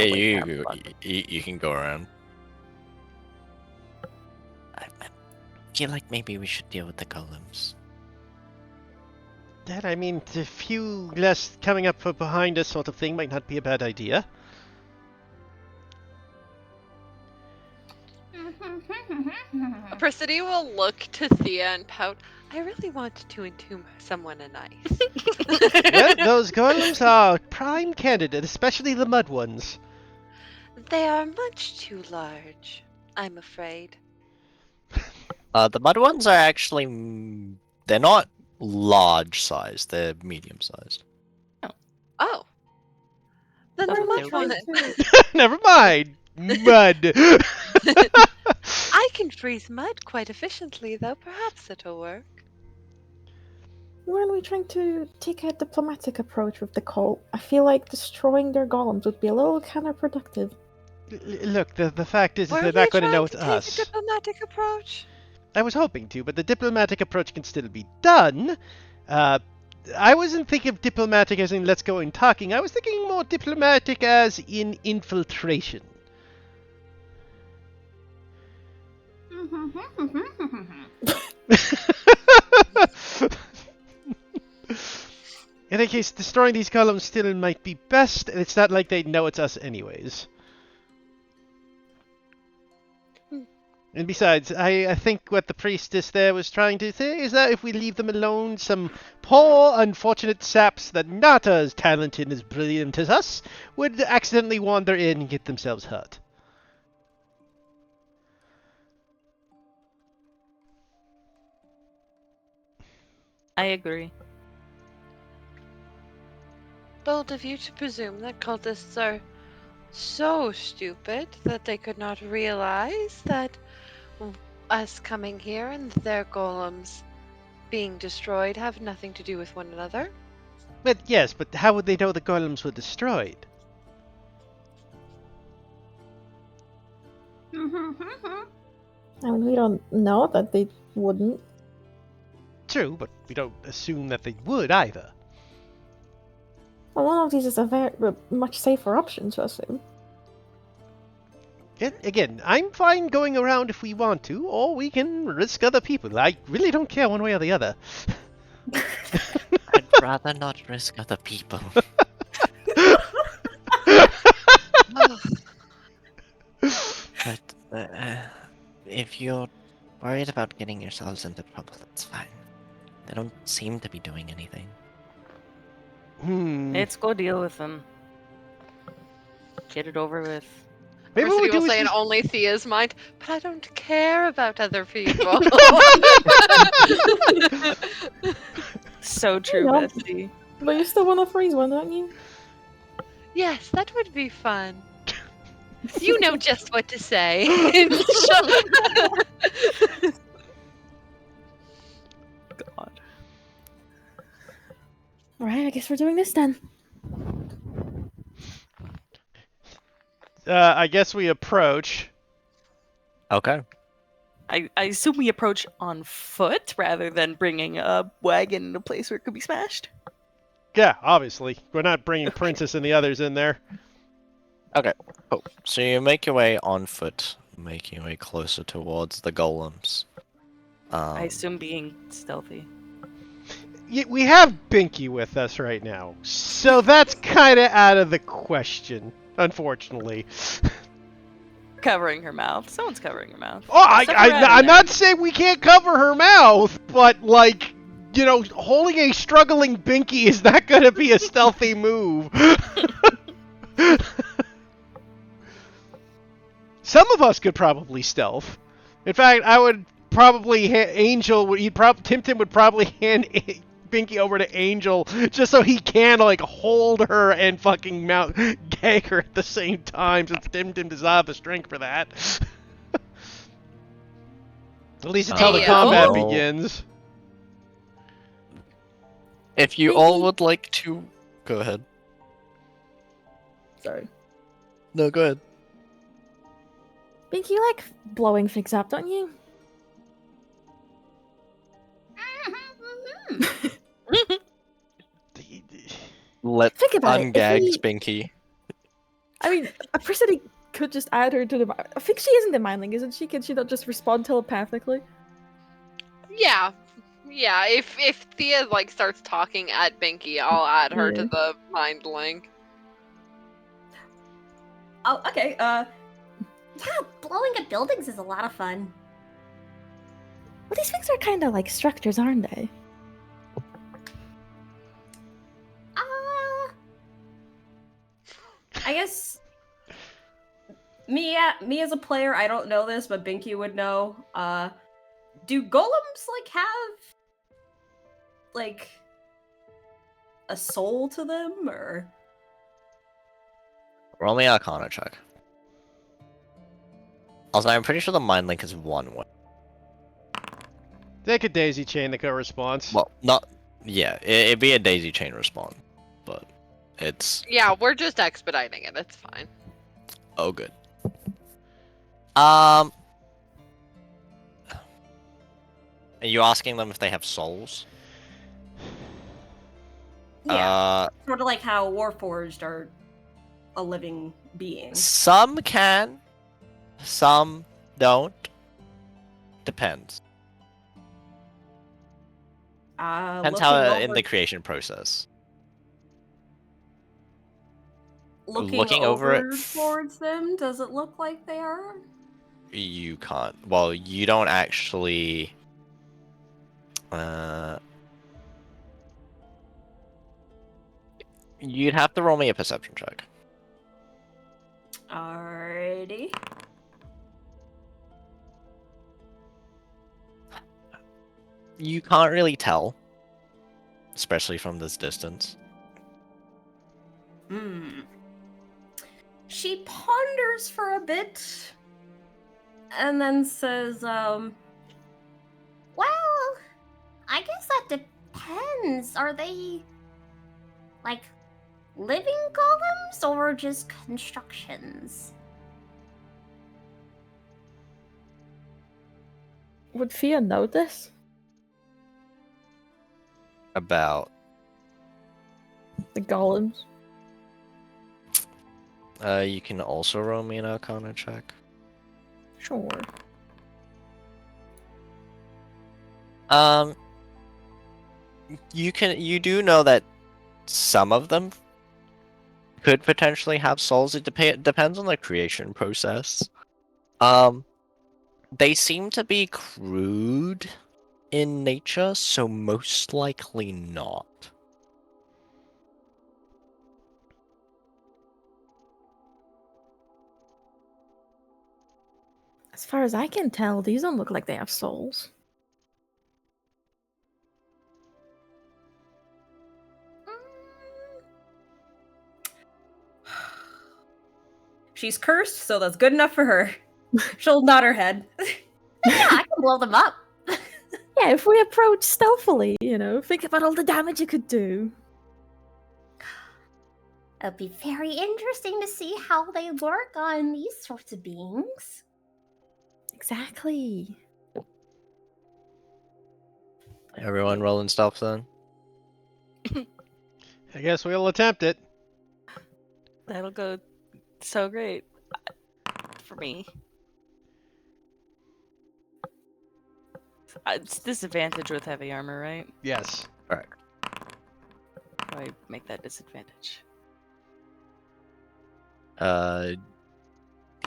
Yeah, way you, kind of you, blocked? you can go around. I feel like maybe we should deal with the golems. That, I mean, a few less coming up from behind us sort of thing might not be a bad idea. Persody will look to Thea and pout. I really want to entomb someone nice. Well, those golems are prime candidate, especially the mud ones. They are much too large, I'm afraid. The mud ones are actually they're not large sized. They're medium sized. Oh. Then Oh, the they mud were one. Never mind. Mud. I can freeze mud quite efficiently, though. Perhaps it'll work. Weren't we trying to take a diplomatic approach with the cult? I feel like destroying their golems would be a little counterproductive. Look, the fact is Were they're we not going to trying know to it's take a us. diplomatic approach? I was hoping to, but the diplomatic approach can still be done. I wasn't thinking of diplomatic as in let's go in talking. I was thinking more diplomatic as in infiltration. In any case, destroying these columns still might be best, and it's not like they know it's us anyways. And besides, I think what the priestess there was trying to say is that if we leave them alone, some poor, unfortunate saps that not as talented and as brilliant as us would accidentally wander in and get themselves hurt. I agree. Bold of you to presume that cultists are so stupid that they could not realize that us coming here and their golems being destroyed have nothing to do with one another. But yes, but how would they know the golems were destroyed? I mean, we don't know that they wouldn't. True, but we don't assume that they would either. Well, one of these is a very much safer option to assume. Again, I'm fine going around if we want to, or we can risk other people. I really don't care one way or the other. I'd rather not risk other people. But if you're worried about getting yourselves into trouble, that's fine. They don't seem to be doing anything. Let's go deal with them. Get it over with. Maybe Persody we do will is say in just... only Thea's mind, but I don't care about other people. So true, No. Bessie. But you still want to freeze one, don't you? Yes, that would be fun. You know just what to say. God. Alright, I guess we're doing this then. I guess we approach. Okay. I assume we approach on foot rather than bringing a wagon in a place where it could be smashed. Yeah, obviously. We're not bringing Princess and the others in there. Okay. Oh, so you make your way on foot, making your way closer towards the golems. I assume being stealthy. We have Binky with us right now, so that's kind of out of the question, unfortunately. Covering her mouth. Someone's covering her mouth. Oh, Stuff around in I'm there. not saying we can't cover her mouth, but, like, you know, holding a struggling Binky is not going to be a stealthy move. Some of us could probably stealth. In fact, I would probably Timtim would probably hand Binky over to Angel just so he can like hold her and fucking gag her at the same time, since Timtim does not have the strength for that. At least until the Hey, combat oh. begins. If you all would like to... Go ahead. Sorry. No, go ahead. Think you like blowing things up, don't you? Let Think about it. If ungag we, Spinky. I mean, a person could just add her to the. I think she isn't the mindling, isn't she? Can she not just respond telepathically? Yeah. Yeah, if Thea like starts talking at Binky, I'll add her to Yeah. the mind link. Oh, okay. Yeah, blowing up buildings is a lot of fun. Well, these things are kind of like structures, aren't they? I guess me as a player, I don't know this, but Binky would know. Do golems like have like a soul to them, or Roll me Arcana check. Also, I'm pretty sure the mind link is one way. They could daisy chain the co-response. Well, not. Yeah, it'd be a daisy chain respawn, but it's. Yeah, we're just expediting it. It's fine. Oh, good. Are you asking them if they have souls? yeah, sort of like how Warforged are a living being. Some can, some don't. Depends. Depends how in the creation process. Looking over it towards them, does it look like they are? You can't. Well, you don't actually. You'd have to roll me a perception check. Alrighty. You can't really tell, especially from this distance. She ponders for a bit and then says, Well, I guess that depends. Are they like living golems or just constructions? Would Fia know this? About The golems? you can also roll me an Arcana check. Sure. You do know that some of them could potentially have souls. It depends on the creation process. They seem to be crude in nature, so most likely not. As far as I can tell, these don't look like they have souls. she's cursed, so that's good enough for her. She'll nod her head. Yeah, I can blow them up. Yeah, if we approach stealthily, think about all the damage it could do. It'll be very interesting to see how they work on these sorts of beings. Exactly. Everyone rolling stealth then? I guess we'll attempt it. That'll go so great for me. It's disadvantage with heavy armor, right? Yes. Alright. How do I make that disadvantage? Uh,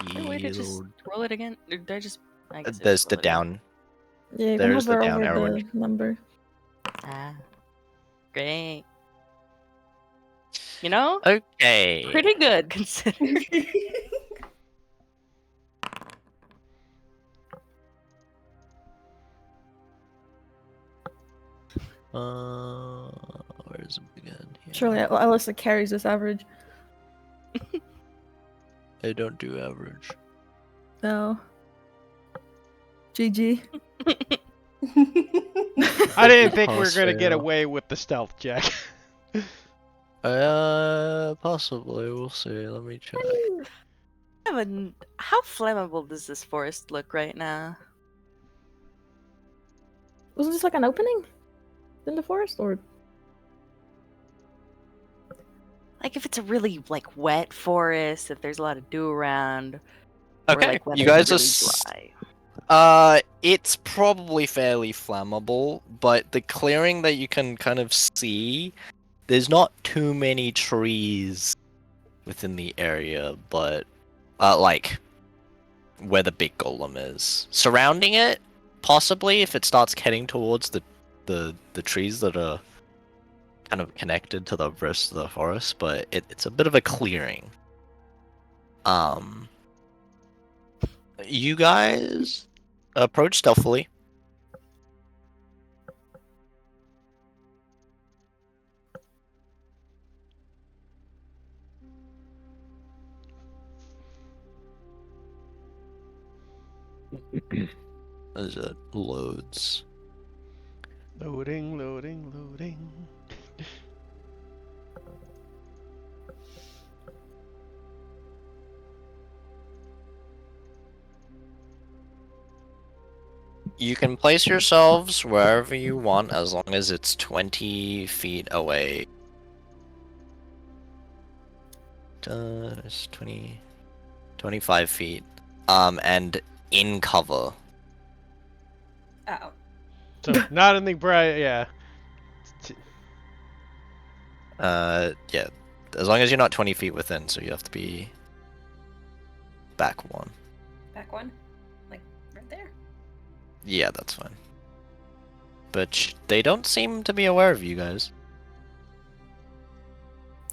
Is there a way to just roll it again? Or did I just? I guess I there's just the roll it again. down. Yeah, you can There's the hover down over arrow. the number. Ah, great. You know, Okay. pretty good considering. Where's it again? Here. Surely Alyssa carries this average. I don't do average. No. GG. I didn't think we were gonna get Fail. away with the stealth check. Possibly. We'll see. Let me check. Evan, how flammable does this forest look right now? Wasn't this like an opening in the forest, or? like if it's a really like wet forest, if there's a lot of dew around, or Okay, like when you it's guys really are dry. it's probably fairly flammable, but the clearing that you can kind of see, there's not too many trees within the area, but like where the big golem is. Surrounding it, possibly if it starts heading towards the trees that are kind of connected to the rest of the forest, but it's a bit of a clearing. You guys approach stealthily. As it loads. Loading, loading, loading. You can place yourselves wherever you want as long as it's 20 feet away. It's 20, 25 feet. And in cover. Oh. So not in the bright, yeah. Yeah. As long as you're not 20 feet within, so you have to be back one. Back one? Like, right there? Yeah, that's fine. But they don't seem to be aware of you guys.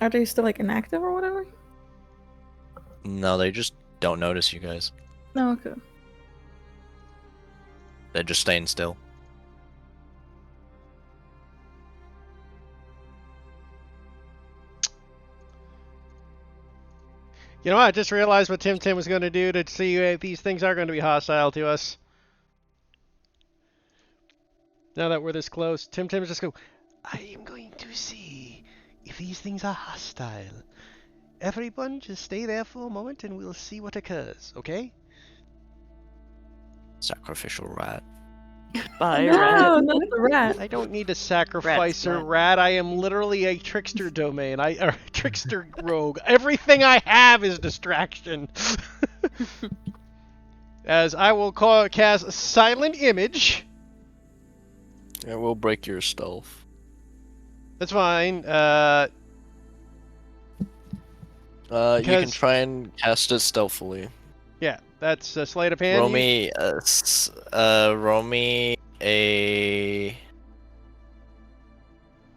Are they still like inactive or whatever? No, they just don't notice you guys. No, okay. They're just staying still. You know what? I just realized what Tim was going to do to see if these things are going to be hostile to us. Now that we're this close, Tim's just go, I am going to see if these things are hostile. Everyone just stay there for a moment and we'll see what occurs, okay? Sacrificial rat. Bye, No, rat. not the rat. I don't need to sacrifice a Rat's rat. I am literally a trickster domain. Or trickster rogue. Everything I have is distraction. As I will cast Silent Image. It will break your stealth. That's fine. You can Because- try and cast it stealthily. Yeah, that's a sleight of hand. Roll me a...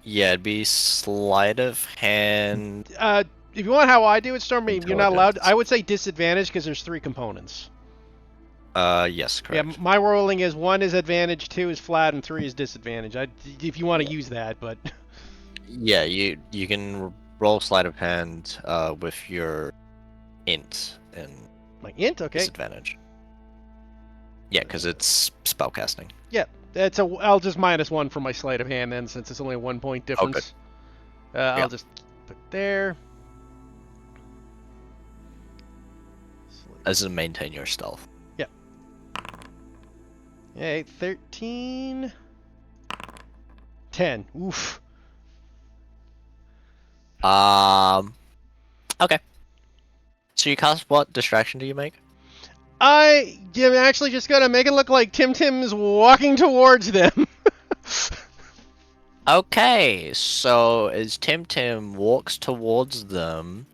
Yeah, it'd be sleight of hand. If you want how I do it, Stormy, you're not allowed. Intelligence. I would say disadvantage because there's 3 components. Yes, correct. Yeah, my rolling is 1 is advantage, 2 is flat, and 3 is disadvantage. If you want to use that, but Yeah, you can roll sleight of hand with your int and my int, okay. disadvantage. Yeah, because it's spellcasting. Yeah, I'll just minus 1 from my sleight of hand then, since it's only a 1 point difference. I'll just put there. As to maintain your stealth. Yeah, 13. 10. Oof. Okay. So you cast what distraction do you make? I am actually just gonna make it look like Tim's walking towards them. Okay, so as Tim walks towards them,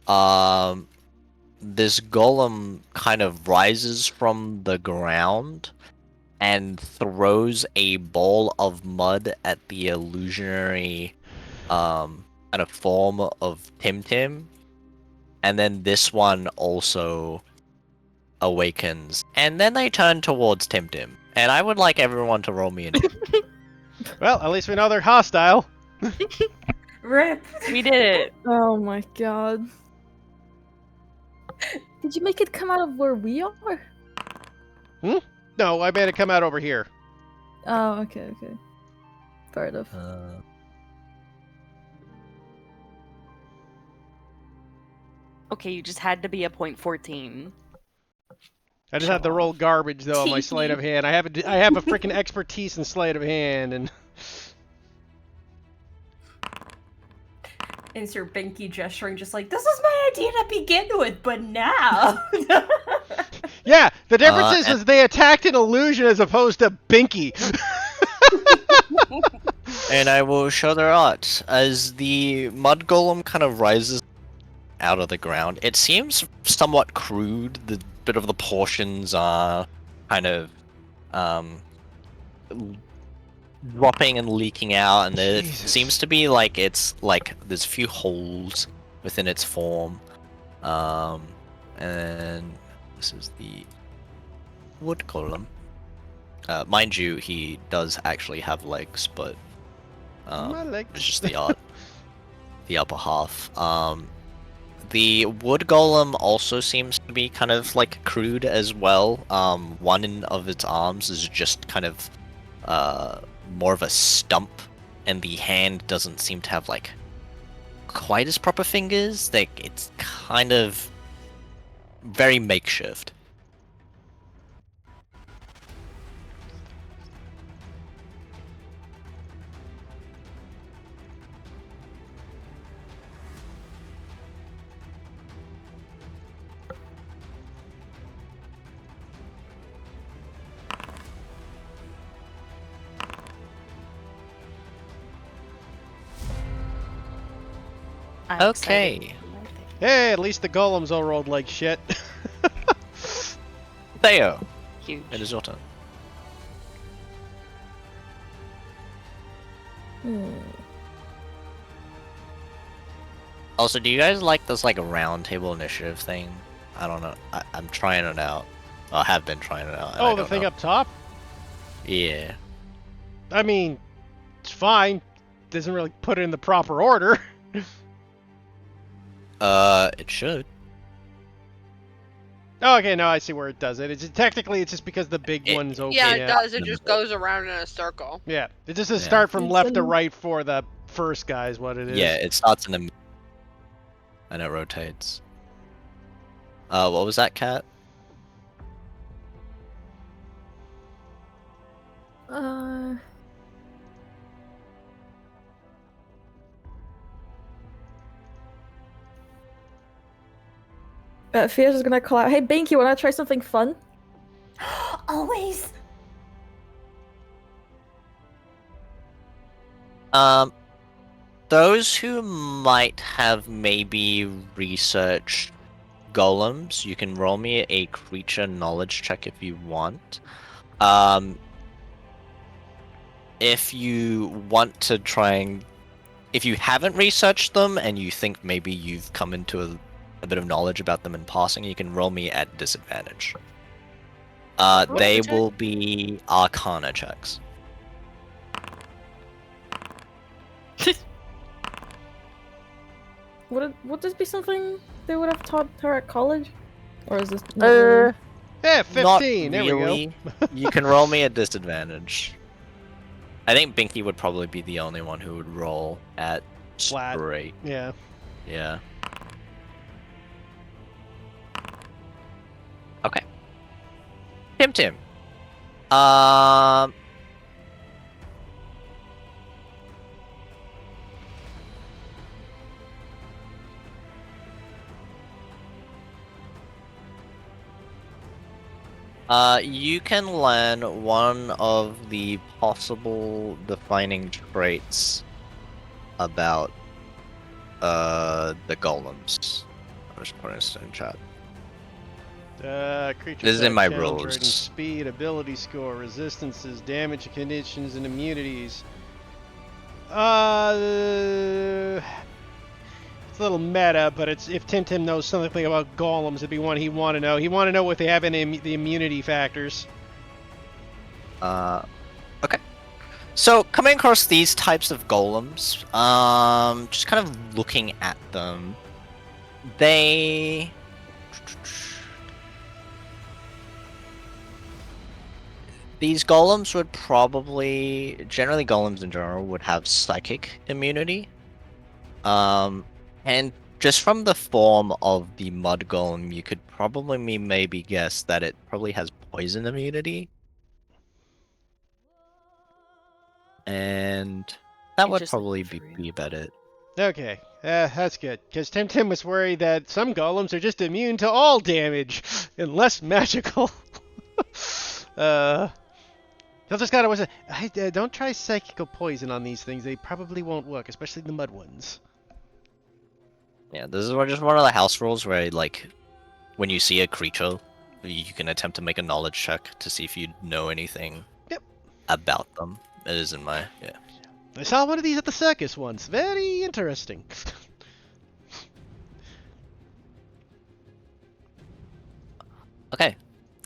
this golem kind of rises from the ground and throws a ball of mud at the illusionary kind of form of Tim, and then this one also awakens, and then they turn towards Tim, and I would like everyone to roll me an Well, at least we know they're hostile. Rip. We did it. Oh my god. Did you make it come out of where we are? No, I made it come out over here. Oh, okay. Fair enough. Okay, you just had to be a .14. I just have to roll garbage though on my sleight of hand. I have a freaking expertise in sleight of hand, and Insert Binky gesturing, just like, this is my idea to begin with, but now. Yeah, the difference is and- they attacked an illusion as opposed to Binky. And I will show their art. As the mud golem kind of rises out of the ground, it seems somewhat crude. The bit of the portions are kind of dropping and leaking out, and it Jesus. seems to be like it's like there's a few holes within its form. And this is the wood golem. Mind you, he does actually have legs, but My legs. it's just the art, the upper half. The wood golem also seems to be kind of like crude as well. One of its arms is just kind of more of a stump, and the hand doesn't seem to have like quite as proper fingers. Like it's kind of very makeshift. I'm Okay. excited. Hey, at least the golems all rolled like shit. Theo, Huge. it is your turn. Also, do you guys like this like round table initiative thing? I don't know. I'm trying it out. I have been trying it out. and I Oh, the don't thing know. up top? Yeah. I mean, it's fine. Doesn't really put it in the proper order. It should. Oh, okay, no, I see where it does it. Technically, it's just because the big It- one's open. Yeah, it does. It No, just no. goes around in a circle. Yeah, it just says Yeah. start from It's left to an- right for the first guy is what it is. Yeah, it starts in the and it rotates. What was that, Cat? Fia's is gonna call out, hey Binky, wanna try something fun? Always. Those who might have maybe researched golems, you can roll me a creature knowledge check if you want. If you want to try and... If you haven't researched them and you think maybe you've come into a bit of knowledge about them in passing, you can roll me at disadvantage. They check? will be Arcana checks. Would this be something they would have taught her at college? Or is this not really? Yeah, Not 15. There we really. You can roll me at disadvantage. I think Binky would probably be the only one who would roll at Flat. straight. go. Yeah. Yeah. Okay. Tim. Um. You can learn one of the possible defining traits about the golems. I'm just putting this in chat. Creatures This is have in my challenge rules. rating, speed, ability score, resistances, damage conditions, and immunities. It's a little meta, but it's if Tim knows something about golems, it'd be one he'd want to know. He'd want to know if they have any the immunity factors. Okay. So coming across these types of golems, just kind of looking at them, these golems would probably, generally golems in general, would have psychic immunity. And just from the form of the mud golem, you could probably maybe guess that it probably has poison immunity. And that would Interesting probably for you. be about it. Okay, that's good. Because Tim was worried that some golems are just immune to all damage, unless magical. He'll just gotta was don't try psychical poison on these things. They probably won't work, especially the mud ones. Yeah, this is just one of the house rules where, like, when you see a creature, you can attempt to make a knowledge check to see if you know anything about them. It is in my, yeah. I saw one of these at the circus once. Very interesting. Okay,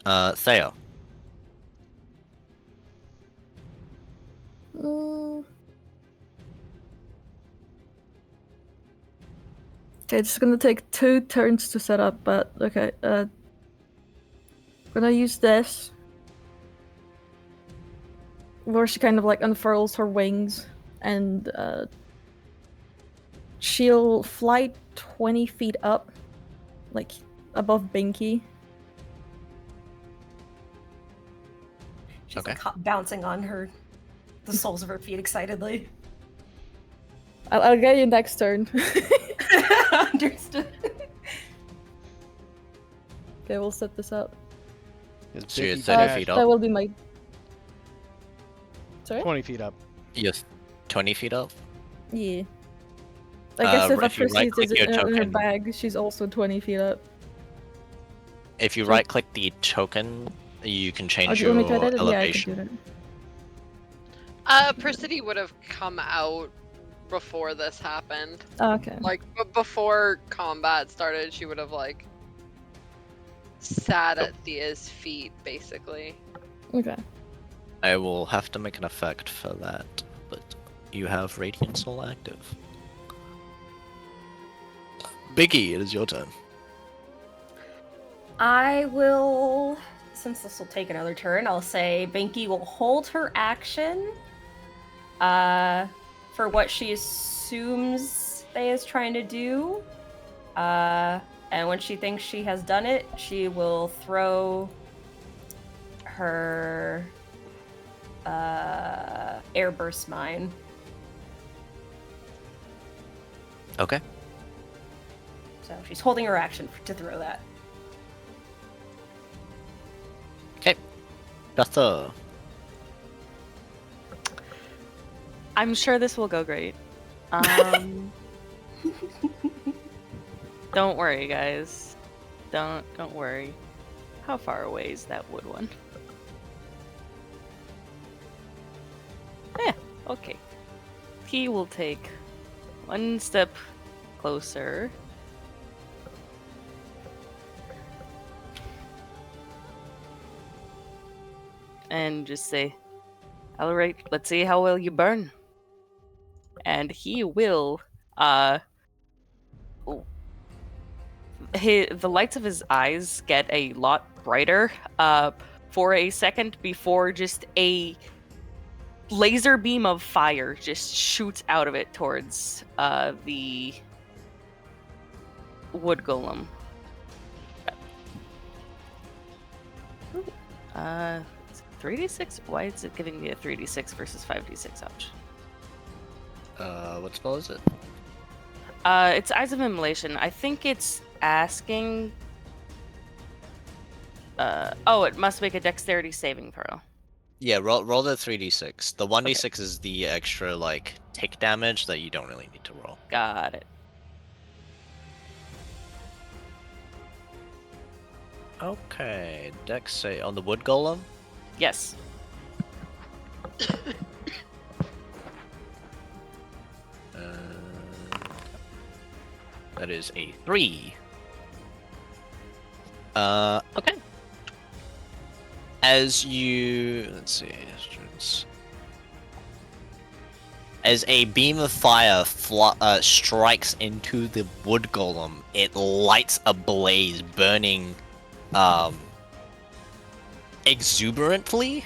Theo. Okay, it's gonna take 2 turns to set up, but okay. Gonna use this, where she kind of like unfurls her wings, and she'll fly 20 feet up, like above Binky. She's Okay. like bouncing on the soles of her feet excitedly. I'll get you next turn. Understood. Okay, we'll set this up. So you're Binky 30 dash feet That up? will be my. Sorry? 20 feet up. You're 20 feet up? Yeah. I guess if I if you proceed right-click your in her token- bag, she's also 20 feet up. If you So- right-click the token, you can Oh, change do you want your me to edit it? Yeah, I elevation. can do that. Persity would have come out before this happened. Oh, okay. Like before combat started, she would have like sat at Thea's feet, basically. Okay. I will have to make an effect for that, but you have Radiant Soul active. Biggie, it is your turn. I will, since this will take another turn, I'll say Binky will hold her action for what she assumes Thea is trying to do. And when she thinks she has done it, she will throw her airburst mine. Okay. So she's holding her action to throw that. Okay. Betha. I'm sure this will go great. Don't worry, guys. Don't worry. How far away is that wood one? Yeah, okay. He will take one step closer. And just say, alright, let's see how well you burn. And he will, the lights of his eyes get a lot brighter, for a second before just a laser beam of fire just shoots out of it towards, the wood golem. 3d6? Why is it giving me a 3d6 versus 5d6? Ouch. What spell is it? It's Eyes of Immolation. I think it's asking. Oh, it must make a dexterity saving throw. Yeah, roll the 3d6. The 1d6 is the extra, like, tick damage that you don't really need to roll. Got it. Okay, dex say on the wood golem? Yes. That is a 3. Okay. As you... Let's see... As a beam of fire strikes into the wood golem, it lights ablaze, burning exuberantly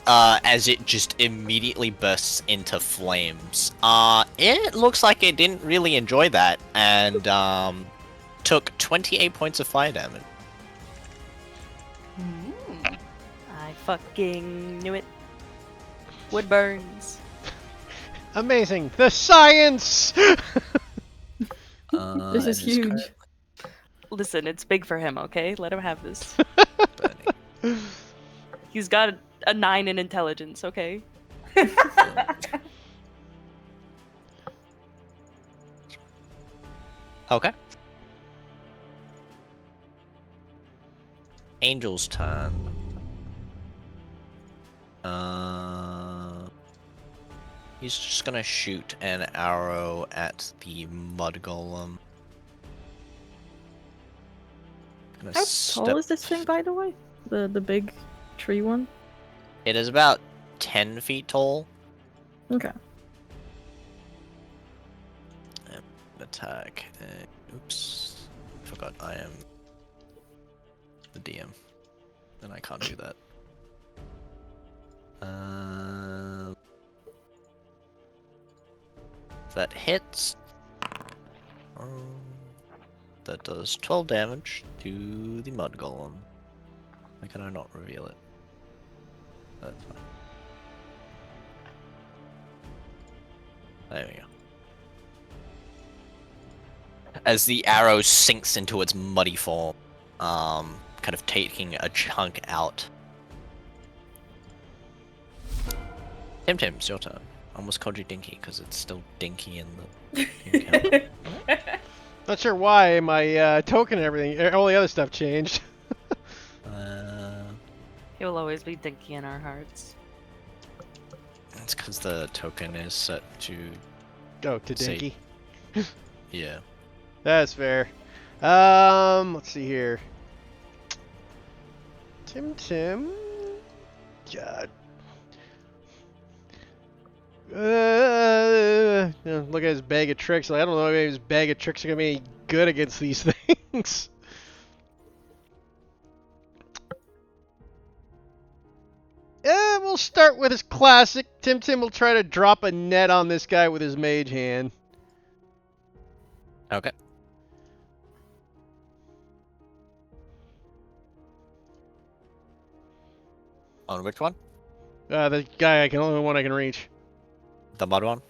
as it just immediately bursts into flames. It looks like it didn't really enjoy that and took 28 points of fire damage. I fucking knew it. Wood burns. Amazing. The science! This is It huge. currently Listen, it's big for him, okay? Let him have this. burning. He's got a 9 in intelligence, okay? Okay. Angel's turn. He's just gonna shoot an arrow at the mud golem. Gonna How step- tall is this thing, by the way? The big tree one? It is about 10 feet tall. Okay. Attack. Oops. Forgot I am the DM. And I can't do that. That hits. That does 12 damage to the mud golem. Why can I not reveal it? That's fine. There we go. As the arrow sinks into its muddy form, kind of taking a chunk out. Tim, it's your turn. I almost called you Dinky because it's still Dinky in the encounter. Not sure why my token and everything, all the other stuff changed. He will always be Dinky in our hearts. It's because the token is set to, Oh, to Say- Dinky. yeah. That's fair. Let's see here. Tim. God. Look at his bag of tricks. Like, I don't know if his bag of tricks are gonna be any good against these things. We'll start with his classic. Tim will try to drop a net on this guy with his mage hand. Okay. On which one? The guy only one I can reach. The mud one?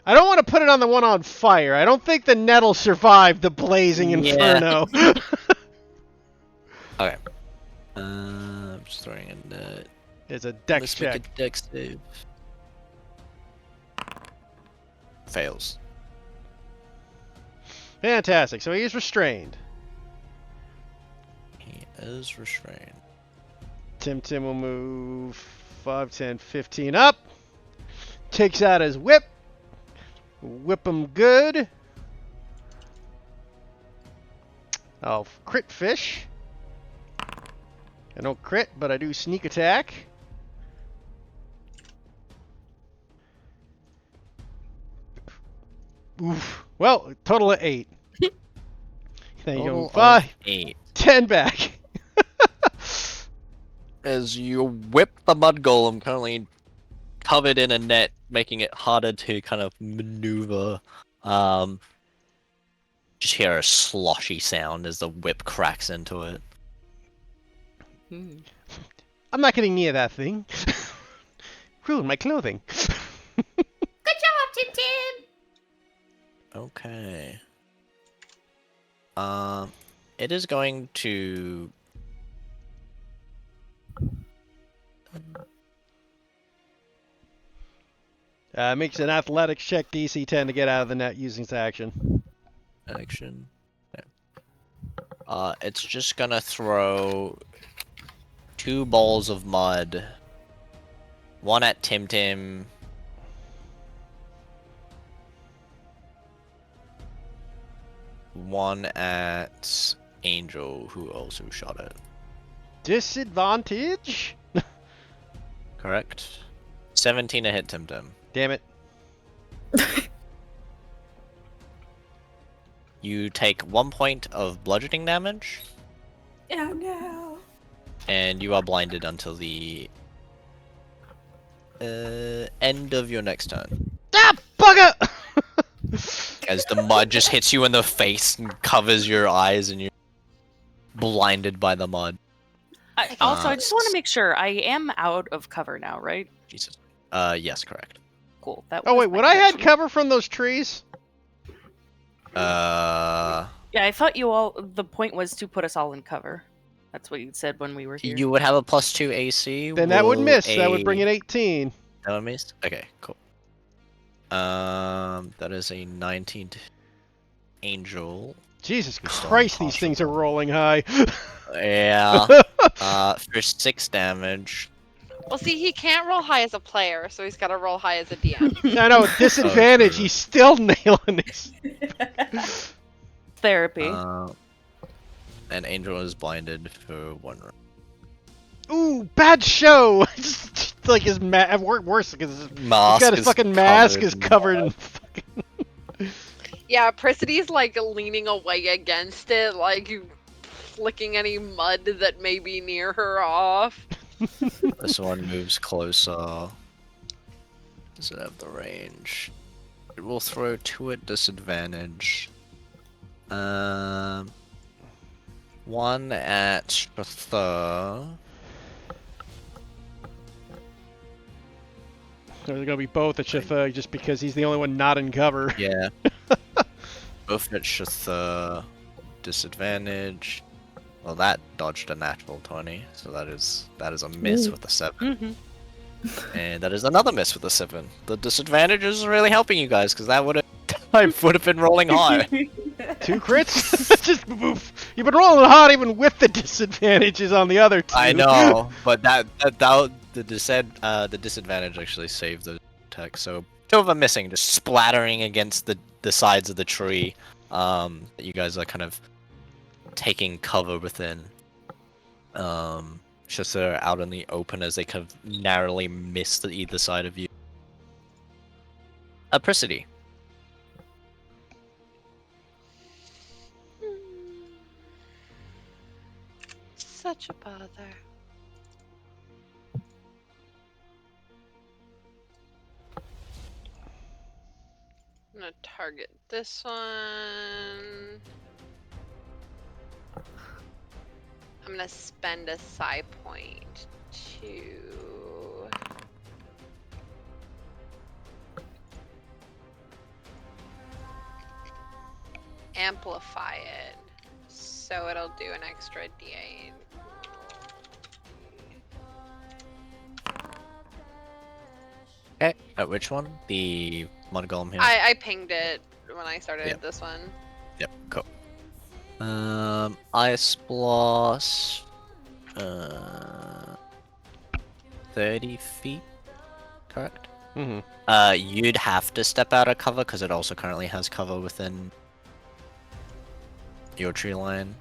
I don't want to put it on the one on fire. I don't think the net'll survive the blazing Yeah. inferno. Okay. I'm just throwing in the. It's a dex Let's check. make a dex save. Fails. Fantastic. So he's restrained. He is restrained. Tim will move 5, 10, 15 up. Takes out his whip. Whip him good. I'll crit fish. I don't crit, but I do sneak attack. Oof. Well, total of 8. There you go. Total of 5, 8. 10 back. As you whip the mud golem, currently covered in a net, making it harder to kind of maneuver. Just hear a sloshy sound as the whip cracks into it. I'm not getting near that thing. Ruin my clothing. Good job, Tim. Okay. It is going to. Makes an athletics check DC 10 to get out of the net using its action. Action. Yeah. It's just gonna throw 2 balls of mud. One at Tim. One at Angel, who also shot it. Disadvantage? Correct. 17 to hit Tim. Damn it. You take 1 point of bludgeoning damage, Oh no. and you are blinded until the end of your next turn. Ah, bugger! As the mud just hits you in the face and covers your eyes, and you're blinded by the mud. I just want to make sure I am out of cover now, right? Jesus. Yes, correct. cool. That Oh was wait, my would I had intention. cover from those trees? Uh, Yeah, I thought you all. The point was to put us all in cover. That's what you said when we were here. you would have a +2 AC. Then that would will miss. That would bring a- it 18. That would miss. Okay, cool. That is a 19 to Angel. Jesus You're still Christ, these things are unconscionable. rolling high. Yeah. For 6 damage. Well, see, he can't roll high as a player, so he's got to roll high as a DM. I know, with disadvantage, true. he's still nailing these. Therapy. And Angel is blinded for 1 round. Ooh, bad show! Just like his worse because he's Mask got his is fucking mask is covered covered in in fucking... Yeah, Pricity's like leaning away against it, like flicking any mud that may be near her off. This one moves closer. Does it have the range? It will throw 2 at disadvantage. 1 at Shratha. There's gonna be both at Shitha just because he's the only one not in cover. Yeah. Both at Shratha. Disadvantage. Well, that dodged a natural 20, so that is a miss Ooh. with a 7. Mm-hmm. And that is another miss with a 7. The disadvantage is really helping you guys, because that would have been rolling high. 2 crits? Just poof. You've been rolling hot even with the disadvantages on the other 2. I know, but the disadvantage actually saved the attack. So 2 of them missing, just splattering against the sides of the tree. That you guys are kind of taking cover within. Just they're out in the open as they kind of narrowly miss either side of you. Apricity. Such a bother. I'm gonna target this one. I'm gonna spend a psi point to amplify it, so it'll do an extra D8. Okay. At which one? The Mongolem here. I pinged it when I started Yep. this one. Yep. Cool. Ice Blast. 30 feet. Correct. Mm-hmm. You'd have to step out of cover because it also currently has cover within your tree line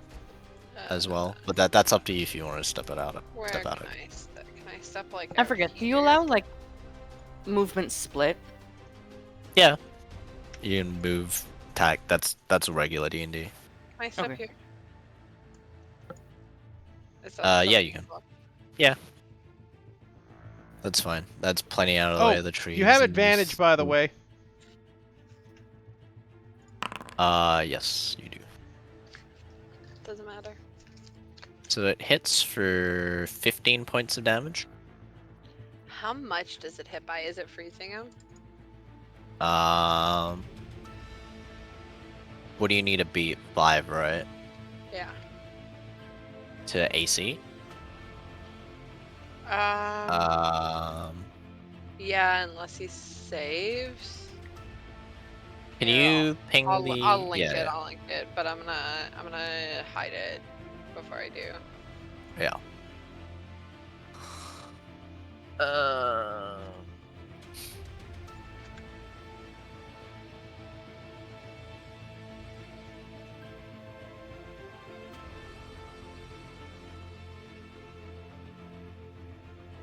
as well. But that's up to you if you want to step it out. Where Step out can of. I step? Can I step like? I over forget. Do you here? allow like movement split? Yeah. You can move. Attack. That's a regular D&D. Can I step Okay. here? Is that Yeah, you can. possible? That's fine. That's plenty out of the way of the trees. You have and advantage, by the way. Yes, you do. Doesn't matter. So it hits for 15 points of damage. How much does it hit by? Is it freezing him? What do you need to beat? 5, right? Yeah. To AC? Yeah, unless he saves. Can Yeah, you ping I'll the? link yeah, it. I'll link it, but I'm gonna hide it before I do. yeah.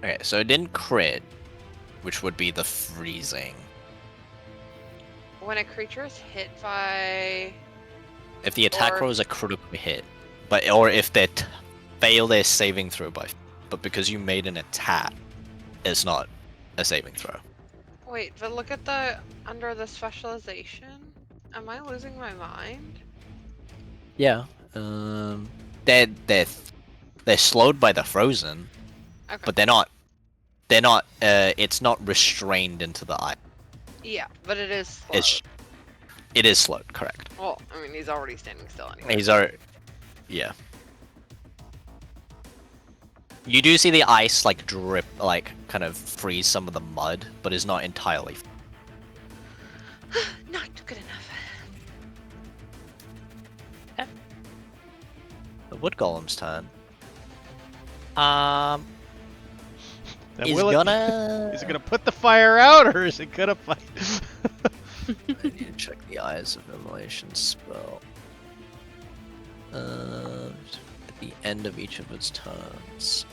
Okay, so it didn't crit, which would be the freezing. When a creature is hit by, If the attack Or- roll is a critical hit, or if they fail their saving throw but because you made an attack, it's not a saving throw. wait, but look at the under the specialization. Am I losing my mind? Yeah. They're slowed by the frozen, Okay. but they're not. It's not restrained into the ice. Yeah, but it is slow. It is slowed, correct. Well, I mean, he's already standing still anyway. He's already, yeah. You do see the ice like drip, like kind of freeze some of the mud, but is not entirely. Not good enough. The wood golem's turn. Now, Is will it- gonna. Is it gonna put the fire out, or is it gonna fight? I need to check the Eyes of Immolation spell. At the end of each of its turns.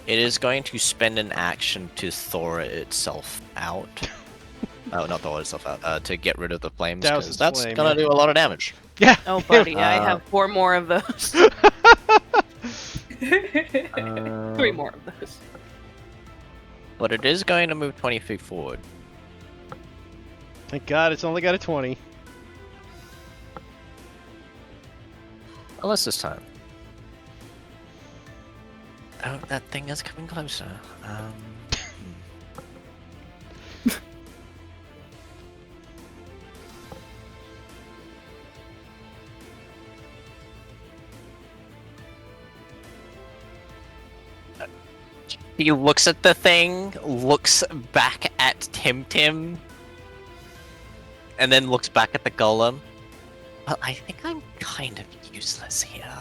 It is going to spend an action to thaw itself out. Oh, not thaw itself out. To get rid of the flames, Douse because its that's flame, gonna yeah. do a lot of damage. Yeah. Oh, buddy, I have 4 more of those. 3 more of those. But it is going to move 20 feet forward. Thank God, it's only got a 20. Unless this time. Oh, that thing is coming closer. He looks at the thing, looks back at Tim, and then looks back at the golem. Well, I think I'm kind of useless here.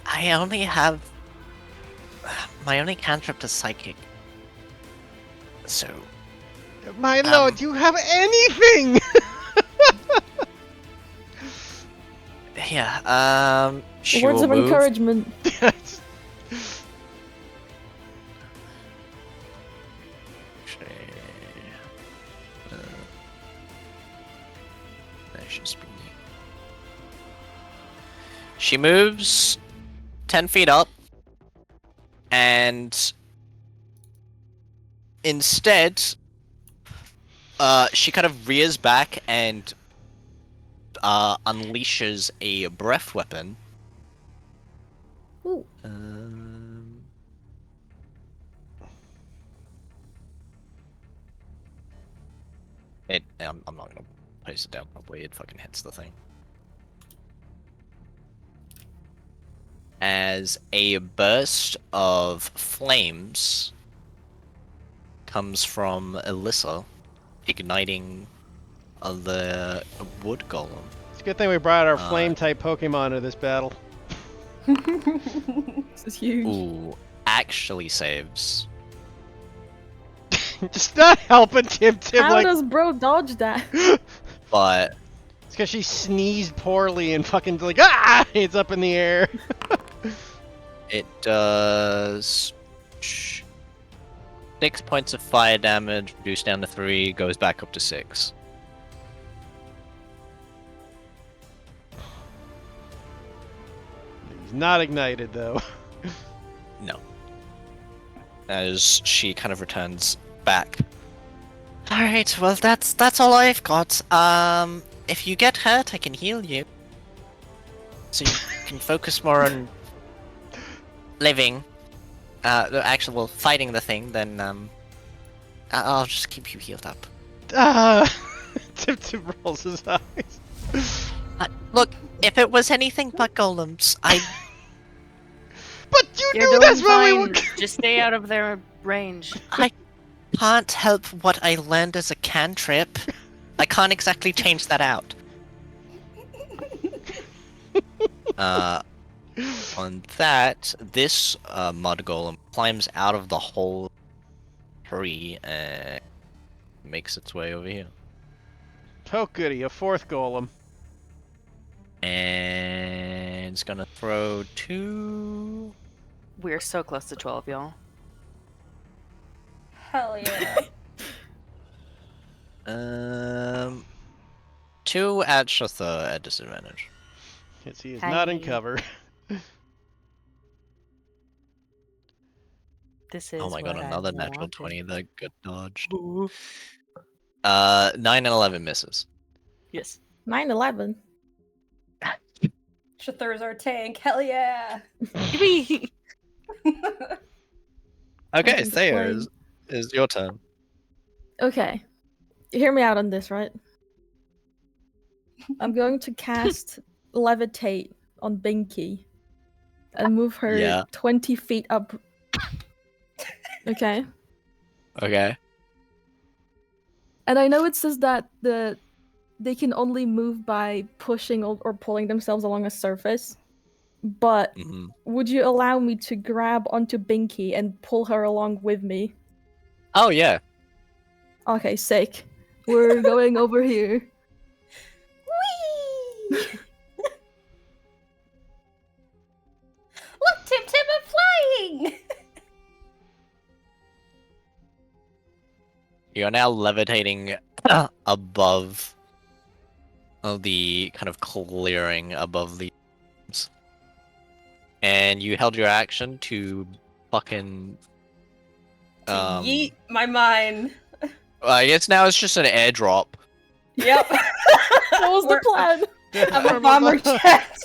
I only have... My only cantrip is psychic. So... My lord, you have anything! Yeah, she Words will of move. encouragement. That's just me. She moves 10 feet up, and instead, she kind of rears back and unleashes a breath weapon. Ooh. I'm not gonna place it down properly. It fucking hits the thing. As a burst of flames comes from Alyssa, igniting the wood golem. It's a good thing we brought our flame-type Pokemon to this battle. This is huge. Ooh, actually saves. Just not helping Tim How like... does bro dodge that? But It's because she sneezed poorly and fucking like, ah! It's up in the air. it does 6 points of fire damage, reduced down to 3, goes back up to 6. He's not ignited though. No. As she kind of returns back. Alright, well that's all I've got. If you get hurt, I can heal you. So you can focus more on living. Actually, well, fighting the thing, then I'll just keep you healed up. Tim rolls his eyes. Look, if it was anything but golems, But you You're knew doing that's what we fine. were. Just stay out of their range. I can't help what I learned as a cantrip. I can't exactly change that out. On that, this mud golem climbs out of the whole tree and makes its way over here. Oh goody, a fourth golem. And it's gonna throw 2... We're so close to 12, y'all. Hell yeah. 2 at Shotha at disadvantage. Yes, he is not in Hi. cover. This is Oh my god, what I another natural wanted. 20 that got dodged. Ooh. 9 and 11 misses. Yes. 9/11. Chithur's our tank. Hell yeah. Yippee! Okay, think Thea, explain. is your turn. Okay. Hear me out on this, right? I'm going to cast Levitate on Binky and move her Yeah. 20 feet up. Okay. Okay. And I know it says that they can only move by pushing or pulling themselves along a surface, but Hmm. would you allow me to grab onto Binky and pull her along with me? Oh yeah. Okay, sick. We're going over here. Whee! Look, Tim Tim, I'm flying! You're now levitating above the kind of clearing above the and you held your action to fucking To yeet my mind. I guess now it's just an airdrop. Yep. That was the plan. I'm a bomber jet.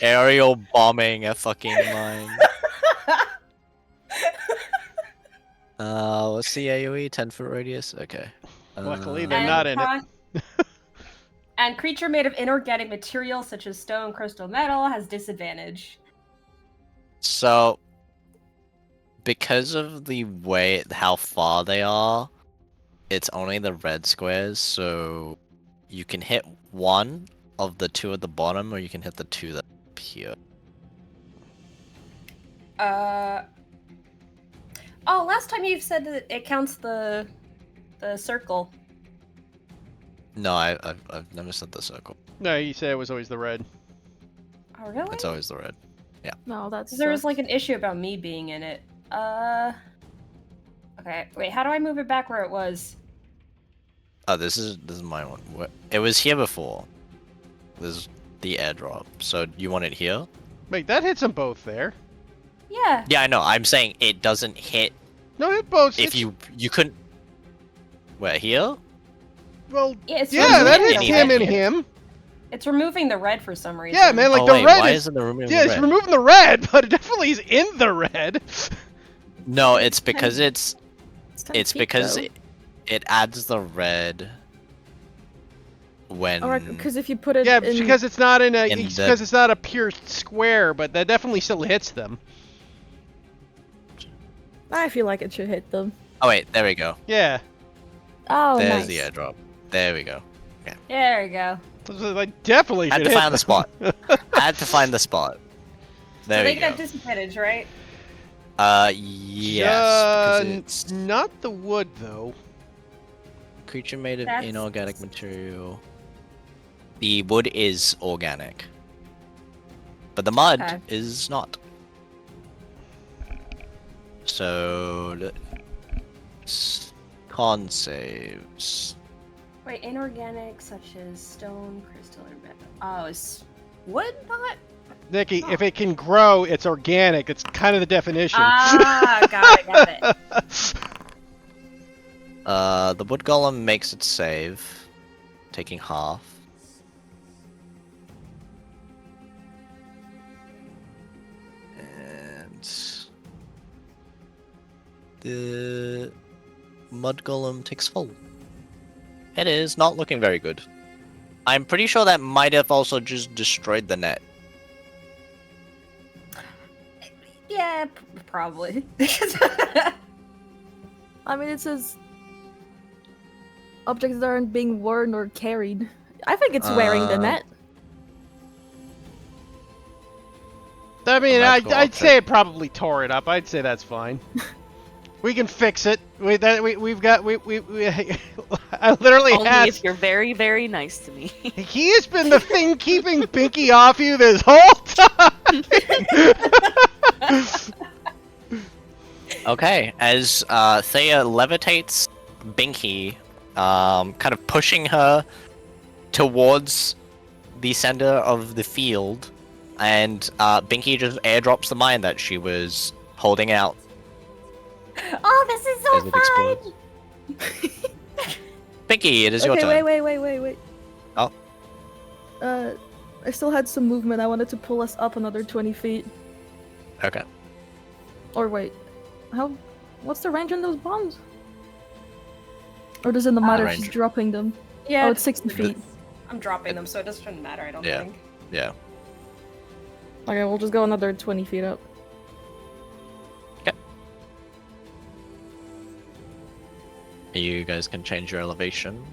Aerial bombing a fucking mine. What's the AoE? 10-foot radius? Okay. Luckily, they're not in it. And creature made of inorganic material such as stone, crystal, metal has disadvantage. So, because of the way how far they are, it's only the red squares, so you can hit one of the two at the bottom, or you can hit the two that are up here. Oh, last time you said that it counts the circle. No, I've never said the circle. No, you said it was always the red. Oh, really? It's always the red. No, that's. Because there was like an issue about me being in it. Okay, wait, how do I move it back where it was? Oh, this is my one. It was here before. This is the airdrop. So you want it here? Wait, that hits them both there. Yeah. Yeah, I know. I'm saying it doesn't hit No, it both. if you couldn't. Where here? Well, Yeah, it's yeah, that removing hits the him red. and him. It's removing the red for some reason. Yeah, man, like oh, the wait, red why is. isn't the room Yeah, it's removing the red, but it definitely is in the red. No, it's because it's 10 it's feet, because though. it adds the red when Alright, because if you put it Yeah, in... because it's not in a in because the- it's not a pure square, but that definitely still hits them. I feel like it should hit them. Oh wait, there we go. Yeah, Oh, There's nice. the airdrop. There we go. There we go. so I definitely I had should to hit find the spot. I had to find the spot. There So we they go. get disadvantage, right? Yes, because it's not the wood though. creature made of That's- inorganic material. The wood is organic, but the mud Okay. is not. So, con saves. Wait, inorganic such as stone, crystal, or metal. Oh, is wood not? Nikki, if it can grow, it's organic. It's kind of the definition. Ah, got it. The wood golem makes its save, taking half. And the mud golem takes full. It is not looking very good. I'm pretty sure that might have also just destroyed the net. Yeah, probably. I mean, it says... Objects that aren't being worn or carried. I think it's wearing the net. I mean, magical I'd say object. it probably tore it up. I'd say that's fine. We can fix it. I literally Only had. if you're very, very nice to me. He has been the thing keeping Binky off you this whole time. Okay, as Thea levitates Binky, kind of pushing her towards the center of the field, and Binky just airdrops the mine that she was holding out. Oh, this is so As it fun! Binky, it is your turn. Wait. Oh. I still had some movement. I wanted to pull us up another 20 feet. Okay. Or wait, what's the range on those bombs? Or does it not matter if she's range. dropping them? Yeah, Oh, it's 60 feet. I'm dropping them, so it doesn't matter, I don't Yeah. think. Yeah. Okay, we'll just go another 20 feet up. You guys can change your elevation.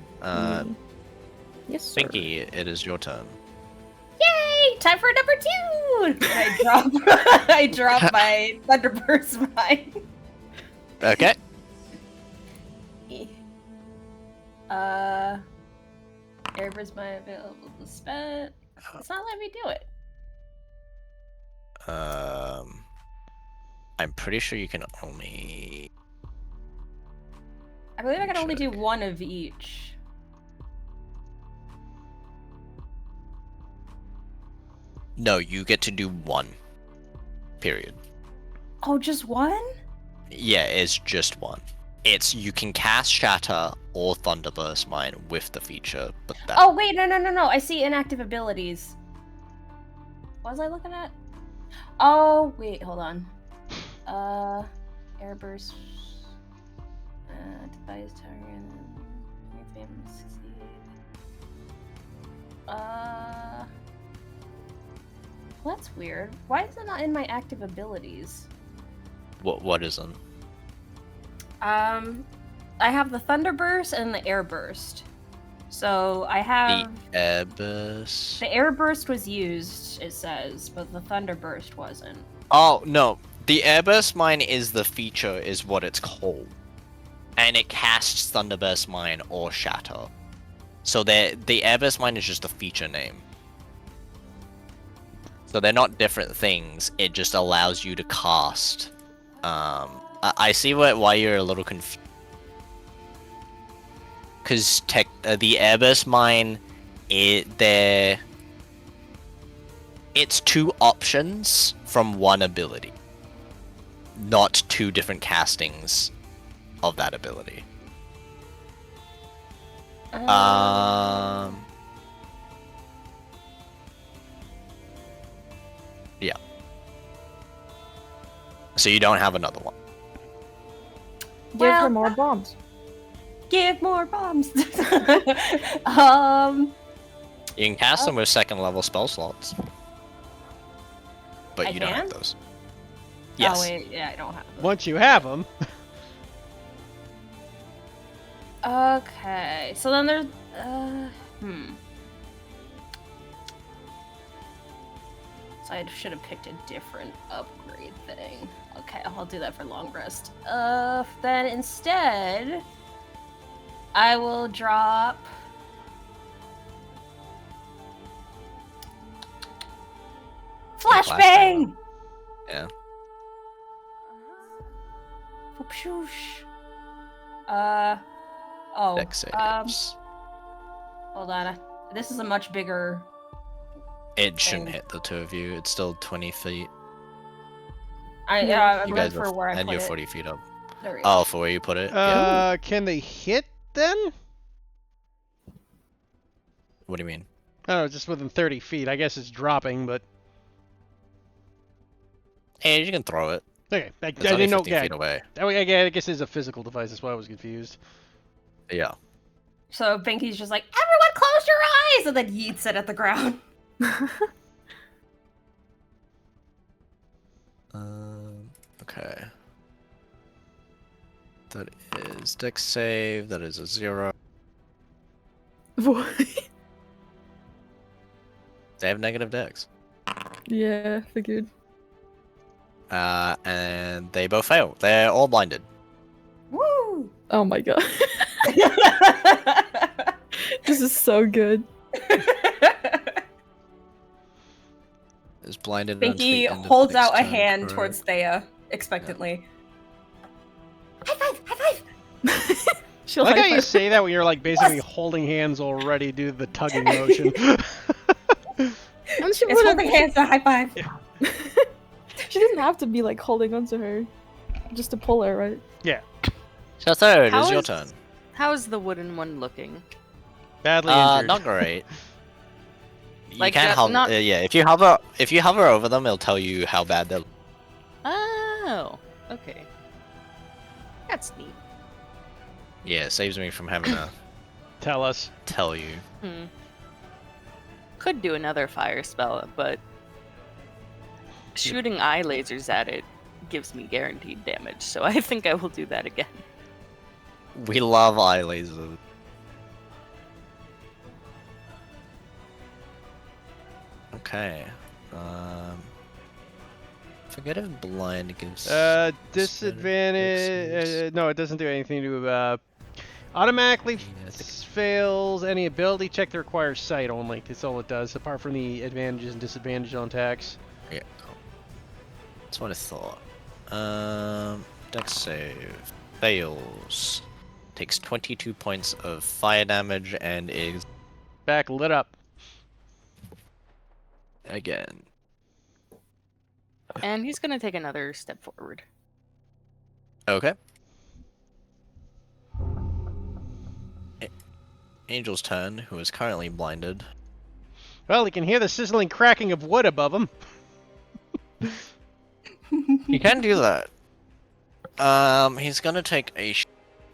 Yes, sir. Binky, it is your turn. Yay! Time for number 2! And I drop I drop my Thunderburst mine. Okay. Airburst mine available to spend. It's not letting me do it. I'm pretty sure you can only. I believe I can only do one of each. No, you get to do one. Period. Oh, just one? Yeah, it's just one. It's you can cast Shatter or Thunderburst Mine with the feature, but that. Oh wait, no. I see inactive abilities. What was I looking at? Oh wait, hold on. Airburst. Device target. Well, that's weird. Why is it not in my active abilities? What isn't? I have the Thunderburst and the Airburst. So I have The Airburst. the Airburst was used, it says, but the Thunderburst wasn't. Oh no, the Airburst Mine is the feature, is what it's called, and it casts Thunderburst Mine or Shatter. So the Airburst Mine is just a feature name. So they're not different things. It just allows you to cast. I see why you're a little confused. Because the Airburst Mine, it's 2 options from one ability, not 2 different castings of that ability. Yeah. So you don't have another one. Give Well, her more bombs. Give more bombs. You can cast them with 2nd level spell slots. But I you don't have can? those. Yes. Oh wait, yeah, I don't have them. Once you have them, Okay, so then there's So I should have picked a different upgrade thing. Okay, I'll do that for long rest. Then instead, I will drop. Flashbang! Yeah. Whoop-shoosh. Oh. Dex saves. Hold on. This is a much bigger. It shouldn't thing. hit the 2 of you. It's still 20 feet. I You read guys for are, where I and put you're it. 40 feet up. There we go. Oh, for where you put it? Yeah. can they hit then? What do you mean? I don't know, just within 30 feet. I guess it's dropping, but Hey, you can throw it. okay. I It's only didn't know. 50 Yeah, feet away. I guess it's a physical device. That's why I was confused. Yeah. So Binky's just like, everyone close your eyes! And then yeets it at the ground. Okay. That is Dex save. That is a 0. What? They have negative Dex. Yeah, figured. And they both fail. They're all blinded. Woo! Oh my god. This is so good. Is blinded until the Binky end of the holds next out a turn, hand correct? towards Thea, expectantly. High five! High five! She'll I like how high you five. say that when you're like basically holding hands already, do the tugging motion. And she It's wouldn't- holding hands to high five. She doesn't have to be like holding onto her just to pull her, right? So third How is your is- turn. How's the wooden one looking? Badly injured. Not great. You Like, can't hover. not- Yeah, if you hover over them, it'll tell you how bad they're. Oh, okay. That's neat. Yeah, it saves me from having to Tell us. tell you. Hmm. Could do another fire spell, but shooting eye lasers at it gives me guaranteed damage, so I think I will do that again. We love eye lasers. Okay. Forget if blind gives. Disadvantage. No, it doesn't do anything to. Automatically Yeah, I think- fails any ability check that requires sight only. That's all it does, apart from the advantages and disadvantages on attacks. Yeah. That's what I thought. Dex save fails. Takes 22 points of fire damage and is Back lit up. again. And he's gonna take another step forward. Okay. Angel's turn, who is currently blinded. Well, he can hear the sizzling cracking of wood above him. He can do that. He's gonna take a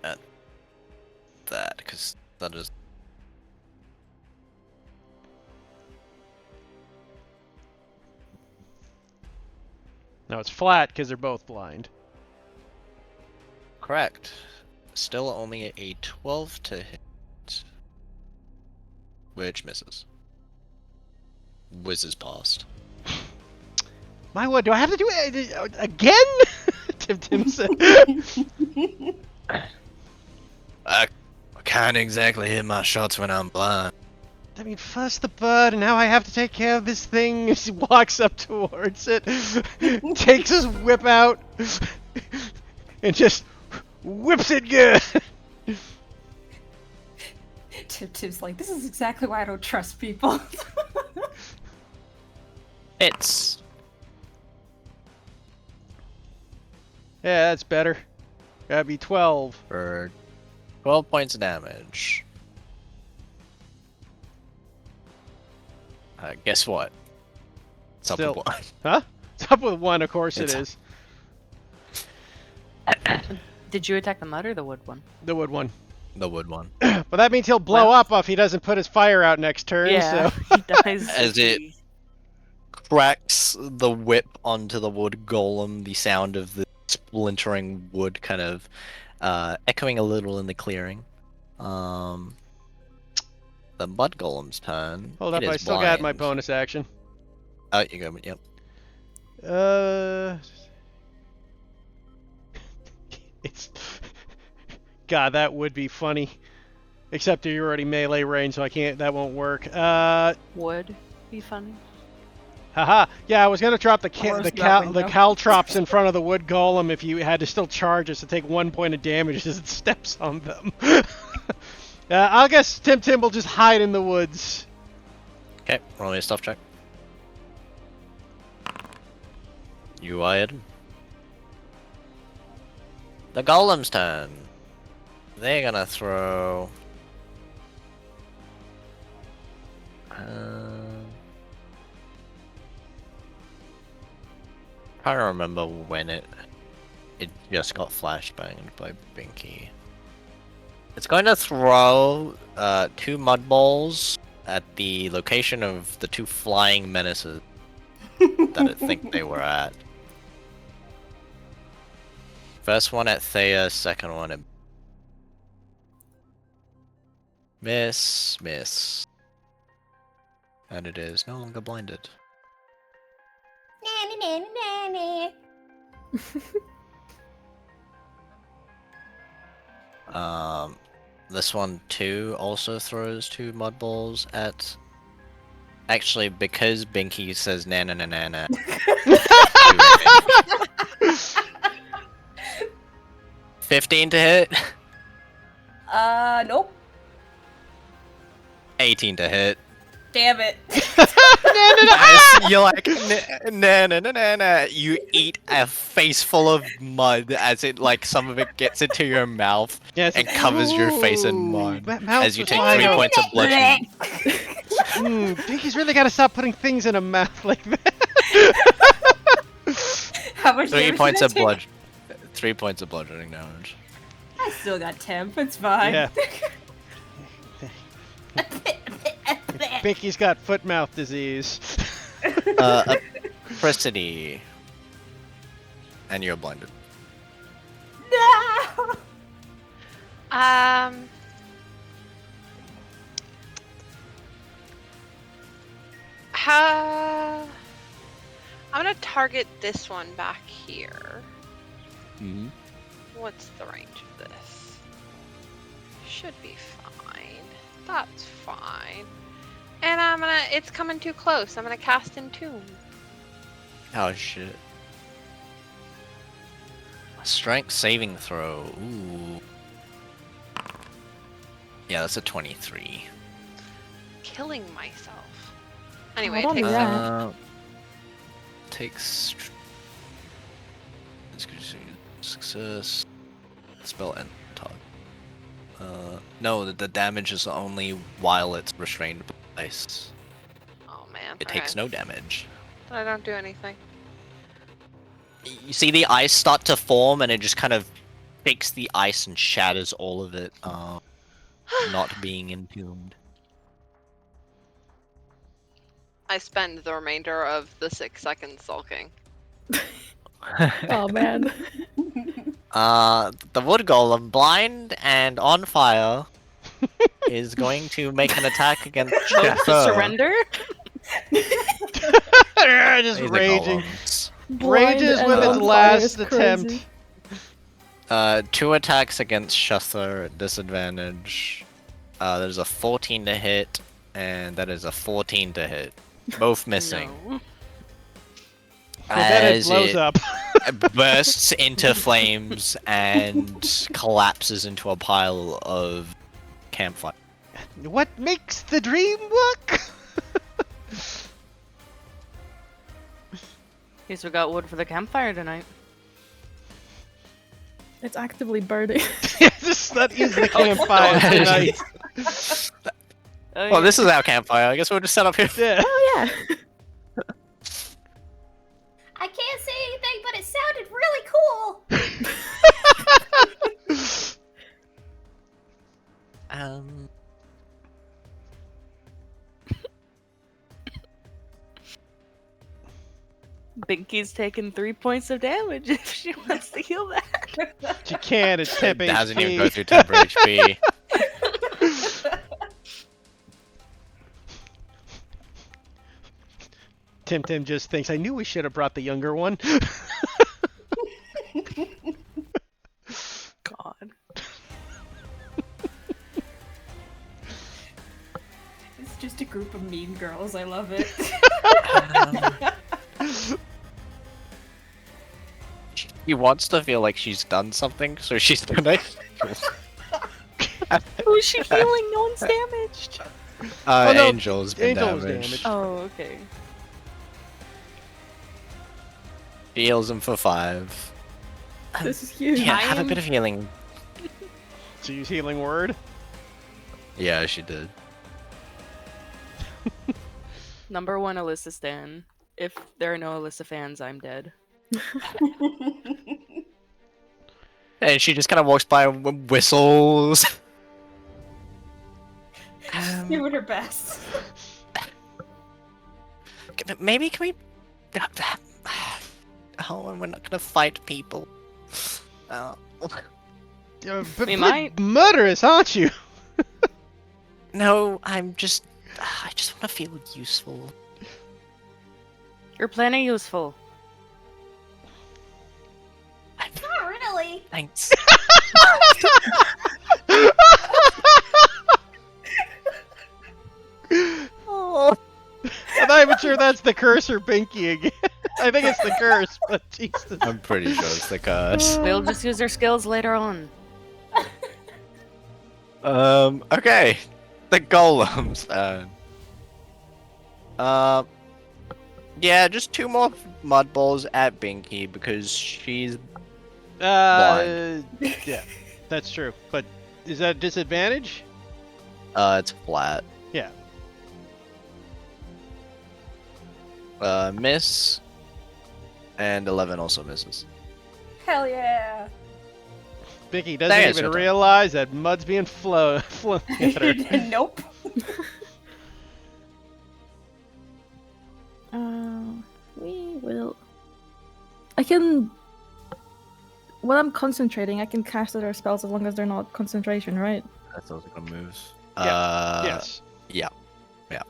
at that because that is. No, it's flat because they're both blind. Correct. Still only a 12 to hit. Which misses. Whizzes past. My word, do I have to do it again? Tim said. I can't exactly hit my shots when I'm blind. I mean, first the bird, and now I have to take care of this thing. He walks up towards it, takes his whip out, and just whips it good. Tim's like, this is exactly why I don't trust people. It's Yeah, that's better. Gotta be 12. for 12 points of damage. Guess what? It's up to Still- 1. Huh? It's up with 1, of course it It's- is. Did you attack the mud or the wood one? The wood one. The wood one. But that means he'll blow up if he doesn't put his fire out next turn, Yeah, so... he dies. As it cracks the whip onto the wood golem, the sound of the splintering wood kind of echoing a little in the clearing. The mud golem's turn. Hold It up, I is still got my blind. bonus action. Oh, you go. Yep. It's... God, that would be funny. Except you're already melee range, so I can't. That won't work. Would be funny. Haha. Yeah, I was gonna drop the Close that window. caltrops in front of the wood golem if you had to still charge us to take 1 point of damage as it steps on them. I guess Tim will just hide in the woods. Okay, roll me a stuff check. You wired. The golem's turn. They're gonna throw. I don't remember when it just got flashbanged by Binky. It's going to throw 2 mud balls at the location of the 2 flying menaces that it think they were at. First one at Thea, second one at Miss. And it is no longer blinded. Nanny, nanny, nanny. This one too also throws 2 mud balls at. Actually, because Binky says na na na na na. 15 to hit. Nope. 18 to hit. Damn it. As you're like na na na na na. You eat a face full of mud as it like some of it gets into your mouth Yes. and covers your face in mud That mouth as you was take wide 3 open. points of bludgeoning. Pinky's really gotta stop putting things in a mouth like that. How much 3 damage points did I of take? blood. 3 points of bludgeoning damage. I still got temp. It's fine. Yeah. Pinky's got foot mouth disease. Apricity. And you're blinded. No! I'm gonna target this one back here. Mm-hmm. What's the range of this? Should be fine. That's fine. And it's coming too close. I'm gonna cast Entomb. Oh shit. Strength saving throw. Ooh. Yeah, that's a 23. Killing myself. Anyway, Hold on it to takes that. Takes. Success. Spell end target. No, the damage is only while it's restrained by ice. Oh man. It takes no damage. I don't do anything. You see the ice start to form, and it just kind of shakes the ice and shatters all of it, not being entombed. I spend the remainder of the 6 seconds sulking. Oh man. The wood golem, blind and on fire, is going to make an attack against Vote to Jethro. surrender? Just These are raging. golems. Blind Rages and with its on fire last is attempt. crazy. 2 attacks against Shuthler at disadvantage. There's a 14 to hit, and that is a 14 to hit. Both missing. No. And then it As blows up. bursts into flames and collapses into a pile of campfire. What makes the dream work? Guess we got wood for the campfire tonight. It's actively burning. That is the campfire tonight. Oh, Well, this is our campfire. I guess we'll just set up here. Yeah. Oh yeah. I can't say anything, but it sounded really cool. Binky's taking 3 points of damage if she wants to heal that. She can. It's temp It doesn't even go HP. through temper HP. Tim just thinks, I knew we should have brought the younger one. God. It's just a group of mean girls. I love it. She wants to feel like she's done something, so she's gonna. Who's she healing? No one's damaged. Oh, no, Angel's been Angel was damaged. damaged. Oh, okay. She heals him for 5. This is huge. Yeah, I have a am- bit of healing. So use healing word. Yeah, she did. Number 1 Alyssa stan. If there are no Alyssa fans, I'm dead. And she just kind of walks by and whistles. Doing her best. Maybe can we? Oh, we're not gonna fight people. We might. Murderous, aren't you? No, I just want to feel useful. You're plenty useful. Not really. Thanks. I'm not even sure that's the curse or Binky again. I think it's the curse, but Jesus. I'm pretty sure it's the curse. We'll just use our skills later on. Okay. The golems. Yeah, just 2 more mud balls at Binky because she's. Yeah, that's true. But is that a disadvantage? It's flat. Yeah. Miss. And 11 also misses. Hell yeah. Binky doesn't That is even your turn. realize that mud's being flung at her. Nope. We will. I can. When I'm concentrating, I can cast other spells as long as they're not concentration, right? That's also gonna moves. Yes. Yeah. Okay.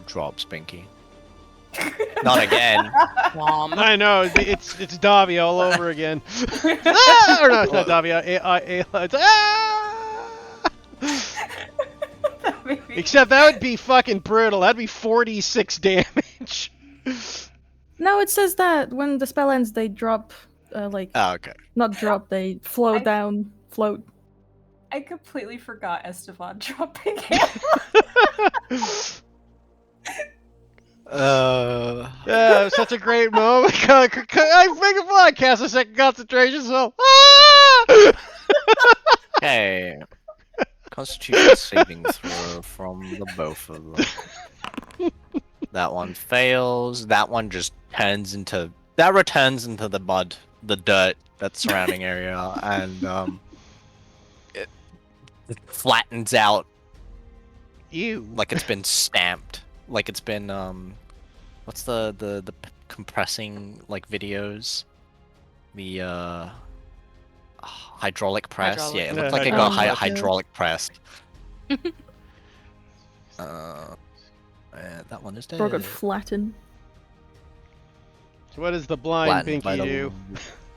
Drops Binky. Not again. I know, it's Davia all over again. Ah! Or no, it's not Davia. It's Except that would be fucking brutal. That'd be 46 damage. No, it says that when the spell ends, they drop, Oh, okay. not drop, they float down, float. I completely forgot Esteban dropping him. Yeah, it was such a great moment. I think if I cast a second concentration spell. Ah! Okay. Constitution saving throw from the both of them. That one fails. That one just turns into. That returns into the mud, the dirt that's surrounding area, and it flattens out Ew. like it's been stamped. Like it's been what's the compressing like videos? The hydraulic press. Hydraulic. Yeah, it Yeah, looked like it hydraulic got press, yeah. hydraulic pressed. That one is dead. Or got flattened. So what does the blind Flattened by Binky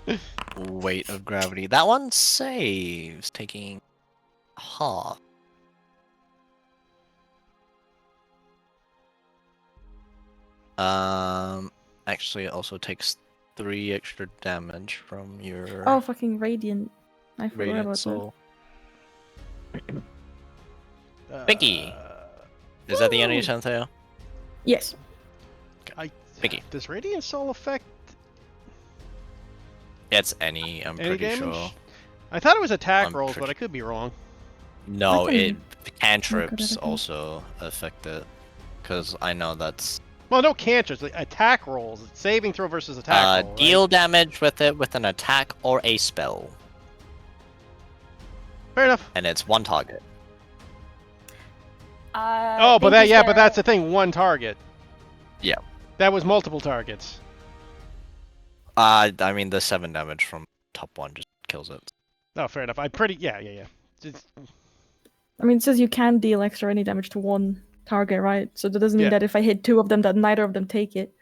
the do? weight of gravity. That one saves, taking half. Actually, it also takes 3 extra damage from your Oh, fucking radiant. I forgot radiant about soul. Binky! Is that the end of your turn, Theo? that. Yes. Binky. Does Radiant Soul affect It's any, I'm any pretty damage? sure. I thought it was attack I'm rolls, pretty- but I could be wrong. No, I it can cantrips at it. also affect it. Because I know that's Well, no cantrips, like attack rolls. It's saving throw versus attack roll, right? deal damage with it with an attack or a spell. Fair enough. And it's one target. Oh, but but that's the thing. One target. Yeah. That was multiple targets. I mean, the 7 damage from top one just kills it. Oh, fair enough. Yeah. It's- I mean, it says you can deal extra any damage to one target, right? So that doesn't mean Yeah. that if I hit 2 of them, that neither of them take it.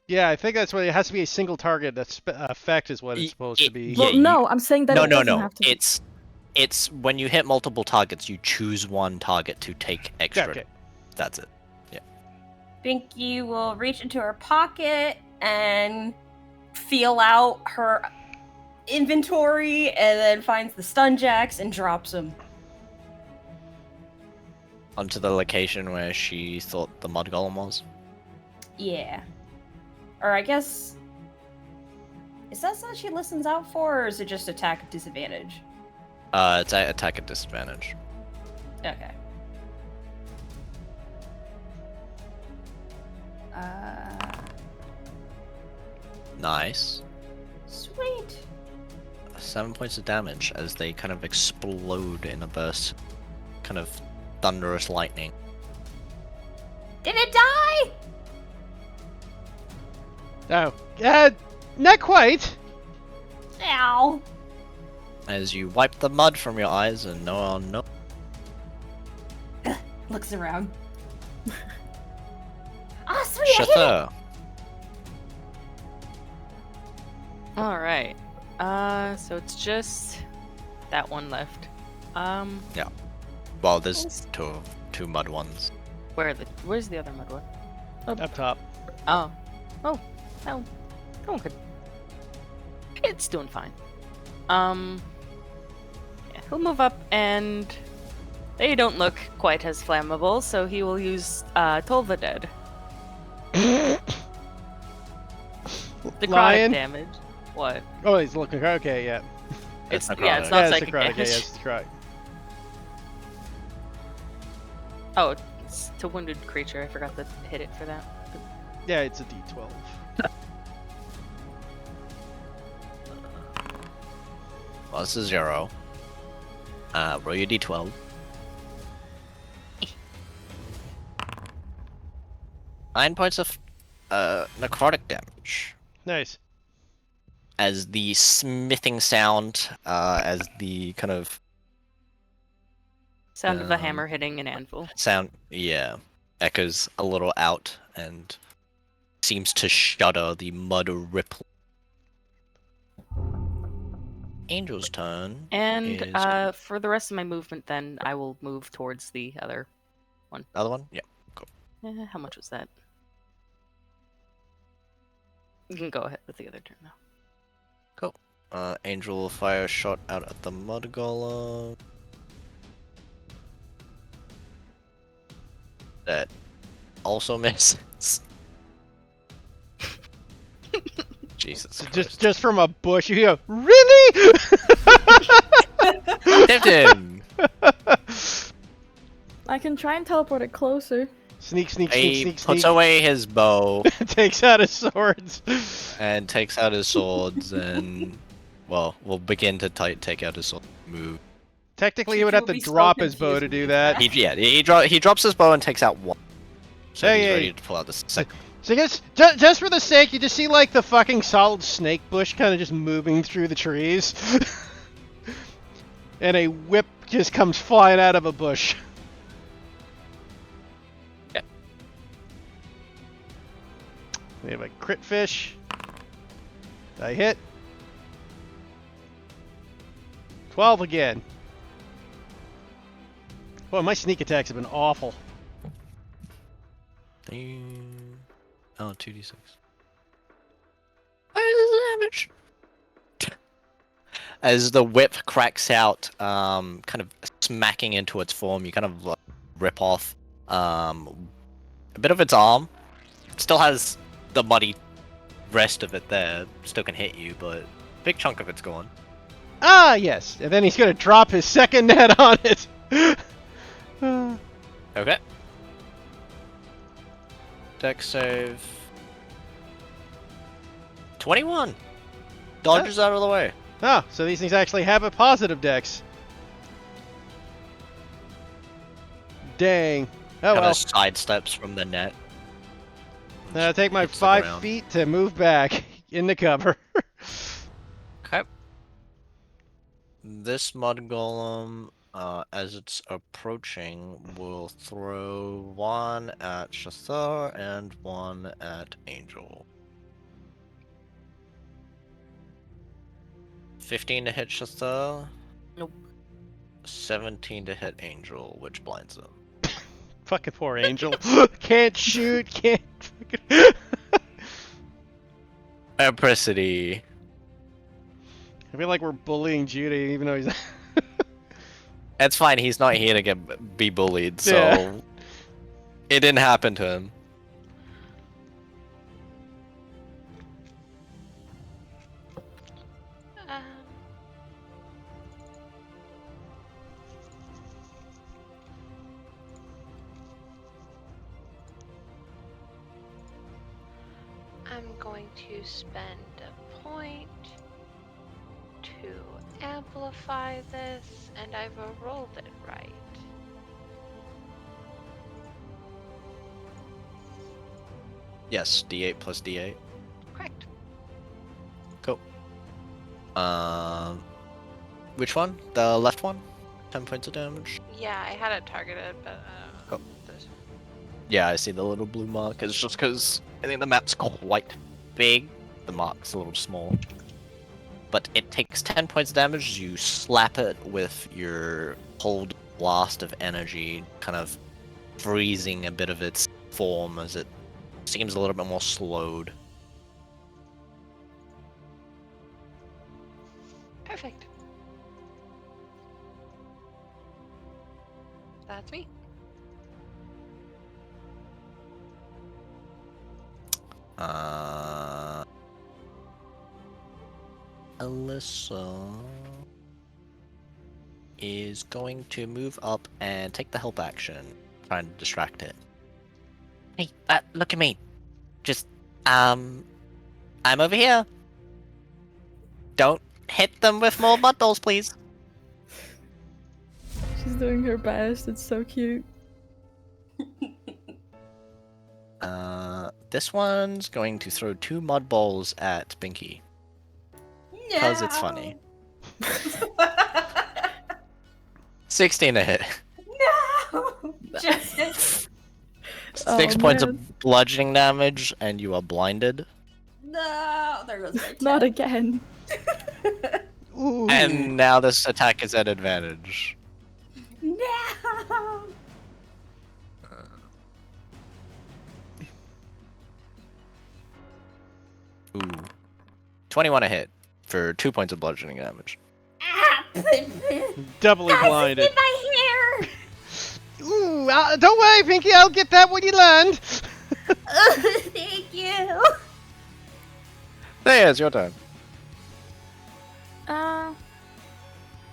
Yeah, I think that's what it has to be. A single target. That effect is what it's supposed to be. Yeah, Well, no, I'm saying that No, it no, doesn't no. have to. It's when you hit multiple targets, you choose one target to take extra. Okay. That's it. Binky will reach into her pocket and feel out her inventory and then finds the stun jacks and drops them. Onto the location where she thought the mud golem was. Yeah. Or I guess. Is that something she listens out for, or is it just attack at disadvantage? It's attack at disadvantage. Okay. Nice. Sweet. 7 points of damage as they kind of explode in a burst. Kind of thunderous lightning. Did it die? Oh, not quite. Ow. As you wipe the mud from your eyes and no. Looks around. Ah, sweet, I hit it. Shatha. All right. So it's just that one left. Well, there's two mud ones. Where's the other mud one? Up top. Oh. Oh. Oh. Oh, good. It's doing fine. Yeah, he'll move up and they don't look quite as flammable, so he will use Toll the Dead. Necrotic Lion? damage. What? Oh, he's looking. Okay, yeah. It's necrotic. yeah, it's not Yeah, psychic necrotic. damage. Yeah, it's necrotic. Oh, it's a wounded creature. I forgot to hit it for that. Yeah, it's a D12. Well, this is 0. Roll your D12. Nine points of necrotic damage. Nice. As the smithing sound, as the kind of Sound of a hammer hitting an anvil. sound, yeah, echoes a little out and seems to shudder the mud ripple. Angel's turn. And is for the rest of my movement, then I will move towards the other one. other one? Yeah. How much was that? You can go ahead with the other turn now. Angel will fire a shot out at the mud golem. That also misses. Jesus Christ. Just from a bush, you go, really? Tipped him! I can try and teleport it closer. Sneak, sneak, He sneak, sneak, puts sneak. away his bow Takes out his swords. and takes out his swords and, well, will begin to take out his sword. Move. Technically, He he would have will to be so drop his bow confused to when do he's that. back. He drops his bow and takes out one. So Hey, he's hey. ready to pull out the second. So I guess, just for the sake, you just see like the fucking solid snake bush kind of just moving through the trees. And a whip just comes flying out of a bush. Yeah. We have a crit fish. I hit. 12 again. Boy, my sneak attacks have been awful. Oh, 2d6. Damage. As the whip cracks out, kind of smacking into its form, you kind of rip off a bit of its arm. It still has the muddy rest of it there. Still can hit you, but a big chunk of it's gone. Ah, yes. And then he's going to drop his second net on it. Okay. Dex save. 21. Dodges out of the way. Oh, so these things actually have a positive dex. Dang. Oh Kind well. of sidesteps from the net. I'll take my Hits the 5 ground. feet to move back into cover. Okay. This mud golem, as it's approaching, will throw one at Shathar and one at Angel. 15 to hit Shathar. Nope. 17 to hit Angel, which blinds him. Fucking poor Angel. Can't shoot, can't fucking... Apricity. I feel like we're bullying Judy, even though he's... It's fine, he's not here to be bullied, so... Yeah. It didn't happen to him. I'm going to spend a point to amplify this, and I've rolled it right. Yes, D8 plus D8. Correct. Cool. Which one? The left one? 10 points of damage? Yeah, I had it targeted, but Oh. Yeah, I see the little blue mark. It's just because I think the map's quite big. The mark's a little small. But it takes 10 points of damage. You slap it with your cold blast of energy, kind of freezing a bit of its form as it seems a little bit more slowed. perfect. That's me. Alyssa is going to move up and take the help action. trying to distract it. Hey, look at me. Just, I'm over here. Don't hit them with more mud balls, please. She's doing her best. It's so cute. This one's going to throw 2 mud balls at Binky. Because it's funny. 16 to hit. No! Just 6 points of bludgeoning damage, and you are blinded. no! There goes my Not 10. again. Ooh. And now this attack is at advantage. No! Ooh. 21 a hit for 2 points of bludgeoning damage. Ah, Doubly guys, blinded. it's in my hair! Ooh, don't worry, Pinky. I'll get that when you land. Thank you! There, it's your turn.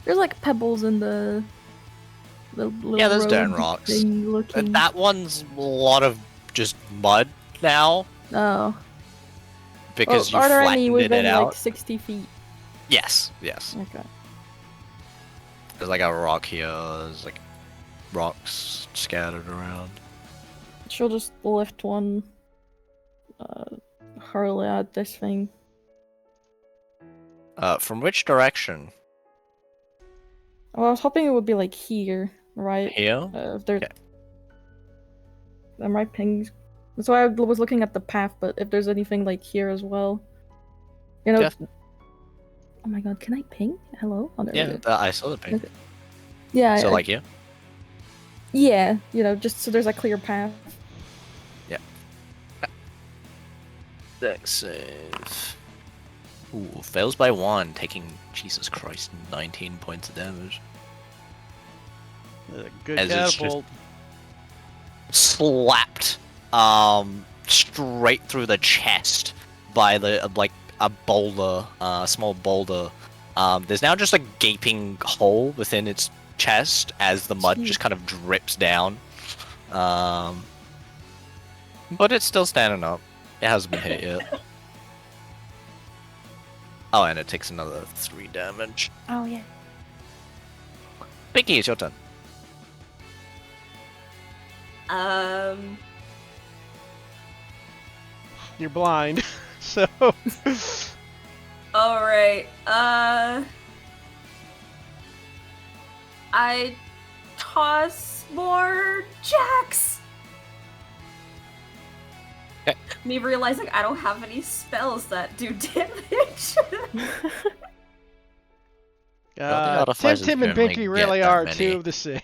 There's like pebbles in the little Yeah, there's road dirt and rocks. thing looking. That one's a lot of just mud now Oh. because you Are there any flattened within it out. like 60 feet? Yes. Okay. There's like a rock here. There's like rocks scattered around. She'll just lift one, hurl it at this thing. From which direction? Well, I was hoping it would be like here, right? Here? If there's... Okay. Am I pings? That's why I was looking at the path, but if there's anything like here as well. You know... Yeah. Oh my god, can I ping? Hello? Oh, there we Yeah, go. I saw the ping. Okay. Yeah, So like here? yeah, you know, just so there's a clear path. Yeah. Dex save. Ooh, fails by 1, taking, Jesus Christ, 19 points of damage. Good As it's catapult. Slapped, straight through the chest by the, like, a boulder, small boulder. There's now just a gaping hole within its chest as the mud just kind of drips down. But it's still standing up. It hasn't been hit yet. Oh, and it takes another 3 damage. Oh yeah. Pinky, it's your turn. You're blind, so. Alright, I toss more jacks. Okay. Me realizing I don't have any spells that do damage. artificers Tim and generally Pinky get really that are many. 2 of the same.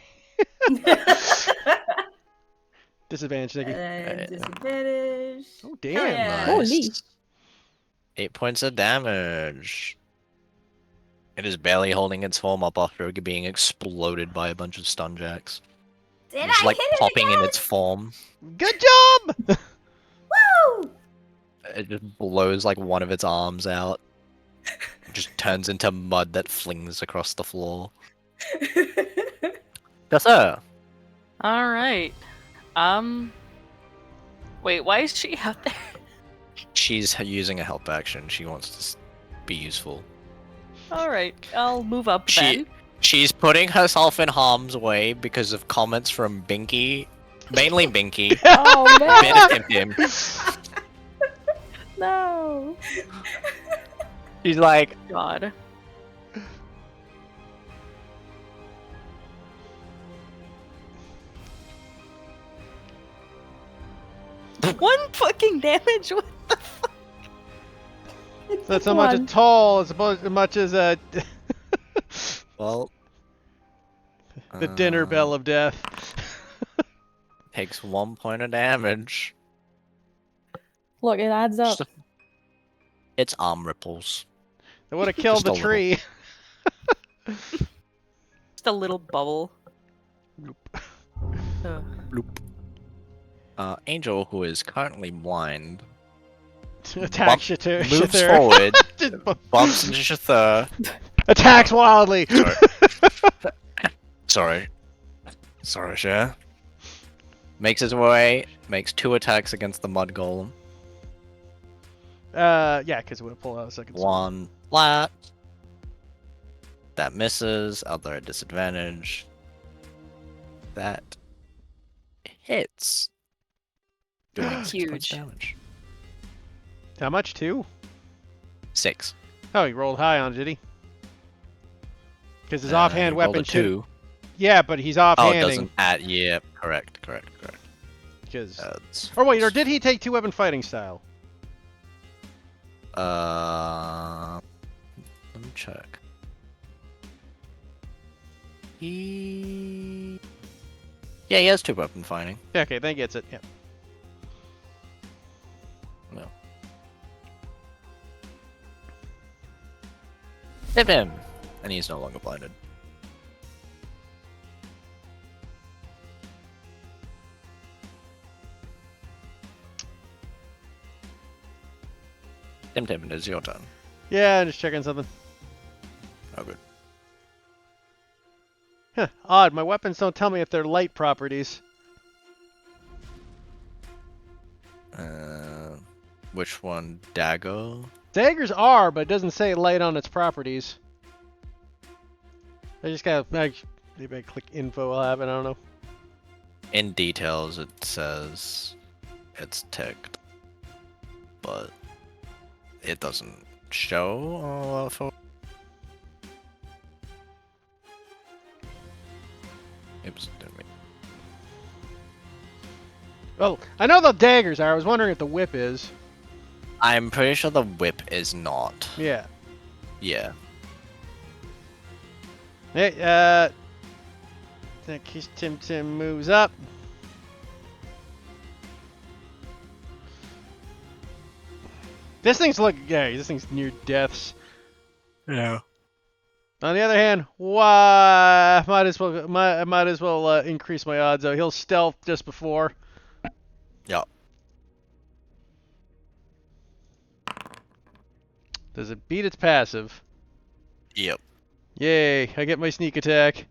Disadvantage, Nikki. Disadvantage. Oh, Hell damn. yeah. Holy. 8 points of damage. It is barely holding its form up after being exploded by a bunch of stun jacks. Did It's I like hit it popping again? in its form. Good job! Woo! It just blows like one of its arms out. It just turns into mud that flings across the floor. Yes, sir. All right. Wait, why is she out there? She's using a help action. She wants to be useful. All right, I'll move up then. She's putting herself in harm's way because of comments from Binky, mainly Binky. Oh A man! bit of him. No! She's like, God. One fucking damage. What the fuck? That's how much a tall as much as a well, the dinner bell of death. takes 1 point of damage. Look, it adds up. It's arm ripples. They would have killed Just the a little. tree. Just a little bubble. Ugh. Angel, who is currently blind, Attack moves forward, bumps into Shathur. Attacks wildly. Sorry. Sorry, Cher. Makes his way, makes 2 attacks against the mud golem. Yeah, because it would pull out a second sword. 1 flat. That misses. Other at disadvantage. That hits. Doing 6 points Huge. damage. How much? 2? 6. Oh, he rolled high on it, did he? Because his He offhand rolled weapon a 2. Yeah, but he's Oh, it offhanding. doesn't add. Yeah, correct. Because. That's Or wait, or did he take 2-weapon fighting style? Let me check. Yeah, he has 2-weapon fighting. Yeah, okay, then he gets it. Yeah. No. Hit him! And he's no longer blinded. Tim, it is your turn. Yeah, just checking something. Oh, good. Huh, odd, my weapons don't tell me if they're light properties. Which one? Dagger? Daggers are, but it doesn't say light on its properties. I just gotta, maybe I click info, I'll have it, I don't know. In details, it says it's ticked, but it doesn't show for. Oops, didn't mean. Well, I know the daggers are, I was wondering if the whip is. I'm pretty sure the whip is not. Yeah. Yeah. Hey, then Tim moves up. This thing's this thing's near deaths. Yeah. On the other hand, why might as well increase my odds. Though he'll stealth just before. Yeah. Does it beat its passive? Yep. Yay! I get my sneak attack.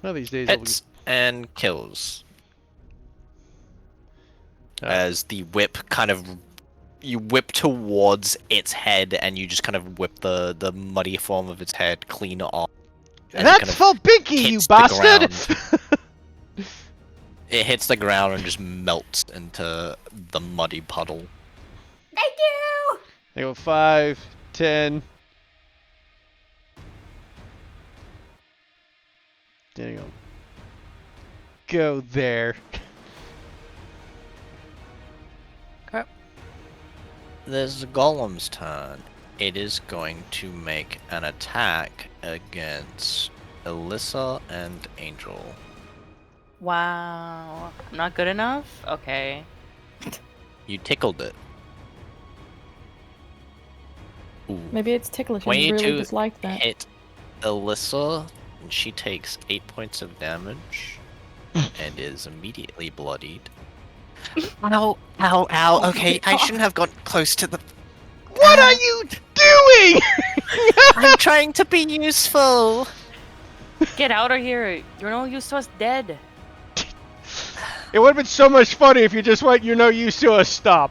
One of these days I'll be... Hits and kills. As the whip kind of, you whip towards its head, and you just kind of whip the muddy form of its head clean off. as it That's kind of for Binky, you hits the bastard! It hits the ground and just melts into the muddy puddle. Thank you! I go 5, 10. There you go. Go there. There's the golem's turn. It is going to make an attack against Alyssa and Angel. Wow. Not good enough? Okay. You tickled it. Ooh. Maybe it's ticklish and 22 really dislike that. hit Alyssa, and she takes 8 points of damage and is immediately bloodied. Ow, ow, ow. Okay, I shouldn't have got close to the... What are you doing? I'm trying to be useful. Get out of here. You're no use to us dead. It would have been so much funny if you just went, you're no use to us, stop.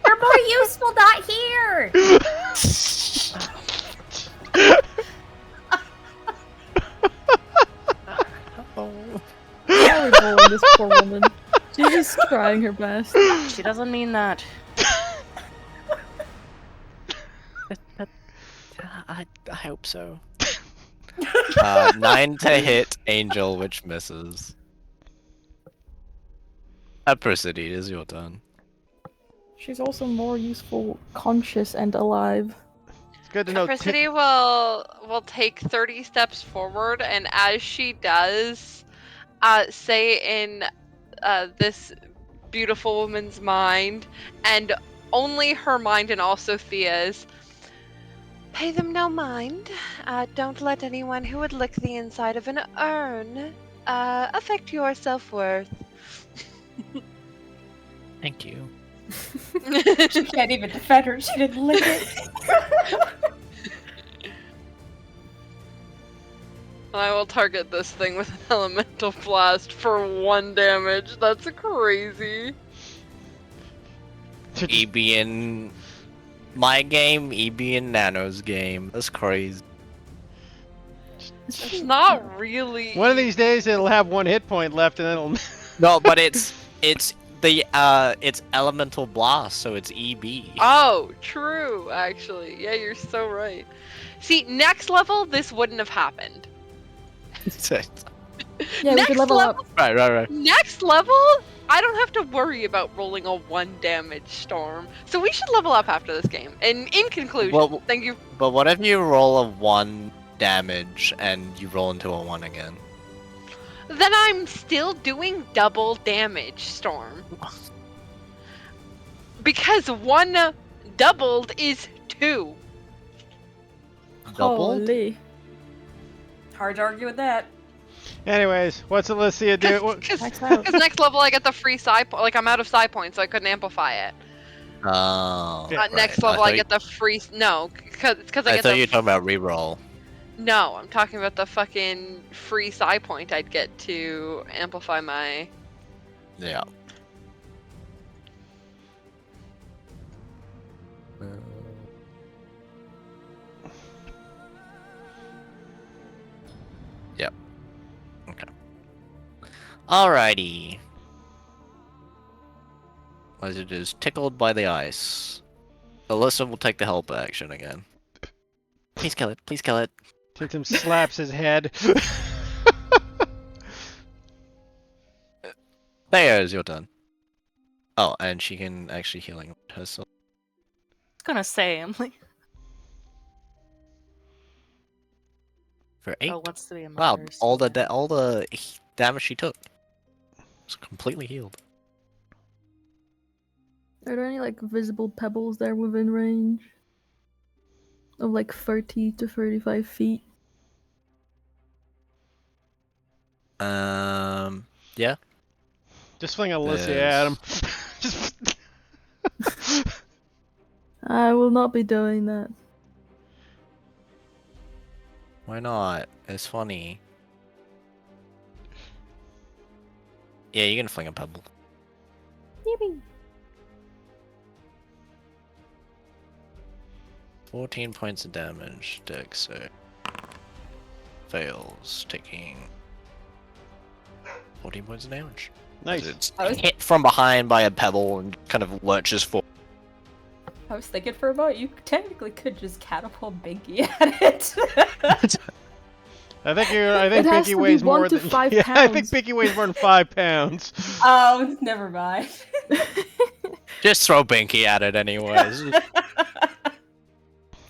You're more useful not here! Horrible, this poor woman. She's just trying her best. She doesn't mean that. I hope so. 9 to hit Angel, which misses. Adversity, it is your turn. She's also more useful, conscious, and alive. It's good to know. Capricity will take 30 steps forward, and as she does, say in this beautiful woman's mind, and only her mind and also Thea's, pay them no mind. Don't let anyone who would lick the inside of an urn affect your self-worth. Thank you. She can't even defend her. She didn't lick it. I will target this thing with an elemental blast for 1 damage. That's crazy. E being my game, E being Nano's game. That's crazy. It's not really. One of these days it'll have 1 hit point left, and then it'll. No, but it's elemental blast, so it's EB. Oh, true, actually. Yeah, you're so right. See, next level, this wouldn't have happened. Yeah, we Next could level level, up. Right. Next level, I don't have to worry about rolling a 1 damage storm. So we should level up after this game. And in conclusion, Well, thank you. But what if you roll a 1 damage and you roll into a 1 again? Then I'm still doing double damage storm. Because 1 doubled is 2. Doubled? Holy. Hard to argue with that. Anyways, what's Alicia do? Because Max out. next level I get the free psi point. Like I'm out of psi points, so I couldn't amplify it. Oh. Yeah, Next right. level I get the free. No, because I I get thought the. you were talking about reroll. No, I'm talking about the fucking free psi point I'd get to amplify my. Yeah. Yep. Okay. Alrighty. Wizard is tickled by the ice. Alyssa will take the help action again. Please kill it. Please kill it. Tintin slaps his head. There's your turn. Oh, and she can actually healing herself. I was gonna say, I'm like, For 8. oh, what's the Wow, matters? all the damage she took was completely healed. Are there any like visible pebbles there within range? Of like 30 to 35 feet? Yeah. Just fling Alicia at him. Just. I will not be doing that. Why not? It's funny. Yeah, you can fling a pebble. Yippee. 14 points of damage. Dex save. Fails, taking 14 points of damage. Nice. It's I was- hit from behind by a pebble and kind of lurches forward. I was thinking for a moment, you technically could just catapult Binky at it. I think It has Pinky to be weighs 1 more to than 5 Yeah, I think pounds. Pinky weighs more than 5 pounds. Oh, never mind. Just throw Binky at it anyways.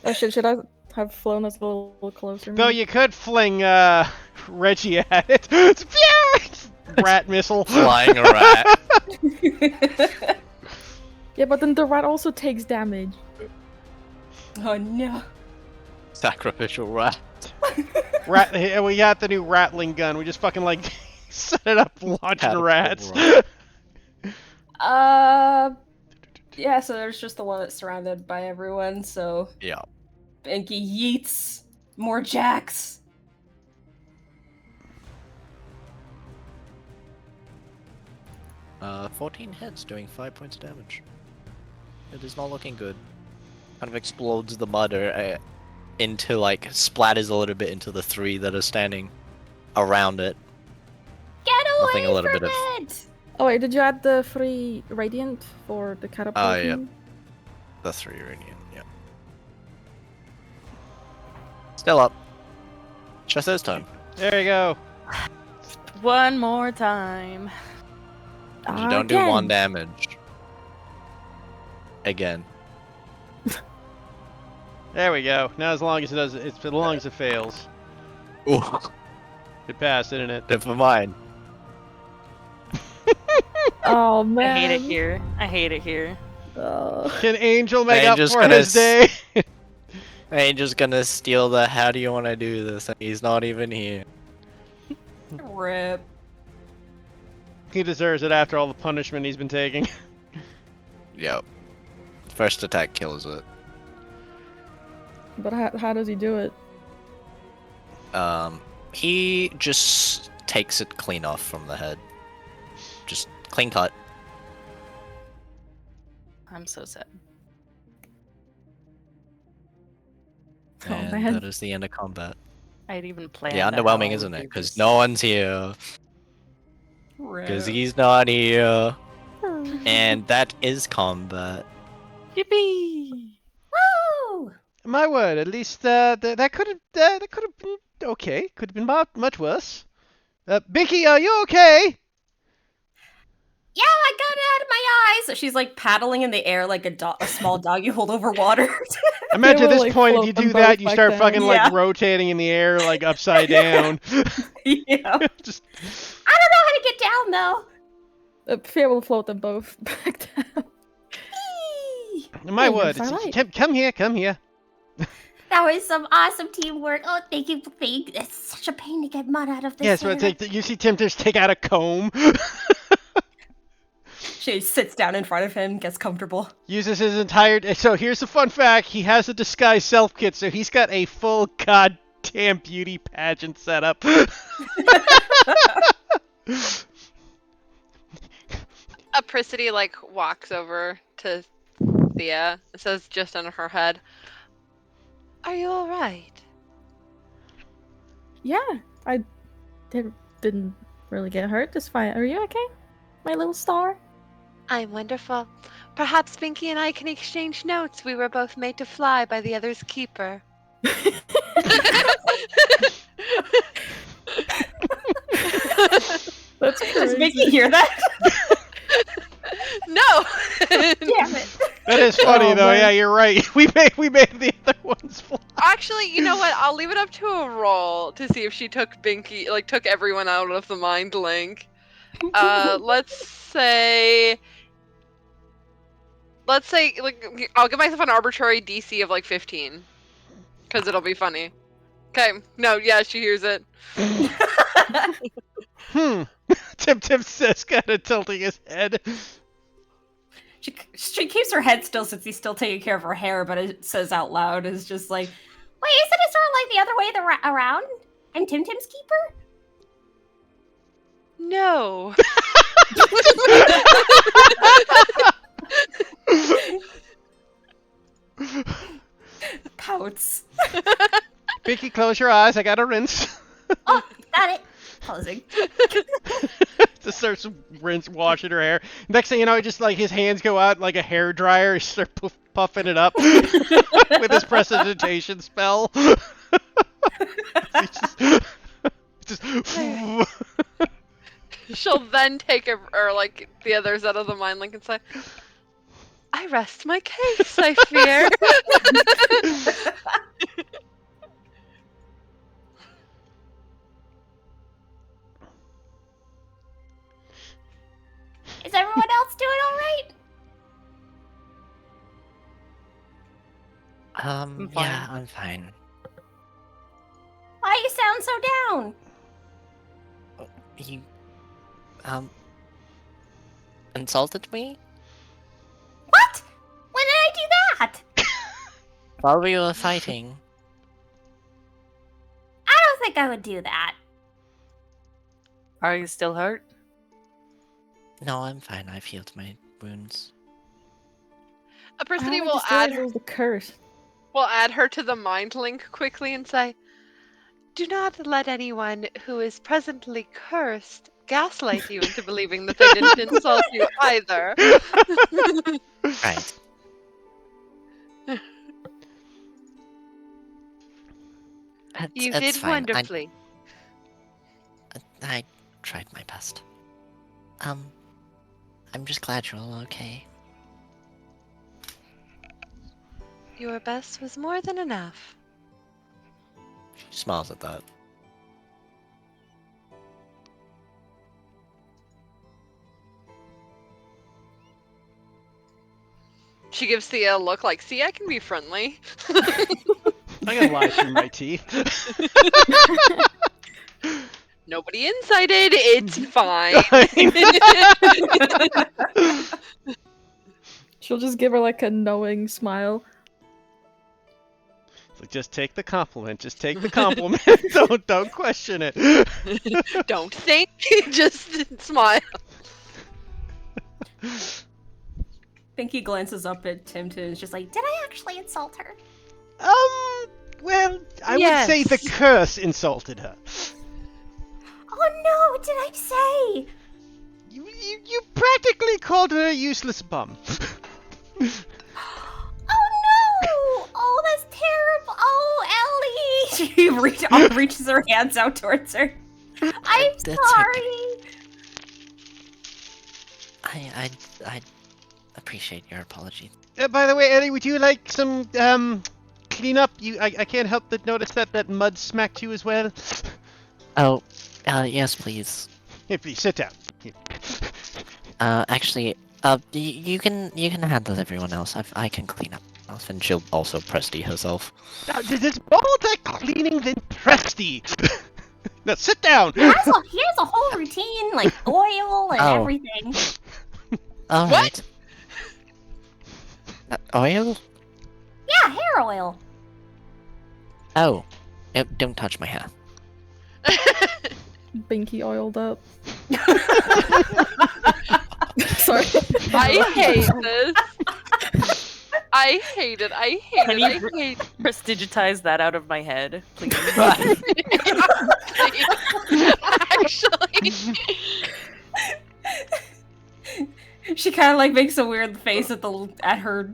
Oh shit, should I have flown us a little closer? Though maybe? you could fling Reggie at it. Rat missile. Flying rat. Yeah, but then the rat also takes damage. Oh no. Sacrificial rat. Rat. We got the new rattling gun. We just fucking like set it up launching Catapult rats. rat. Yeah, so there's just the one that's surrounded by everyone, so Yeah. Binky yeets more jacks. Uh, 14 hits, doing 5 points of damage. It is not looking good. Kind of explodes the mud into, like, splatters a little bit into the 3 that are standing around it. Get away Nothing a little from bit of- it! Oh wait, did you add the free radiant for the catapult? Oh, yep. thing? The 3 radiant, yeah. Still up. Just this time. There you go. One more time. And you don't do Again. 1 damage. Again. There we go. Now as long as it does, as long as it fails, Ooh, it passed, didn't it? never mind. Oh I man. hate it here. I hate it here. Can Angel make up Angel's for gonna his day? I ain't just gonna steal the how do you want to do this? And he's not even here. Rip. He deserves it after all the punishment he's been taking. Yep. First attack kills it. But how does he do it? He just takes it clean off from the head. Just clean cut. I'm so sad. Oh, And man. that is the end of combat. I'd even planned. Yeah, that underwhelming, how I isn't would it? do Because this. no one's here. Because he's not here. And that is combat. Yippee! Woo! My word, at least that could have been okay. Could have been much worse. Binky, are you okay? Yeah, I got it out of my eyes. She's like paddling in the air like a small dog you hold over water. Imagine at will, this like, point, if float you them do that, both you back start down. fucking Yeah. like rotating in the air, like upside down. yeah. Just I don't know how to get down though. Fear will float them both back down. Eee! my Hey, you're word. Starlight. Come here. That was some awesome teamwork. Oh, thank you. It's such a pain to get mud out of this. Yes, but hair. you see Tim just take out a comb, She sits down in front of him, gets comfortable. uses his entire. So here's the fun fact: he has a disguise self kit, so he's got a full goddamn beauty pageant set up. Apricity like walks over to Thea and says just under her head, "Are you all right?" Yeah, I didn't really get hurt this fight. Are you okay, my little star? I'm wonderful. Perhaps Binky and I can exchange notes. We were both made to fly by the other's keeper. That's Does Mickey crazy. hear that? No. Damn it. That is funny Oh, though. man. Yeah, you're right. We made the other ones fly. Actually, you know what? I'll leave it up to a roll to see if she took Binky, like took everyone out of the mind link. Let's say, like, I'll give myself an arbitrary DC of like 15, because it'll be funny. Okay. No, yeah, she hears it. Tim says, kind of tilting his head. She keeps her head still since he's still taking care of her hair, but it says out loud is just like, Wait, isn't it sort of like the other way around? I'm Tim Tim's keeper? No. pouts. Binky, close your eyes. I got to rinse. Oh, got it. Closing. Just starts washing her hair. Next thing you know, just like his hands go out like a hair dryer. He starts puffing it up with his prestidigitation spell. just She'll then take like the others out of the mind link and say, "I rest my case, I fear." Is everyone else doing all right? I'm Yeah, fine. I'm fine. Why you sound so down? You, insulted me? What? When did I do that? While we were fighting. I don't think I would do that. Are you still hurt? No, I'm fine. I've healed my wounds. Apricity I will just add realized it was the curse. her to the mind link quickly and say, "Do not let anyone who is presently cursed gaslight you into believing that they didn't insult you either." Right. You That's did fine. wonderfully. I tried my best. I'm just glad you're all okay. Your best was more than enough. She smiles at that. She gives Thea a look like, "See, I can be friendly." I can lie through my teeth. Nobody incited. It's fine. She'll just give her like a knowing smile. Just take the compliment. Just take the compliment. Don't question it. Don't think, just smile. Pinky glances up at Timton and is just like, Did I actually insult her? Well, I would say the Yes. curse insulted her. Oh no, what did I say? You practically called her a useless bum. Oh no! Oh, that's terrible. Oh, Ellie! she reaches her hands out towards her. I'm That's sorry. I appreciate your apology. By the way, Ellie, would you like some cleanup? I can't help but notice that mud smacked you as well. Oh, yes, please. Here, please sit down. Here. Actually, you can handle everyone else. I can clean up. And she'll also Presty herself. Now, there's more to cleaning than Presty. Now sit down. He has a whole routine, like oil and Oh. everything. All right. Oil? Yeah, hair oil. Oh, don't touch my hair. Binky oiled up. Sorry. I hate this. I hate it. I hate Can it. you I hate it. Prestidigitize that out of my head, please? Actually. She kind of like makes a weird face at her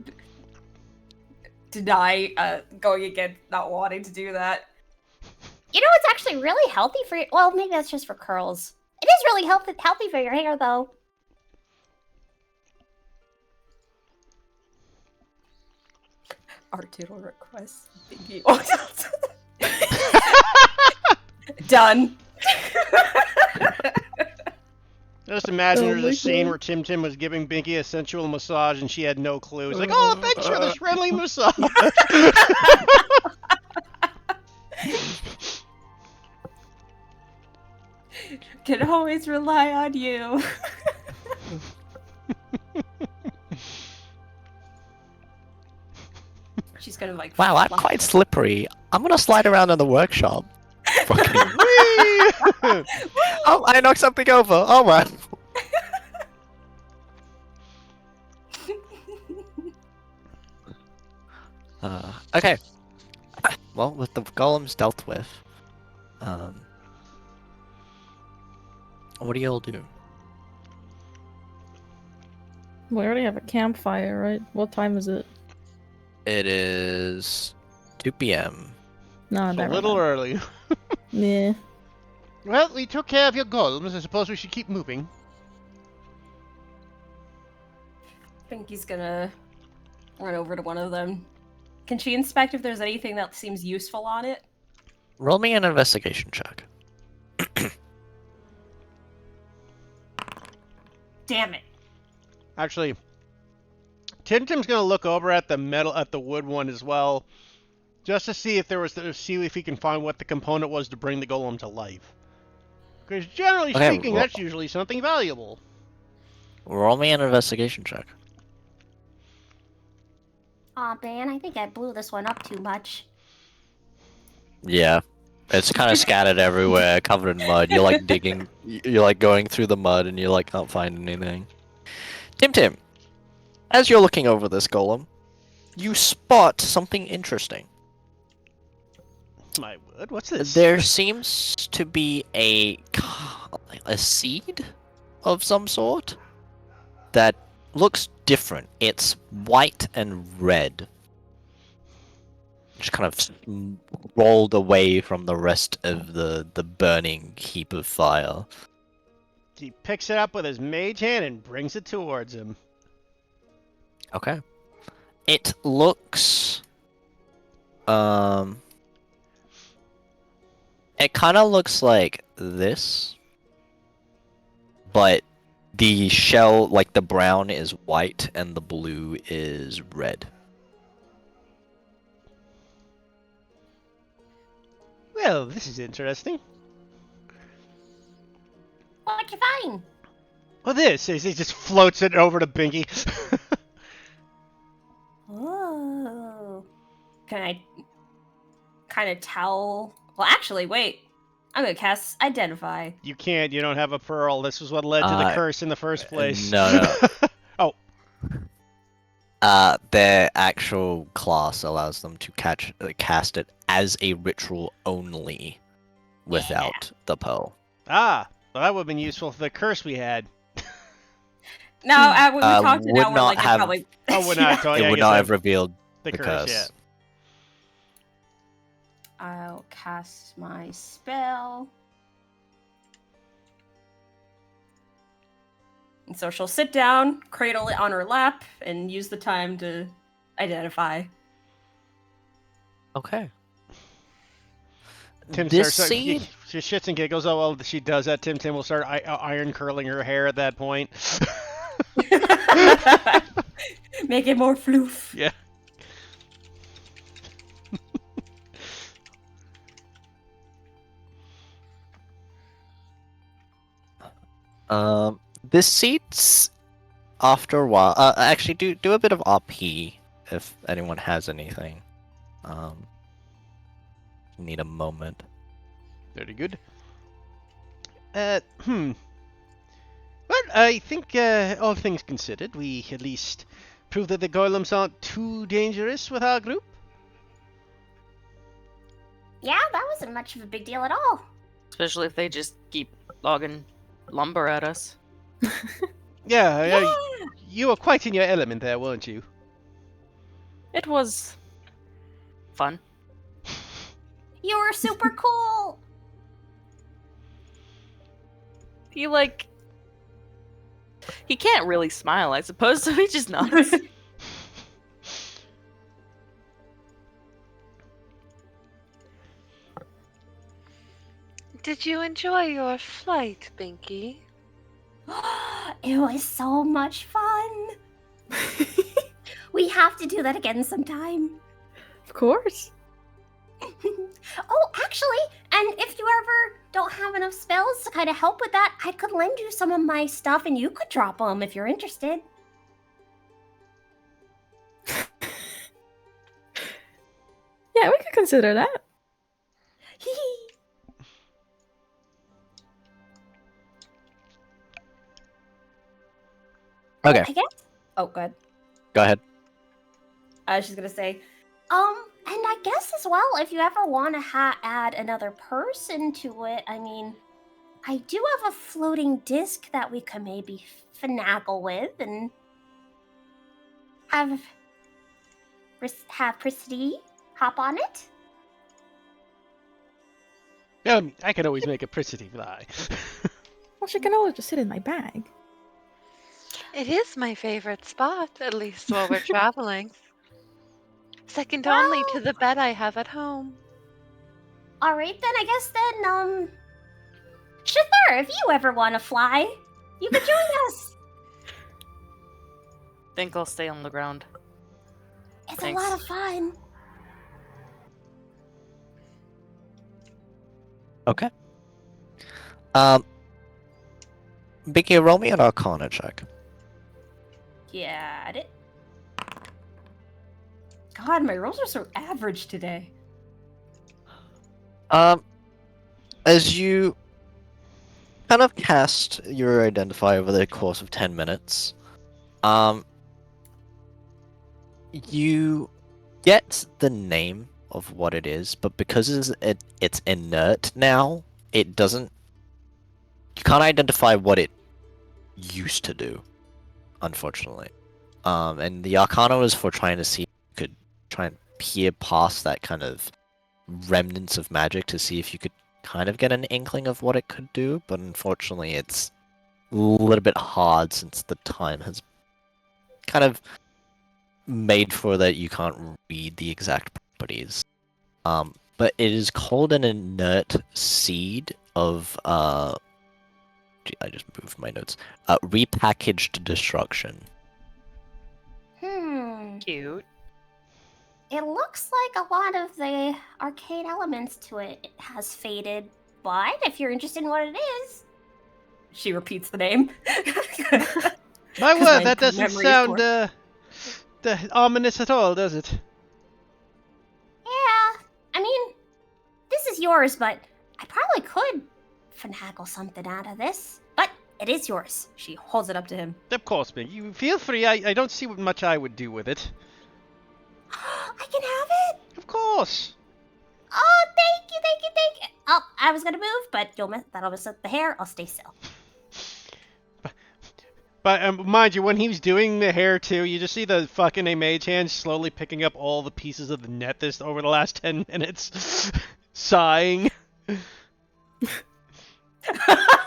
deny going against not wanting to do that. You know, it's actually really healthy for you. Well, maybe that's just for curls. It is really healthy for your hair, though. Arturo requests Binky oil. Done. Just imagine Oh there's my a scene God. where Tim Tim was giving Binky a sensual massage and she had no clue. It's like, oh, thanks for this friendly massage. Can always rely on you. She's gonna like. Wow, I'm fluff- quite slippery. I'm gonna slide around in the workshop. Fucking. Whee! Oh, I knocked something over. Oh man. Okay. Well, with the golems dealt with, what do y'all do? We already have a campfire, right? What time is it? It is 2 p.m. No, A never little mind. early. Yeah. Well, we took care of your golems. I suppose we should keep moving. Binky's gonna run over to one of them. Can she inspect if there's anything that seems useful on it? Roll me an investigation check. Damn it. Actually, Tim Tim's gonna look over at the wood one as well, just to see if see if he can find what the component was to bring the golem to life. Because generally Okay, speaking, well- that's usually something valuable. Roll me an investigation check. Aw, man, I think I blew this one up too much. Yeah. It's kind of scattered everywhere, covered in mud. You're like digging, you're like going through the mud and you like can't find anything. Tim Tim, as you're looking over this golem, you spot something interesting. My word, what's this? There seems to be a seed of some sort that looks different. It's white and red. Just kind of rolled away from the rest of the burning heap of fire. He picks it up with his mage hand and brings it towards him. Okay. It looks it kind of looks like this, but the shell, like the brown is white and the blue is red. Well, this is interesting. What'd you find? Well, this is he just floats it over to Binky. Oh. Can I kind of tell. Well, actually, wait. I'm gonna cast Identify. You can't. You don't have a pearl. This is what led to the curse in the first place. No. Oh, Their actual class allows them to cast it as a ritual only, without the pearl. well, that would have been useful for the curse we had. Now, when we talked it would out, we're not like, it have- probably. Oh, we're not. It would not have revealed the the curse. curse. Yeah. I'll cast my spell. And so she'll sit down, cradle it on her lap, and use the time to identify. Okay. Tim This starts. seed? She shits and giggles. Oh well, she does that. Tim will start iron curling her hair at that point. Make it more floof. Yeah. This seeds after a while. Actually, do a bit of RP if anyone has anything. Need a moment. Very good. Well, I think, all things considered, we at least proved that the golems aren't too dangerous with our group. Yeah, that wasn't much of a big deal at all. Especially if they just keep logging lumber at us. Yeah, you were quite in your element there, weren't you? It was fun. You were super cool. He can't really smile, I suppose, so he just nods. Did you enjoy your flight, Binky? It was so much fun. We have to do that again sometime. Of course. Oh, actually, and if you ever don't have enough spells to kind of help with that, I could lend you some of my stuff and you could drop them if you're interested. Yeah, we could consider that. Okay, I guess. Oh, good. go ahead. I was just gonna say, And I guess as well, if you ever want to add another person to it, I mean, I do have a floating disc that we could maybe finagle with and have Pristy hop on it. I can always make a pretty fly. Well, she can always just sit in my bag. It is my favorite spot, at least while we're traveling. Second Well- only to the bed I have at home. All right, then I guess then, Shither, if you ever want to fly, you could join us. Think I'll stay on the ground. It's Thanks. a lot of fun. Okay. Vicky, roll me an Arcana check. got it. God, my rolls are so average today. As you kind of cast your identify over the course of 10 minutes, you get the name of what it is, but because it's inert now, it doesn't. You can't identify what it used to do, unfortunately. And the Arcana was for trying to see if you could try and peer past that kind of remnants of magic to see if you could kind of get an inkling of what it could do, but unfortunately it's a little bit hard since the time has kind of made for that you can't read the exact properties. But it is called an inert seed of I just moved my notes. Repackaged destruction. Cute. It looks like a lot of the arcade elements to it has faded, but if you're interested in what it is, She repeats the name. My 'Cause word, my that doesn't memory is sound poor. ominous at all, does it? yeah, I mean, yours, but I probably could finagle something out of this. But it is yours. She holds it up to him. Of course, Binky. You feel free. I don't see what much I would do with it. I can have it. Of course. Oh, thank you, thank you, thank you. Oh, I was gonna move, but that'll mess up the hair. I'll stay still. But mind you, when he was doing the hair too, you just see the fucking mage hand slowly picking up all the pieces of the net this over the last 10 minutes, sighing.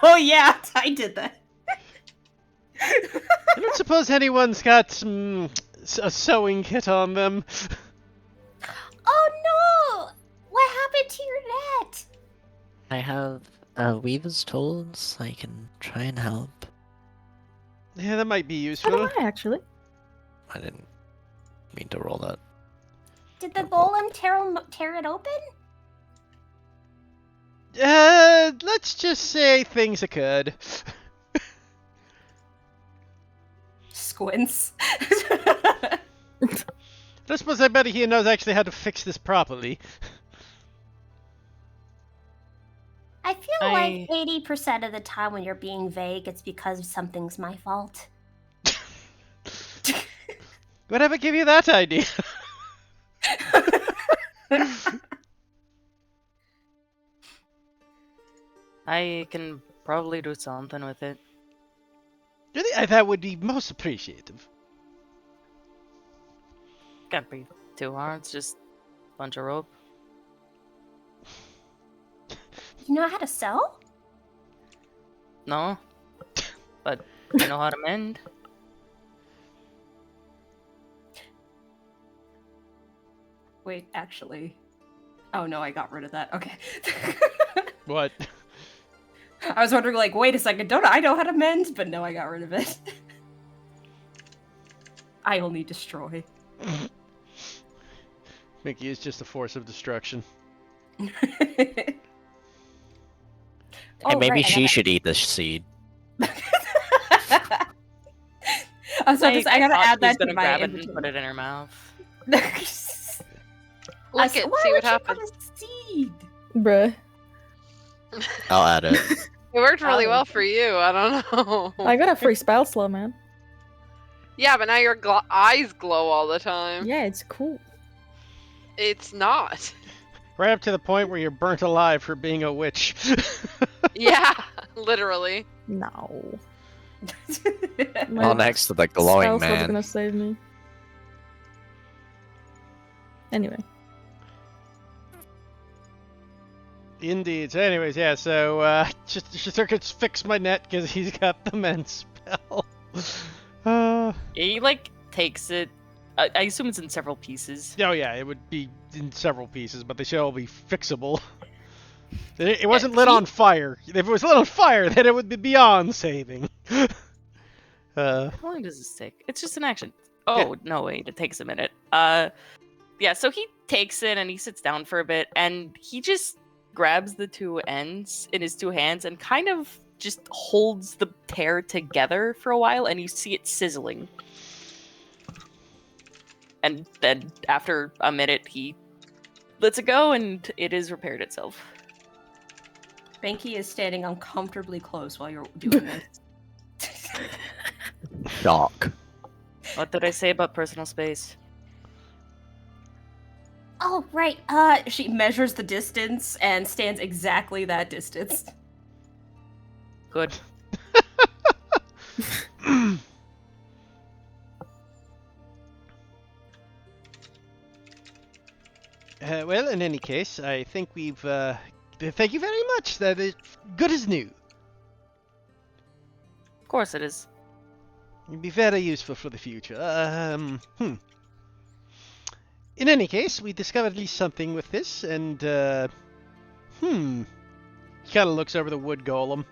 Oh yeah, I did that. I don't suppose anyone's got a sewing kit on them. Oh no! What happened to your net? I have weaver's tools. I can try and help. Yeah, that might be So do useful. I, actually. I didn't mean to roll that. Did the golem tear it open? Let's just say things occurred. Squints. I suppose I bet he knows actually how to fix this properly. I feel like 80% of the time when you're being vague, it's because something's my fault. Whatever gave you that idea? I can probably do something with it. Really, that would be most appreciative. Can't be too hard. It's just a bunch of rope. You know how to sew? No, but I know how to mend. Wait, actually. Oh no, I got rid of that. Okay. What? I was wondering, like, wait a second, don't I know how to mend? But no, I got rid of it. I only destroy. Mickey is just a force of destruction. Hey, maybe right, she should eat this seed. I was about to say, I gotta thought add she was that to gonna my grab it and inventory. put it in her mouth. Look it, Why see would what you happens. put a seed? Bruh. I'll add it. It worked really well for you. I don't know. I got a free spell slow, man. Yeah, but now your eyes glow all the time. Yeah, it's cool. It's not. Right up to the point where you're burnt alive for being a witch. Yeah, literally. No. All next to the glowing spell slow's man. gonna save me. Anyway. Indeed. So anyways, yeah, so, Shizurka's fixed my net because he's got the mend spell. He like takes it. I assume it's in several pieces. Oh yeah, it would be in several pieces, but they should all be fixable. It wasn't lit on fire. If it was lit on fire, then it would be beyond saving. How long does this take? It's just an action. Oh no, wait, it takes a minute. Yeah. So he takes it and he sits down for a bit, and he just grabs the two ends in his two hands and kind of just holds the tear together for a while, and you see it sizzling. And then after a minute, he lets it go, and it is repaired itself. Banky is standing uncomfortably close while you're doing this. Shock. What did I say about personal space? Oh, right. She measures the distance and stands exactly that distance. Good. Well, in any case, I think we've, thank you very much. That is good as new. Of course it is. It'd be very useful for the future. In any case, we discovered at least something with this, and, He kind of looks over the wood golem.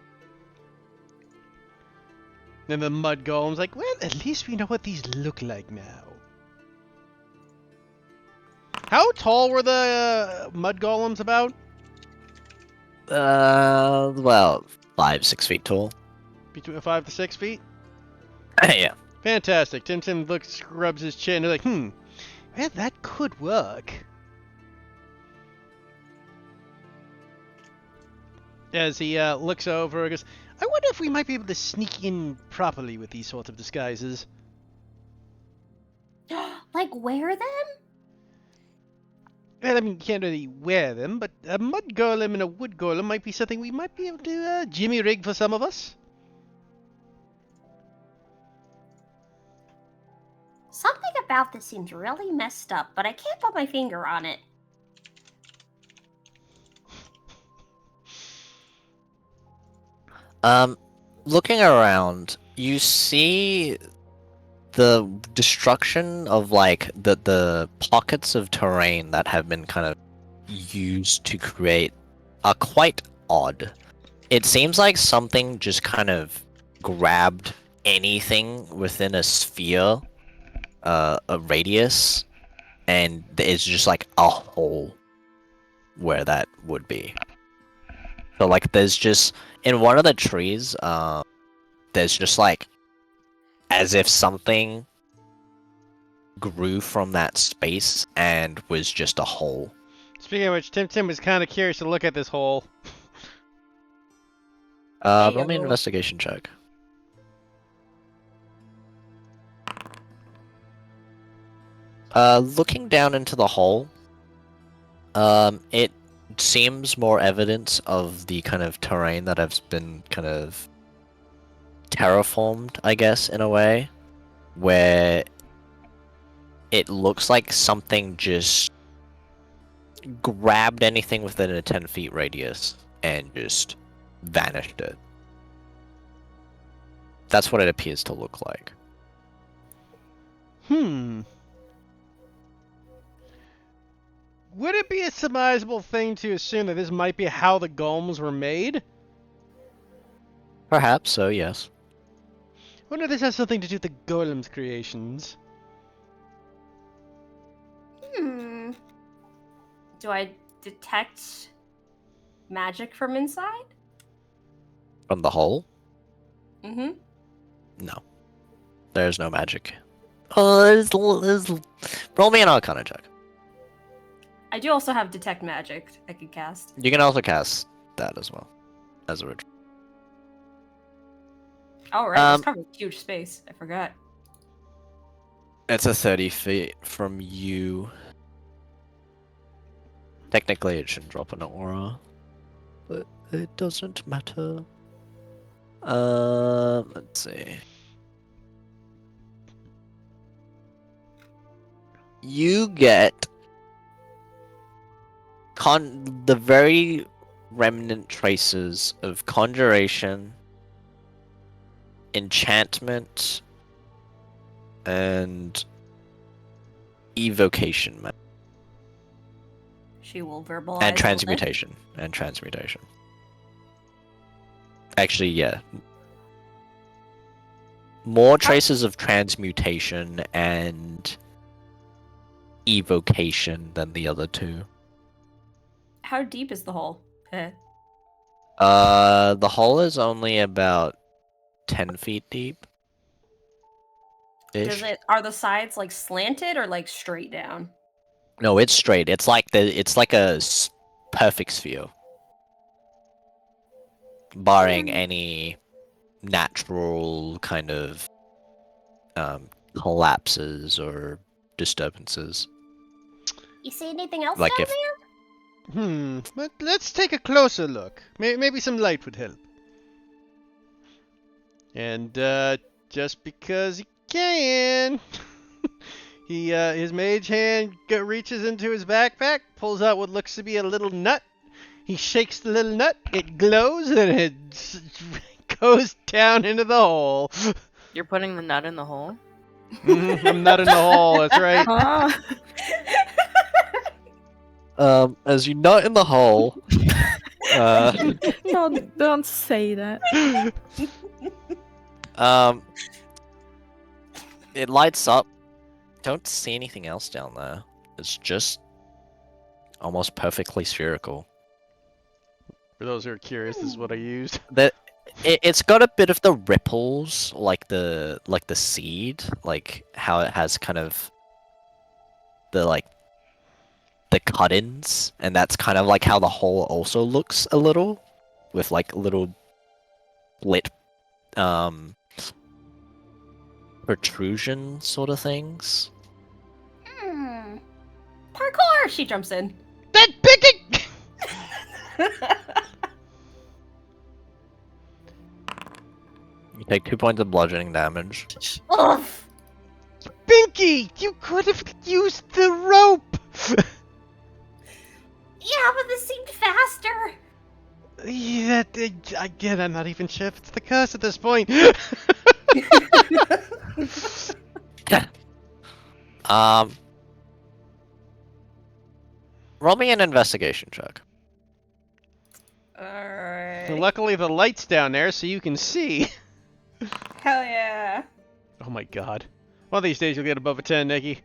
And the mud golem's like, well, at least we know what these look like now. How tall were the mud golems about? Well, 5-6 feet tall. Between 5 to 6 feet? Yeah. Fantastic. Tim looks, rubs his chin, and like, well, that could work. as he looks over and goes, I wonder if we might be able to sneak in properly with these sorts of disguises. Like wear them? Well, I mean, you can't really wear them, but a mud golem and a wood golem might be something we might be able to jimmy rig for some of us. Something about this seems really messed up, but I can't put my finger on it. Looking around, you see the destruction of like the pockets of terrain that have been kind of used to create are quite odd. It seems like something just kind of grabbed anything within a sphere, a radius, and it's just like a hole where that would be. So like there's just in one of the trees, there's just like as if something grew from that space and was just a hole. Speaking of which, Tim was kind of curious to look at this hole. Roll me an Ayo. investigation check. Looking down into the hole, it seems more evidence of the kind of terrain that has been kind of terraformed, I guess, in a way, where it looks like something just grabbed anything within a 10 feet radius and just vanished it. That's what it appears to look like. Would it be a surmisable thing to assume that this might be how the golems were made? Perhaps so, yes. Wonder if this has something to do with the golem's creations. Hmm. Do I detect magic from inside? From the hole? Mm-hmm. No. There's no magic. Oh, roll me an Arcana check. I do also have detect magic I could cast. You can also cast that as well as a ritual. Oh right, this covers huge space. I forgot. It's a 30 feet from you. Technically, it shouldn't drop an aura, but it doesn't matter. Let's see. You get the very remnant traces of conjuration, enchantment, and evocation. She will verbalize. And all this. transmutation. Actually, yeah. More traces of transmutation and evocation than the other two. How deep is the hole? The hole is only about 10 feet deep. Does it? Are the sides like slanted or like straight down? No, it's straight. It's like a perfect sphere, barring any natural kind of collapses or disturbances. You see anything else Like down if- there? But let's take a closer look. Maybe some light would help. And just because he can, his mage hand reaches into his backpack, pulls out what looks to be a little nut. He shakes the little nut. It glows and it goes down into the hole. You're putting the nut in the hole? I'm not in the hole. That's right. As you nut in the hole, Don't say that. it lights up. Don't see anything else down there. It's just almost perfectly spherical. For those who are curious, this is what I used. It's got a bit of the ripples, like the seed, like how it has kind of the cut-ins, and that's kind of like how the hole also looks a little. with like little lit protrusion sort of things. Hmm. Parkour! She jumps in. That picking! You take 2 points of bludgeoning damage. Oof! Binky, you could have used the rope! Yeah, but this seemed faster. Yeah, again, I'm not even sure if it's the curse at this point. Roll me an investigation check. Alright. Luckily, the light's down there, so you can see. Hell yeah. Oh my god. One of these days you'll get above a 10, Nikki.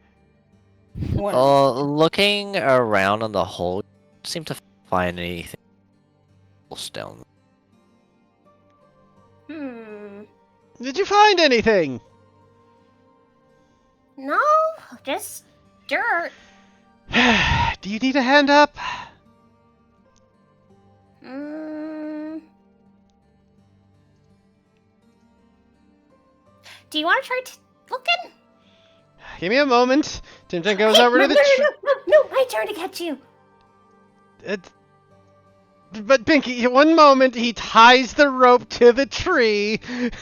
One. Looking around on the hole, you seem to find anything else down. Hmm. Did you find anything? No, just dirt. Do you need a hand up? Hmm. Do you want to try looking? Give me a moment. Tintin goes Hey, over to the no, my turn to catch you. But Pinky, one moment, he ties the rope to the tree,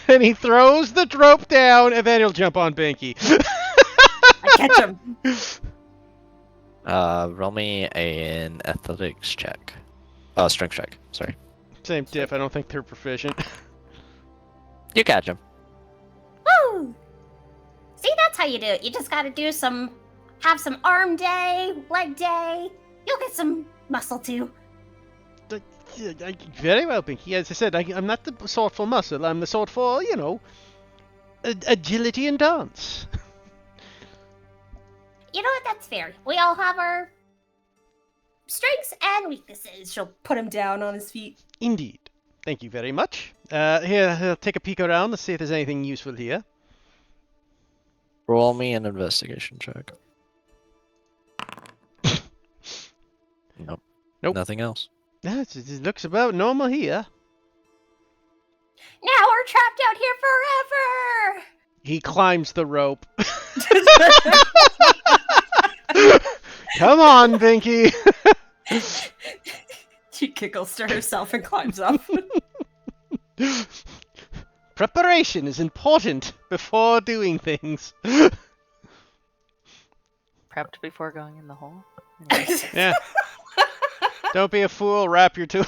and he throws the rope down, and then he'll jump on Pinky. I catch him. Roll me an athletics check. Strength check. Sorry. Same diff, I don't think they're proficient. You catch him. Woo! See, that's how you do it. You just gotta have some arm day, leg day. You'll get some muscle too. Very well, Pinky. As I said, I'm not the sort for muscle. I'm the sort for, agility and dance. You know what? That's fair. We all have our strengths and weaknesses. She'll put him down on his feet. Indeed. Thank you very much. Here, I'll take a peek around. Let's see if there's anything useful here. Roll me an investigation check. Nope. Nope. Nothing else. It looks about normal here. Now we're trapped out here forever. He climbs the rope. Come on, Pinky. She giggles to herself and climbs up. Preparation is important before doing things. Prepped before going in the hole. Yeah. Don't be a fool. Wrap your tool.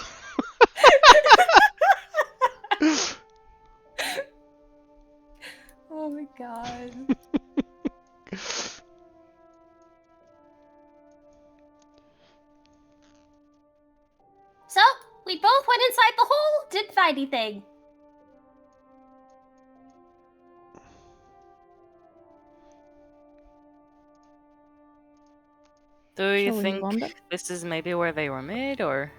Oh my god. So, we both went inside the hole, didn't find anything. Do you Shall we think move on then? this is maybe where they were made, or?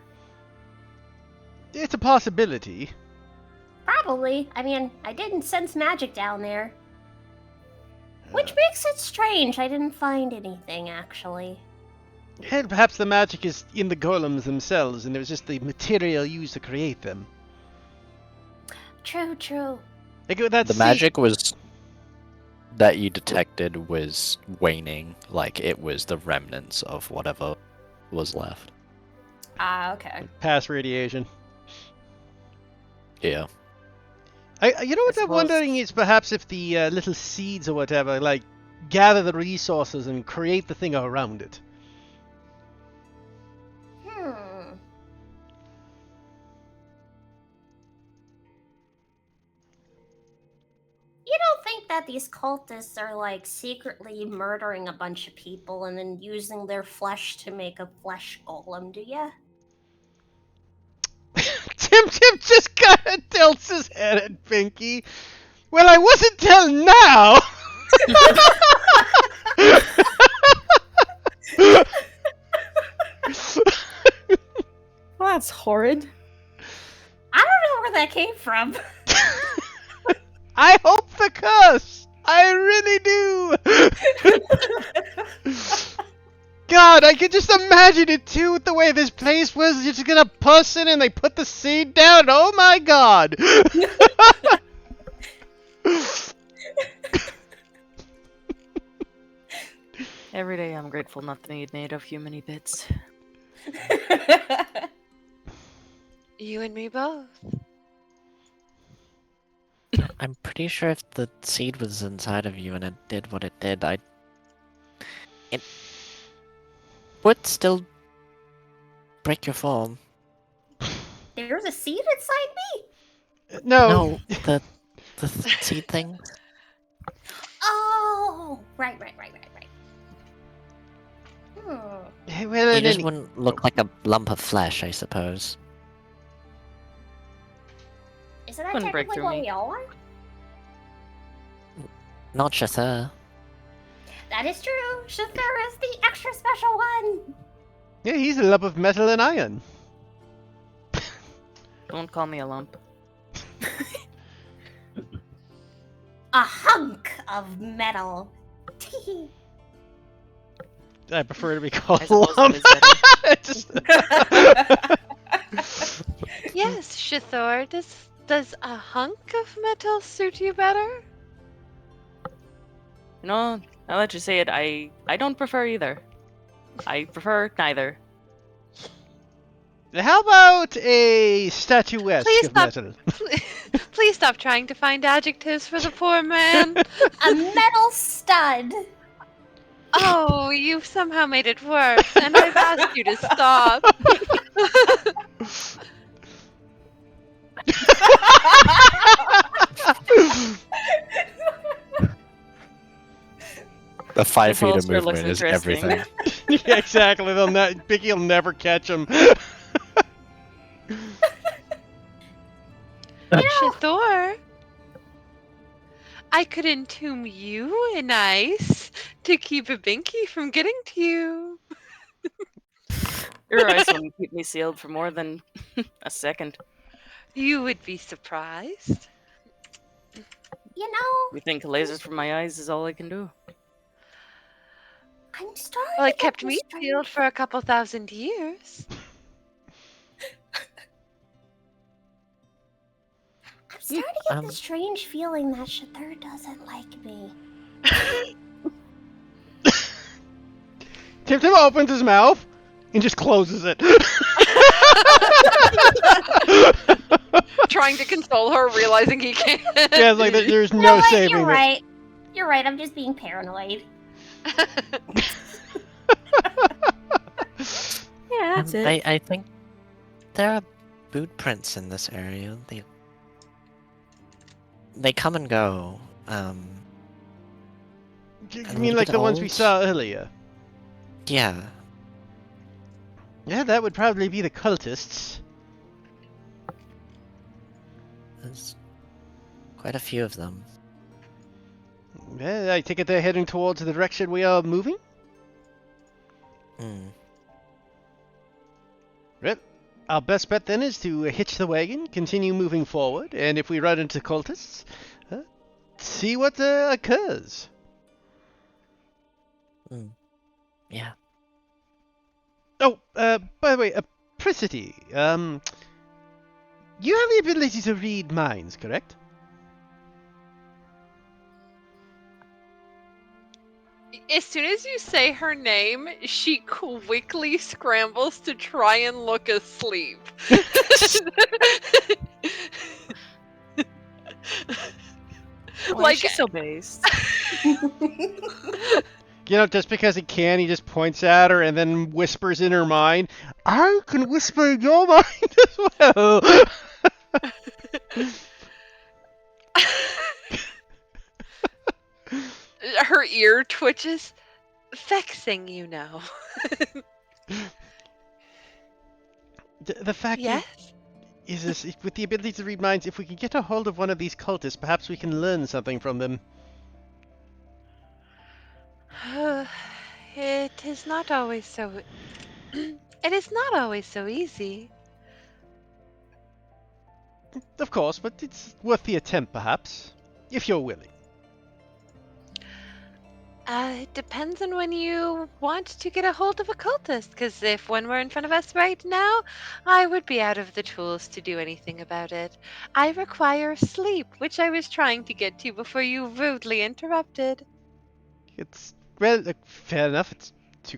It's a possibility. Probably. I mean, I didn't sense magic down there. Which makes it strange. I didn't find anything, actually. And perhaps the magic is in the golems themselves, and it was just the material used to create them. True, true. The magic was that you detected was waning, like it was the remnants of whatever was left. Ah, okay. Past radiation. Yeah. You know what I'm wondering is perhaps if the little seeds or whatever, like, gather the resources and create the thing around it. You don't think that these cultists are, like, secretly murdering a bunch of people and then using their flesh to make a flesh golem, do ya? Tim just kind of tilts his head at Pinky. Well, I wasn't till now! Well, that's horrid. I don't know where that came from. I hope the curse! I really do! God, I can just imagine it too with the way this place was. You're just gonna puss in and they put the seed down. Oh my God! Every day I'm grateful not to need native human bits. You and me both. I'm pretty sure if the seed was inside of you and it did what it did, it would still break your form. There's a seed inside me? No, the seed thing. Oh, right. Well, It in just any... wouldn't look like a lump of flesh, I suppose. Isn't that Wouldn't break technically through what me. we all are? Not just her. That is true. Shathur is the extra special one. Yeah, he's a lump of metal and iron. Don't call me a lump. A hunk of metal. I prefer to be called I suppose lump. that Just... Yes, Shithor, does a hunk of metal suit you better? No, I'll let you say it. I don't prefer either. I prefer neither. How about a statuesque Please of stop. metal? Please stop trying to find adjectives for the poor man. A metal stud. Oh, you've somehow made it worse, and I've asked you to stop. The 5 This feet of holster looks movement is interesting. everything. Yeah, exactly. Biggie will never catch him. Shithor, I could entomb you in ice to keep a binky from getting to you. Your eyes wouldn't keep me sealed for more than a second. You would be surprised. You know, You think lasers from my eyes is all I can do? I'm starting Well, to it get kept this me strange- sealed for a couple thousand years. I'm starting to get Um, the strange feeling that Shathur doesn't like me. Tim opens his mouth and just closes it. Trying to console her, realizing he can't. Yeah, it's like there's You know no what? saving You're it. right. You're right. I'm just being paranoid. Yeah, that's it. I think there are boot prints in this area. They come and go. You a mean little like bit the ones we old. saw earlier? Yeah. Yeah, that would probably be the cultists. There's quite a few of them. Yeah, I take it they're heading towards the direction we are moving? Hmm. Right. Our best bet then is to hitch the wagon, continue moving forward, and if we run into cultists, see what occurs. Hmm. Yeah. Oh, by the way, Pricity, you have the ability to read minds, correct? As soon as you say her name, she quickly scrambles to try and look asleep. Why Like, is she so based? You know, just because he can, he just points at her and then whispers in her mind, I can whisper in your mind as well! her ear twitches. Vexing, you know. The fact Yes? is this, with the ability to read minds, if we can get a hold of one of these cultists, perhaps we can learn something from them. It is not always so... It is not always so easy. Of course, but it's worth the attempt, perhaps, if you're willing. It depends on when you want to get a hold of a cultist, because if one were in front of us right now, I would be out of the tools to do anything about it. I require sleep, which I was trying to get to before you rudely interrupted. It's well, fair enough. It's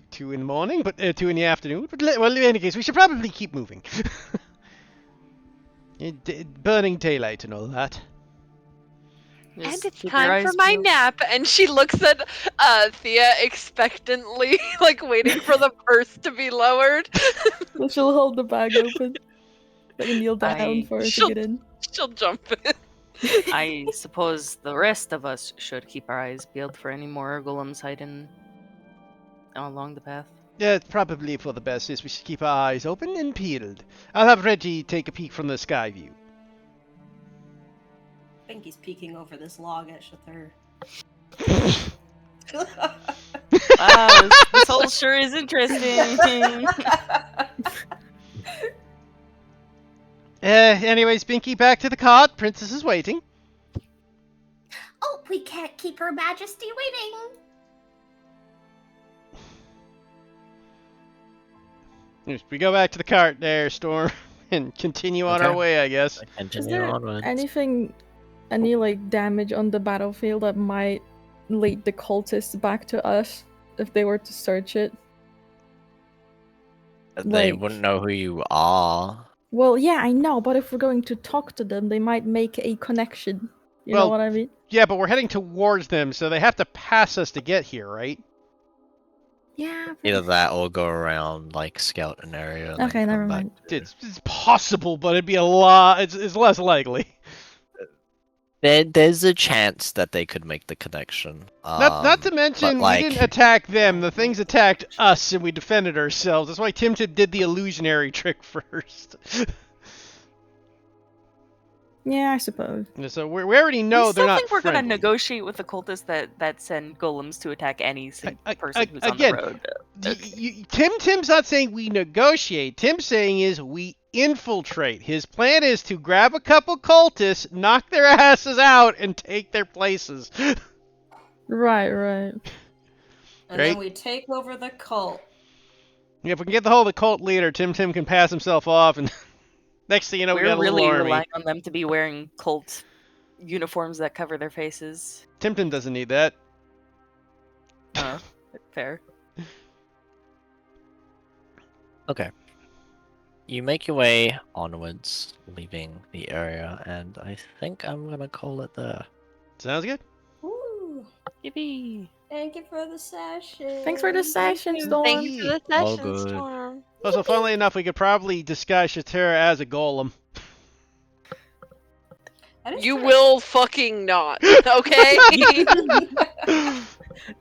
two in the morning, but 2 in the afternoon. But well, in any case, we should probably keep moving. Burning daylight and all that. And Just it's keep your time for eyes my peeled. nap. And she looks at Thea expectantly, like waiting for the purse to be lowered. So she'll hold the bag open, like kneel down I- for her to She'll- get in. She'll jump in. I suppose the rest of us should keep our eyes peeled for any more golems hiding along the path. Yeah, it's probably for the best is we should keep our eyes open and peeled. I'll have Reggie take a peek from the sky view. Pinky's peeking over this log at Shathur. Wow, this whole sure is interesting. Anyways, Binky, back to the cart. Princess is waiting. Oh, we can't keep Her Majesty waiting. Yes, we go back to the cart there, Storm, and continue on our Okay. way, I guess. Is Continue there onwards. any like damage on the battlefield that might lead the cultists back to us if they were to search it? They like- wouldn't know who you are. Well, yeah, I know, but if we're going to talk to them, they might make a connection. You know Well, what I mean? Yeah, but we're heading towards them, so they have to pass us to get here, right? Yeah. Either that or go around, like, scout an area. And Okay, then never come back mind. to- It's possible, but it'd be a lot. It's less likely. There's a chance that they could make the connection. Not to mention, like- we didn't attack them. The things attacked us, and we defended ourselves. That's why Tim did the illusionary trick first. Yeah, I suppose. So we already know I they're still not think we're friendly. gonna negotiate with the cultists that send golems to attack any person who's again, on the road. Tim's not saying we negotiate. Tim's saying is we infiltrate. His plan is to grab a couple cultists, knock their asses out, and take their places. Right. And Right. then we take over the cult. If we can get the hold of the cult leader, Tim can pass himself off, and next thing you know, we got We're a little really army. relying on them to be wearing cult uniforms that cover their faces. Tim doesn't need that. Fair. Okay. You make your way onwards, leaving the area, and I think I'm gonna call it there. Sounds good. Ooh, Yippee! thank you for the session. Thanks for the session, Storm. Thank you for the All session, good. Storm. Also, funnily enough, we could probably disguise Shatera as a golem. That is You true. will fucking not, okay?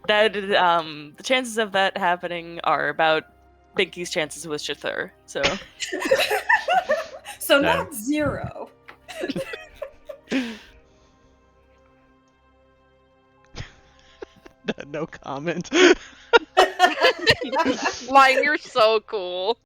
That the chances of that happening are about Binky's chances with Shathur. So So No. not 0. No comment. Line, you're so cool.